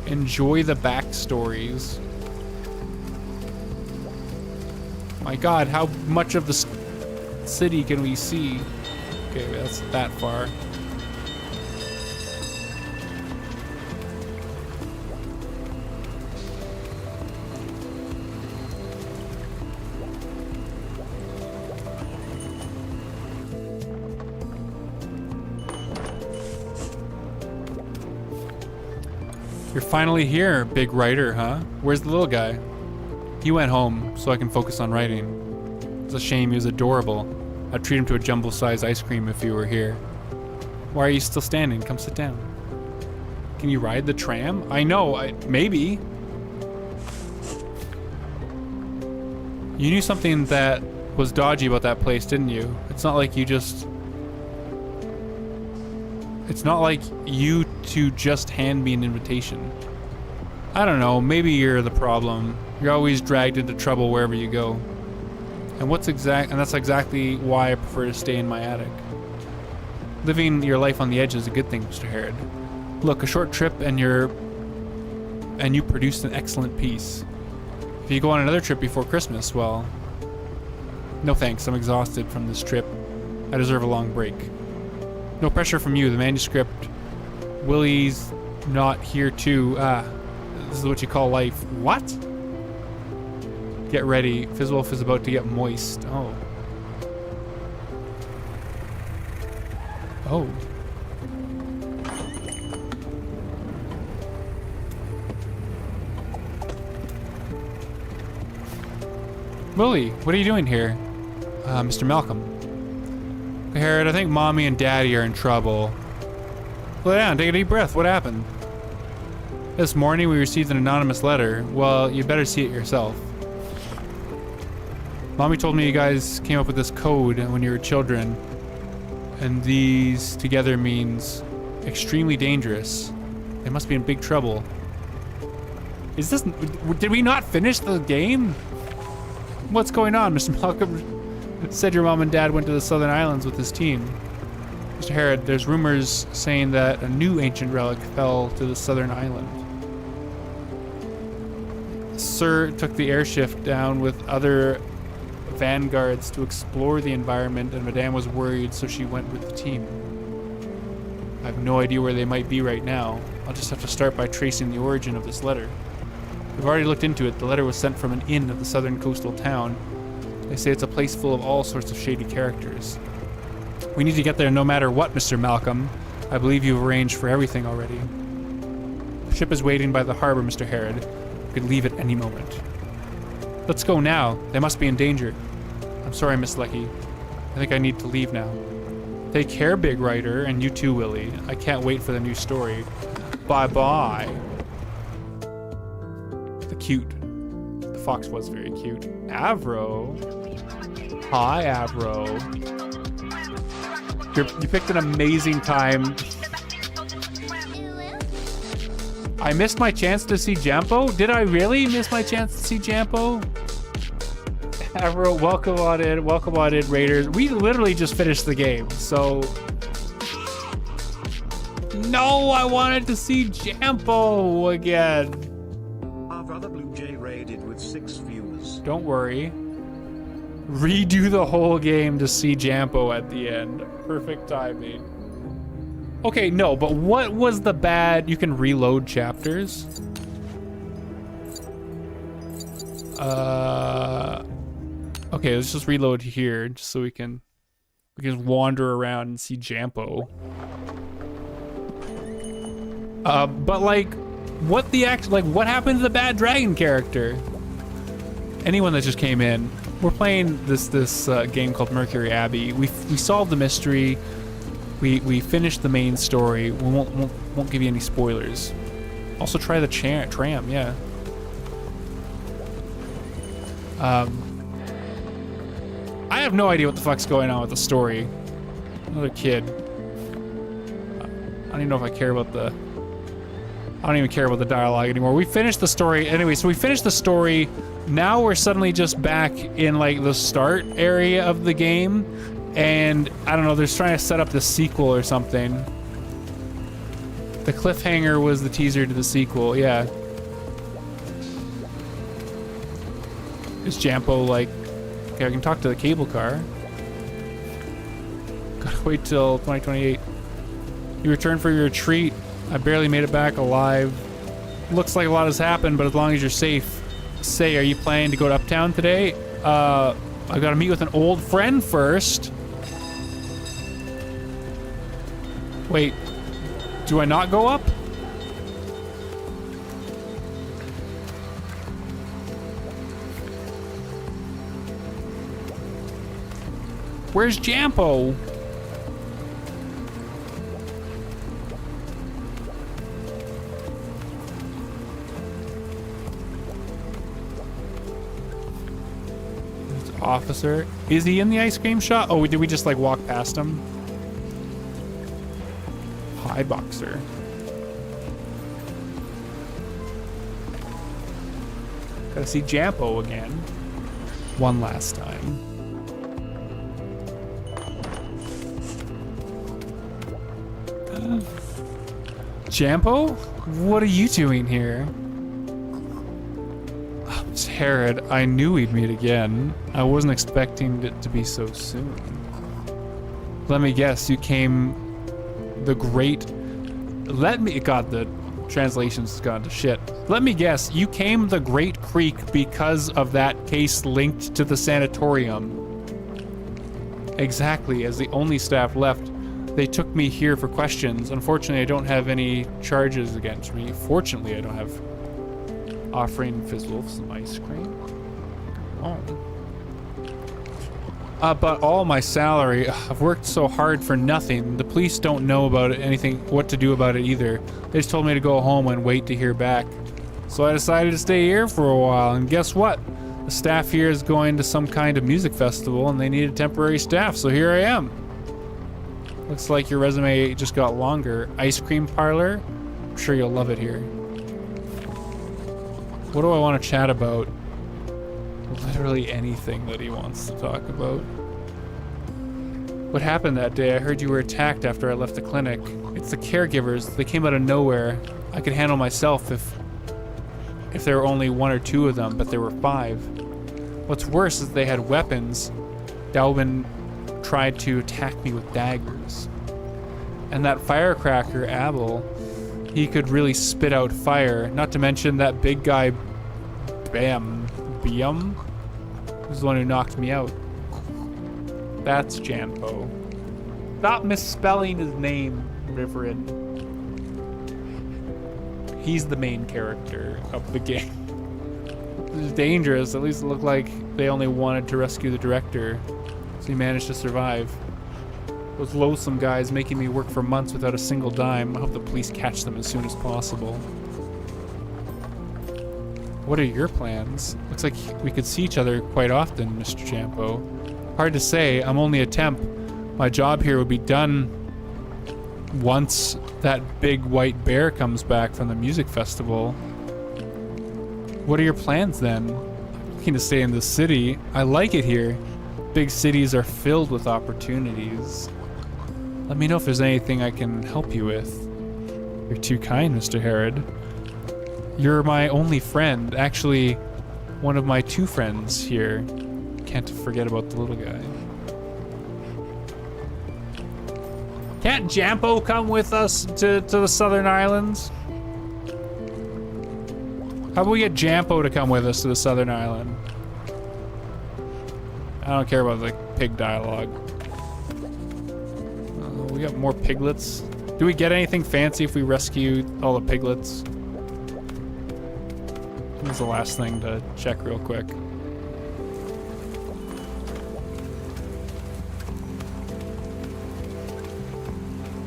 Enjoy the backstories. My god, how much of the city can we see? Okay, that's that far. You're finally here, big writer, huh? Where's the little guy? He went home, so I can focus on writing. It's a shame, he was adorable. I'd treat him to a jumbo-sized ice cream if you were here. Why are you still standing? Come sit down. Can you ride the tram? I know, maybe. You knew something that was dodgy about that place, didn't you? It's not like you just... It's not like you two just hand me an invitation. I don't know, maybe you're the problem. You're always dragged into trouble wherever you go. And that's exactly why I prefer to stay in my attic. Living your life on the edge is a good thing, Mr. Harrod. Look, a short trip and you produced an excellent piece. If you go on another trip before Christmas, well... No thanks, I'm exhausted from this trip. I deserve a long break. No pressure from you, the manuscript. Willie's not here too. This is what you call life. What? Get ready. Fizzwolf is about to get moist. Oh. Oh. Willie, what are you doing here? Mr. Malcolm. Herod, I think Mommy and Daddy are in trouble. Slow down, take a deep breath. What happened? This morning we received an anonymous letter. Well, you better see it yourself. Mommy told me you guys came up with this code when you were children. And these together means extremely dangerous. They must be in big trouble. Is this... Did we not finish the game? What's going on? Mr. Malcolm said your mom and dad went to the Southern Islands with his team. Mr. Herod, there's rumors saying that a new ancient relic fell to the Southern Island. Sir took the airship down with other vanguards to explore the environment, and Madame was worried, so she went with the team. I have no idea where they might be right now. I'll just have to start by tracing the origin of this letter. We've already looked into it. The letter was sent from an inn of the southern coastal town. They say it's a place full of all sorts of shady characters. We need to get there no matter what, Mr. Malcolm. I believe you've arranged for everything already. The ship is waiting by the harbor, Mr. Herod. We could leave at any moment. Let's go now. They must be in danger. I'm sorry, Miss Lecky. I think I need to leave now. Take care, Big Writer, and you too, Willie. I can't wait for the new story. Bye-bye. The fox was very cute. Avro. Hi, Avro. You picked an amazing time. I missed my chance to see Jampo? Did I really miss my chance to see Jampo? Avro, welcome on in. Welcome on in, Raiders. We literally just finished the game, so... No, I wanted to see Jampo again. Our brother Blue Jay raided with 6 viewers. Don't worry. Redo the whole game to see Jampo at the end. Perfect timing. Okay, no, but what was the bad... You can reload chapters. Okay, let's just reload here, just so we can wander around and see Jampo. But like, what happened to the bad dragon character? Anyone that just came in, we're playing this game called Mercury Abbey. We solved the mystery. We finished the main story. We won't give you any spoilers. Also try the tram, yeah. I have no idea what the fuck's going on with the story. Another kid. I don't even know if I care about the... I don't even care about the dialogue anymore. We finished the story. Anyway, so we finished the story. Now we're suddenly just back in like the start area of the game. And I don't know, they're trying to set up the sequel or something. The cliffhanger was the teaser to the sequel, yeah. Is Jampo like... Okay, I can talk to the cable car. Gotta wait till 2028. You returned for your retreat. I barely made it back alive. Looks like a lot has happened, but as long as you're safe. Say, are you planning to go to Uptown today? I gotta meet with an old friend first. Wait, do I not go up? Where's Jampo? Officer. Is he in the ice cream shop? Oh, did we just like walk past him? Hi, Boxer. Gotta see Jampo again. One last time. Jampo? What are you doing here? Oh, it's Herod. I knew we'd meet again. I wasn't expecting it to be so soon. Let me guess, you came... The great... God, the translation's gone to shit. Let me guess, you came the Great Creek because of that case linked to the sanatorium. Exactly, as the only staff left, they took me here for questions. Unfortunately, I don't have any charges against me. Fortunately, I don't have... Offering Fizzwolf some ice cream. Oh. But all my salary, I've worked so hard for nothing. The police don't know about it, anything, what to do about it either. They just told me to go home and wait to hear back. So I decided to stay here for a while, and guess what? The staff here is going to some kind of music festival and they needed temporary staff, so here I am. Looks like your resume just got longer. Ice cream parlor? I'm sure you'll love it here. What do I want to chat about? Literally anything that he wants to talk about. What happened that day? I heard you were attacked after I left the clinic. It's the caregivers. They came out of nowhere. I could handle myself if there were only 1 or 2 of them, but there were 5. What's worse is they had weapons. Dalvin tried to attack me with daggers. And that firecracker, Abel, he could really spit out fire. Not to mention that big guy, Biam, was the one who knocked me out. That's Janpo. Stop misspelling his name, Reverend. He's the main character of the game. This is dangerous. At least it looked like they only wanted to rescue the director, so he managed to survive. Those loathsome guys making me work for months without a single dime. I hope the police catch them as soon as possible. What are your plans? Looks like we could see each other quite often, Mr. Jampo. Hard to say. I'm only a temp. My job here would be done once that big white bear comes back from the music festival. What are your plans then? I'm looking to stay in the city. I like it here. Big cities are filled with opportunities. Let me know if there's anything I can help you with. You're too kind, Mr. Herod. You're my only friend. Actually, one of my 2 friends here. Can't forget about the little guy. Can't Jampo come with us to the Southern Islands? How about we get Jampo to come with us to the Southern Island? I don't care about the pig dialogue. We got more piglets. Do we get anything fancy if we rescue all the piglets? This is the last thing to check real quick.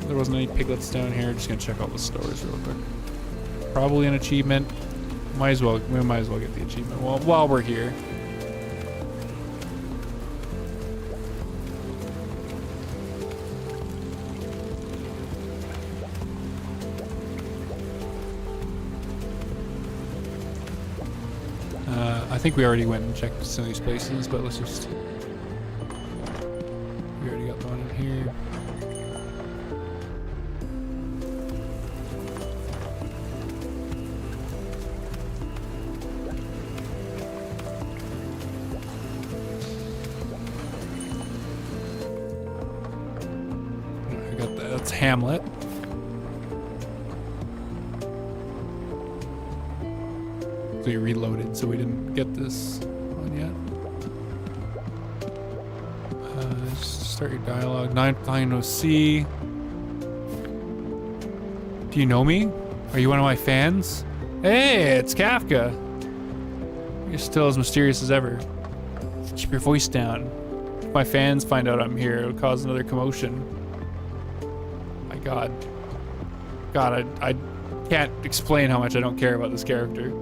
There wasn't any piglets down here. Just gonna check all the stores real quick. Probably an achievement. We might as well get the achievement while we're here. I think we already went and checked some of these places, but let's just... We already got the one in here. I got that. That's Hamlet. We reloaded, so we didn't get this one yet. Just start your dialogue. 990C. Do you know me? Are you one of my fans? Hey, it's Kafka. You're still as mysterious as ever. Keep your voice down. If my fans find out I'm here, it'll cause another commotion. My God. God, I can't explain how much I don't care about this character.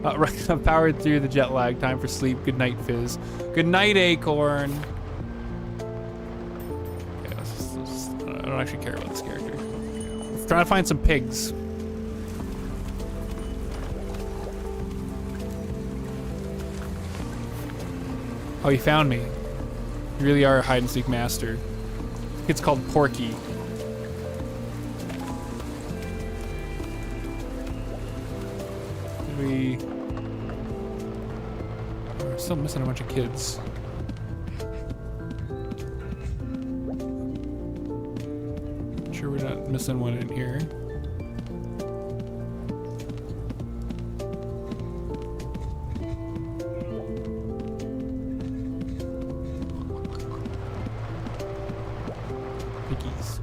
I'm powered through the jet lag. Time for sleep. Good night, Fizz. Good night, Acorn. Yeah, I don't actually care about this character. I'm trying to find some pigs. Oh, you found me. You really are a hide and seek master. It's called Porky. We're still missing a bunch of kids. Sure we're not missing one in here. Piggies.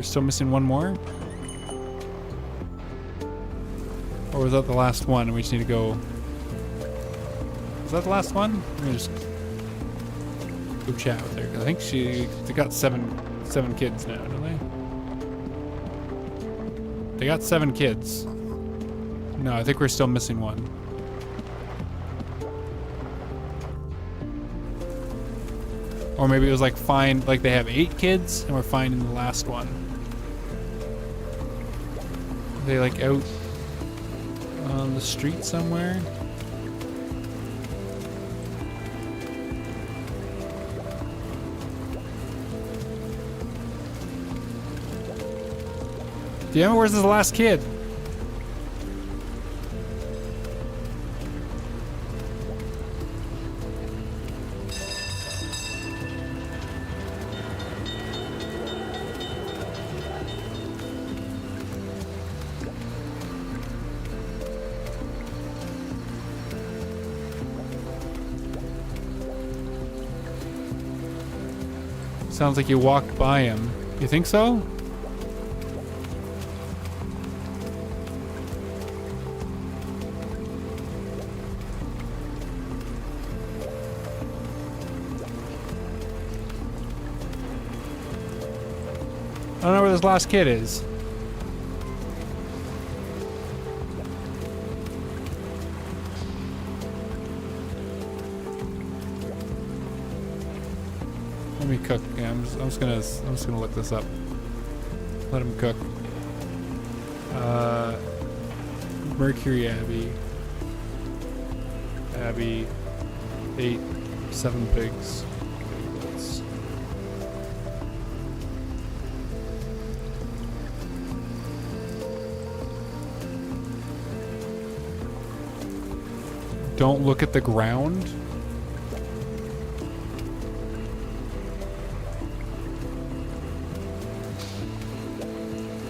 We're still missing one more? Or was that the last one and we just need to go... Is that the last one? Let me just go chat with her. 'Cause I think they got seven kids now, don't they? They got 7 kids. No, I think we're still missing one. Or maybe it was like like they have 8 kids and we're finding the last one. Are they like out on the street somewhere? Damn it, where's this last kid? Sounds like you walked by him. You think so? I don't know where this last kid is. Let me cook. Yeah, I'm just gonna look this up. Let him cook. Mercury Abbey. Abbey. 7 pigs. Don't look at the ground.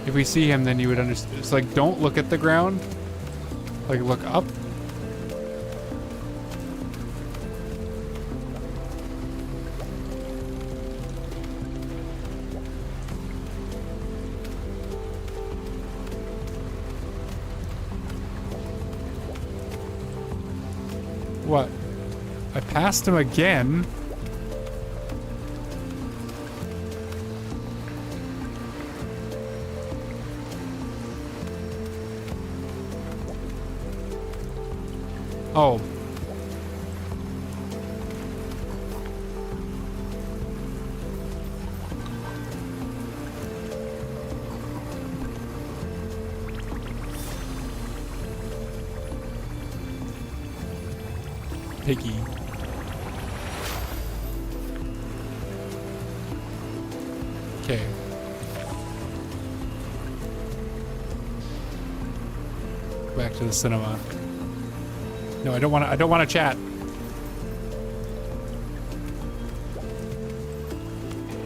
If we see him, then you would understand. It's like, don't look at the ground. Like, look up. What? I passed him again? Oh. Piggy. Okay. Back to the cinema. No, I don't want to chat.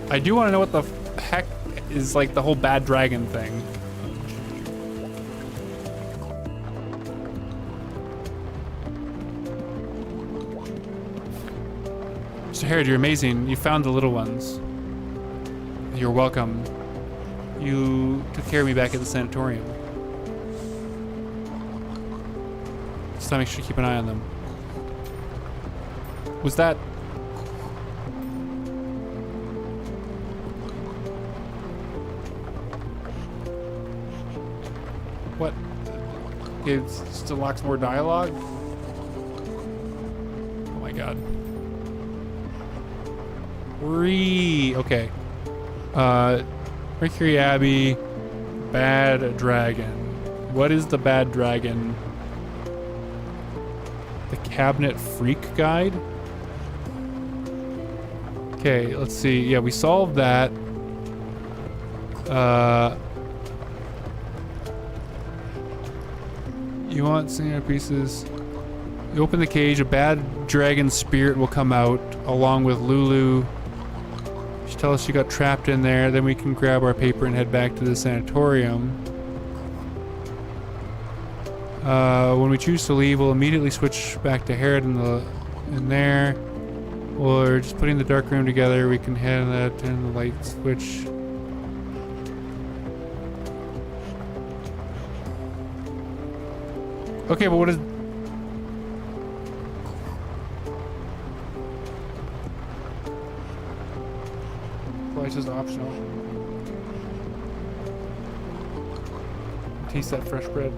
I do want to know what the heck is like the whole bad dragon thing. Mr. Harrod, you're amazing. You found the little ones. You're welcome. You took care of me back at the sanatorium. Just to make sure you keep an eye on them. Was that... What? It just unlocks more dialogue? Oh my god. Okay. Mercury Abbey, bad dragon. What is the bad dragon? The Cabinet Freak Guide? Okay, let's see. Yeah, we solved that. You want singular pieces? You open the cage, a bad dragon spirit will come out, along with Lulu. She tells us she got trapped in there, then we can grab our paper and head back to the sanatorium. When we choose to leave, we'll immediately switch back to Harrod in there. We're just putting the dark room together. We can head that and the light switch. Okay, but what is... Price is optional. Taste that fresh bread.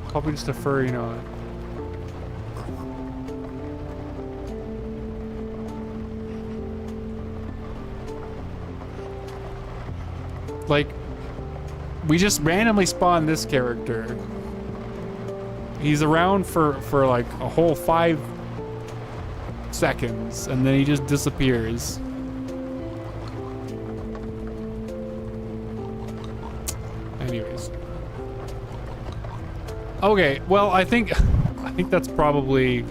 Probably just a furry, you know. Like, we just randomly spawned this character. He's around for like a whole 5 seconds, and then he just disappears. Anyways. Okay, well, I think that's probably...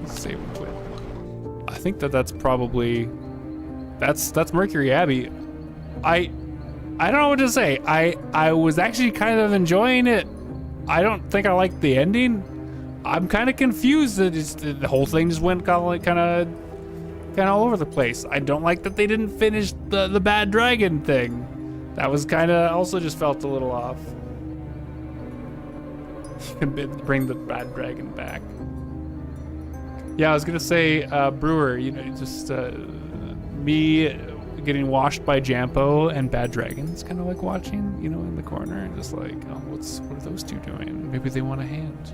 Let's save and quit. I think that's probably... That's Mercury Abbey. I don't know what to say. I was actually kind of enjoying it. I don't think I liked the ending. I'm kind of confused that the whole thing just went kind of all over the place. I don't like that they didn't finish the bad dragon thing. That was kind of also just felt a little off. You can bring the bad dragon back. Yeah, I was gonna say, Brewer, you know, just me getting washed by Jampo and Bad Dragons, kind of like watching, you know, in the corner, and just like, oh, what are those two doing? Maybe they want a hand.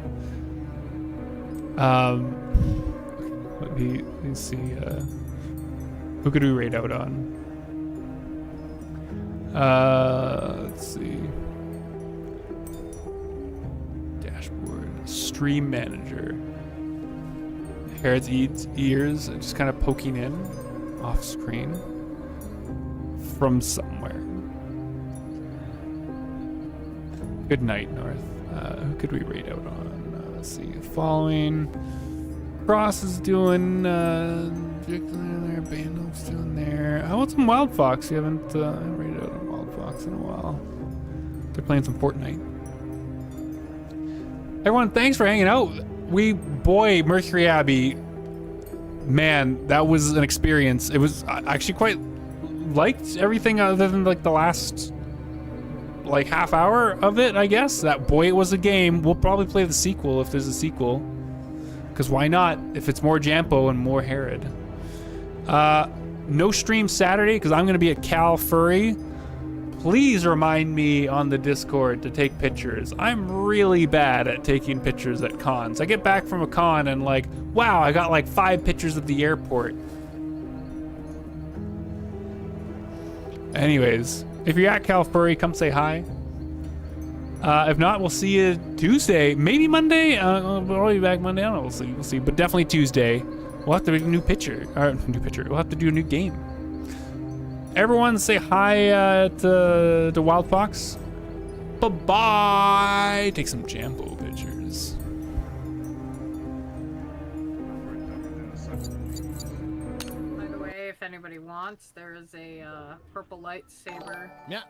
Let me see. Who could we rate out on? Let's see. Dashboard. Stream manager. Herod's ears just kind of poking in off screen from somewhere. Good night, North. Who could we rate out on? Let's see. Following. Cross is doing there. Bandolf's doing there. How about some Wild Fox? You haven't rated out on Wild Fox in a while. They're playing some Fortnite. Everyone, thanks for hanging out. Boy, Mercury Abbey, man, that was an experience. It was actually quite liked everything other than like the last like half hour of it, I guess. That boy, it was a game. We'll probably play the sequel if there's a sequel, because why not if it's more Jampo and more Herod. No stream Saturday because I'm gonna be at Cal Furry. Please remind me on the Discord to take pictures. I'm really bad at taking pictures at cons. I get back from a con and like, wow, I got like 5 pictures of the airport. Anyways, if you're at Cal Furry, come say hi. If not, we'll see you Tuesday, maybe Monday. We'll be back Monday. I don't know. We'll see. But definitely Tuesday. We'll have to do a new picture. We'll have to do a new game. Everyone, say hi to Wild Fox. Bye-bye. Take some Jampo pictures. By the way, if anybody wants, there is a purple lightsaber. Yeah.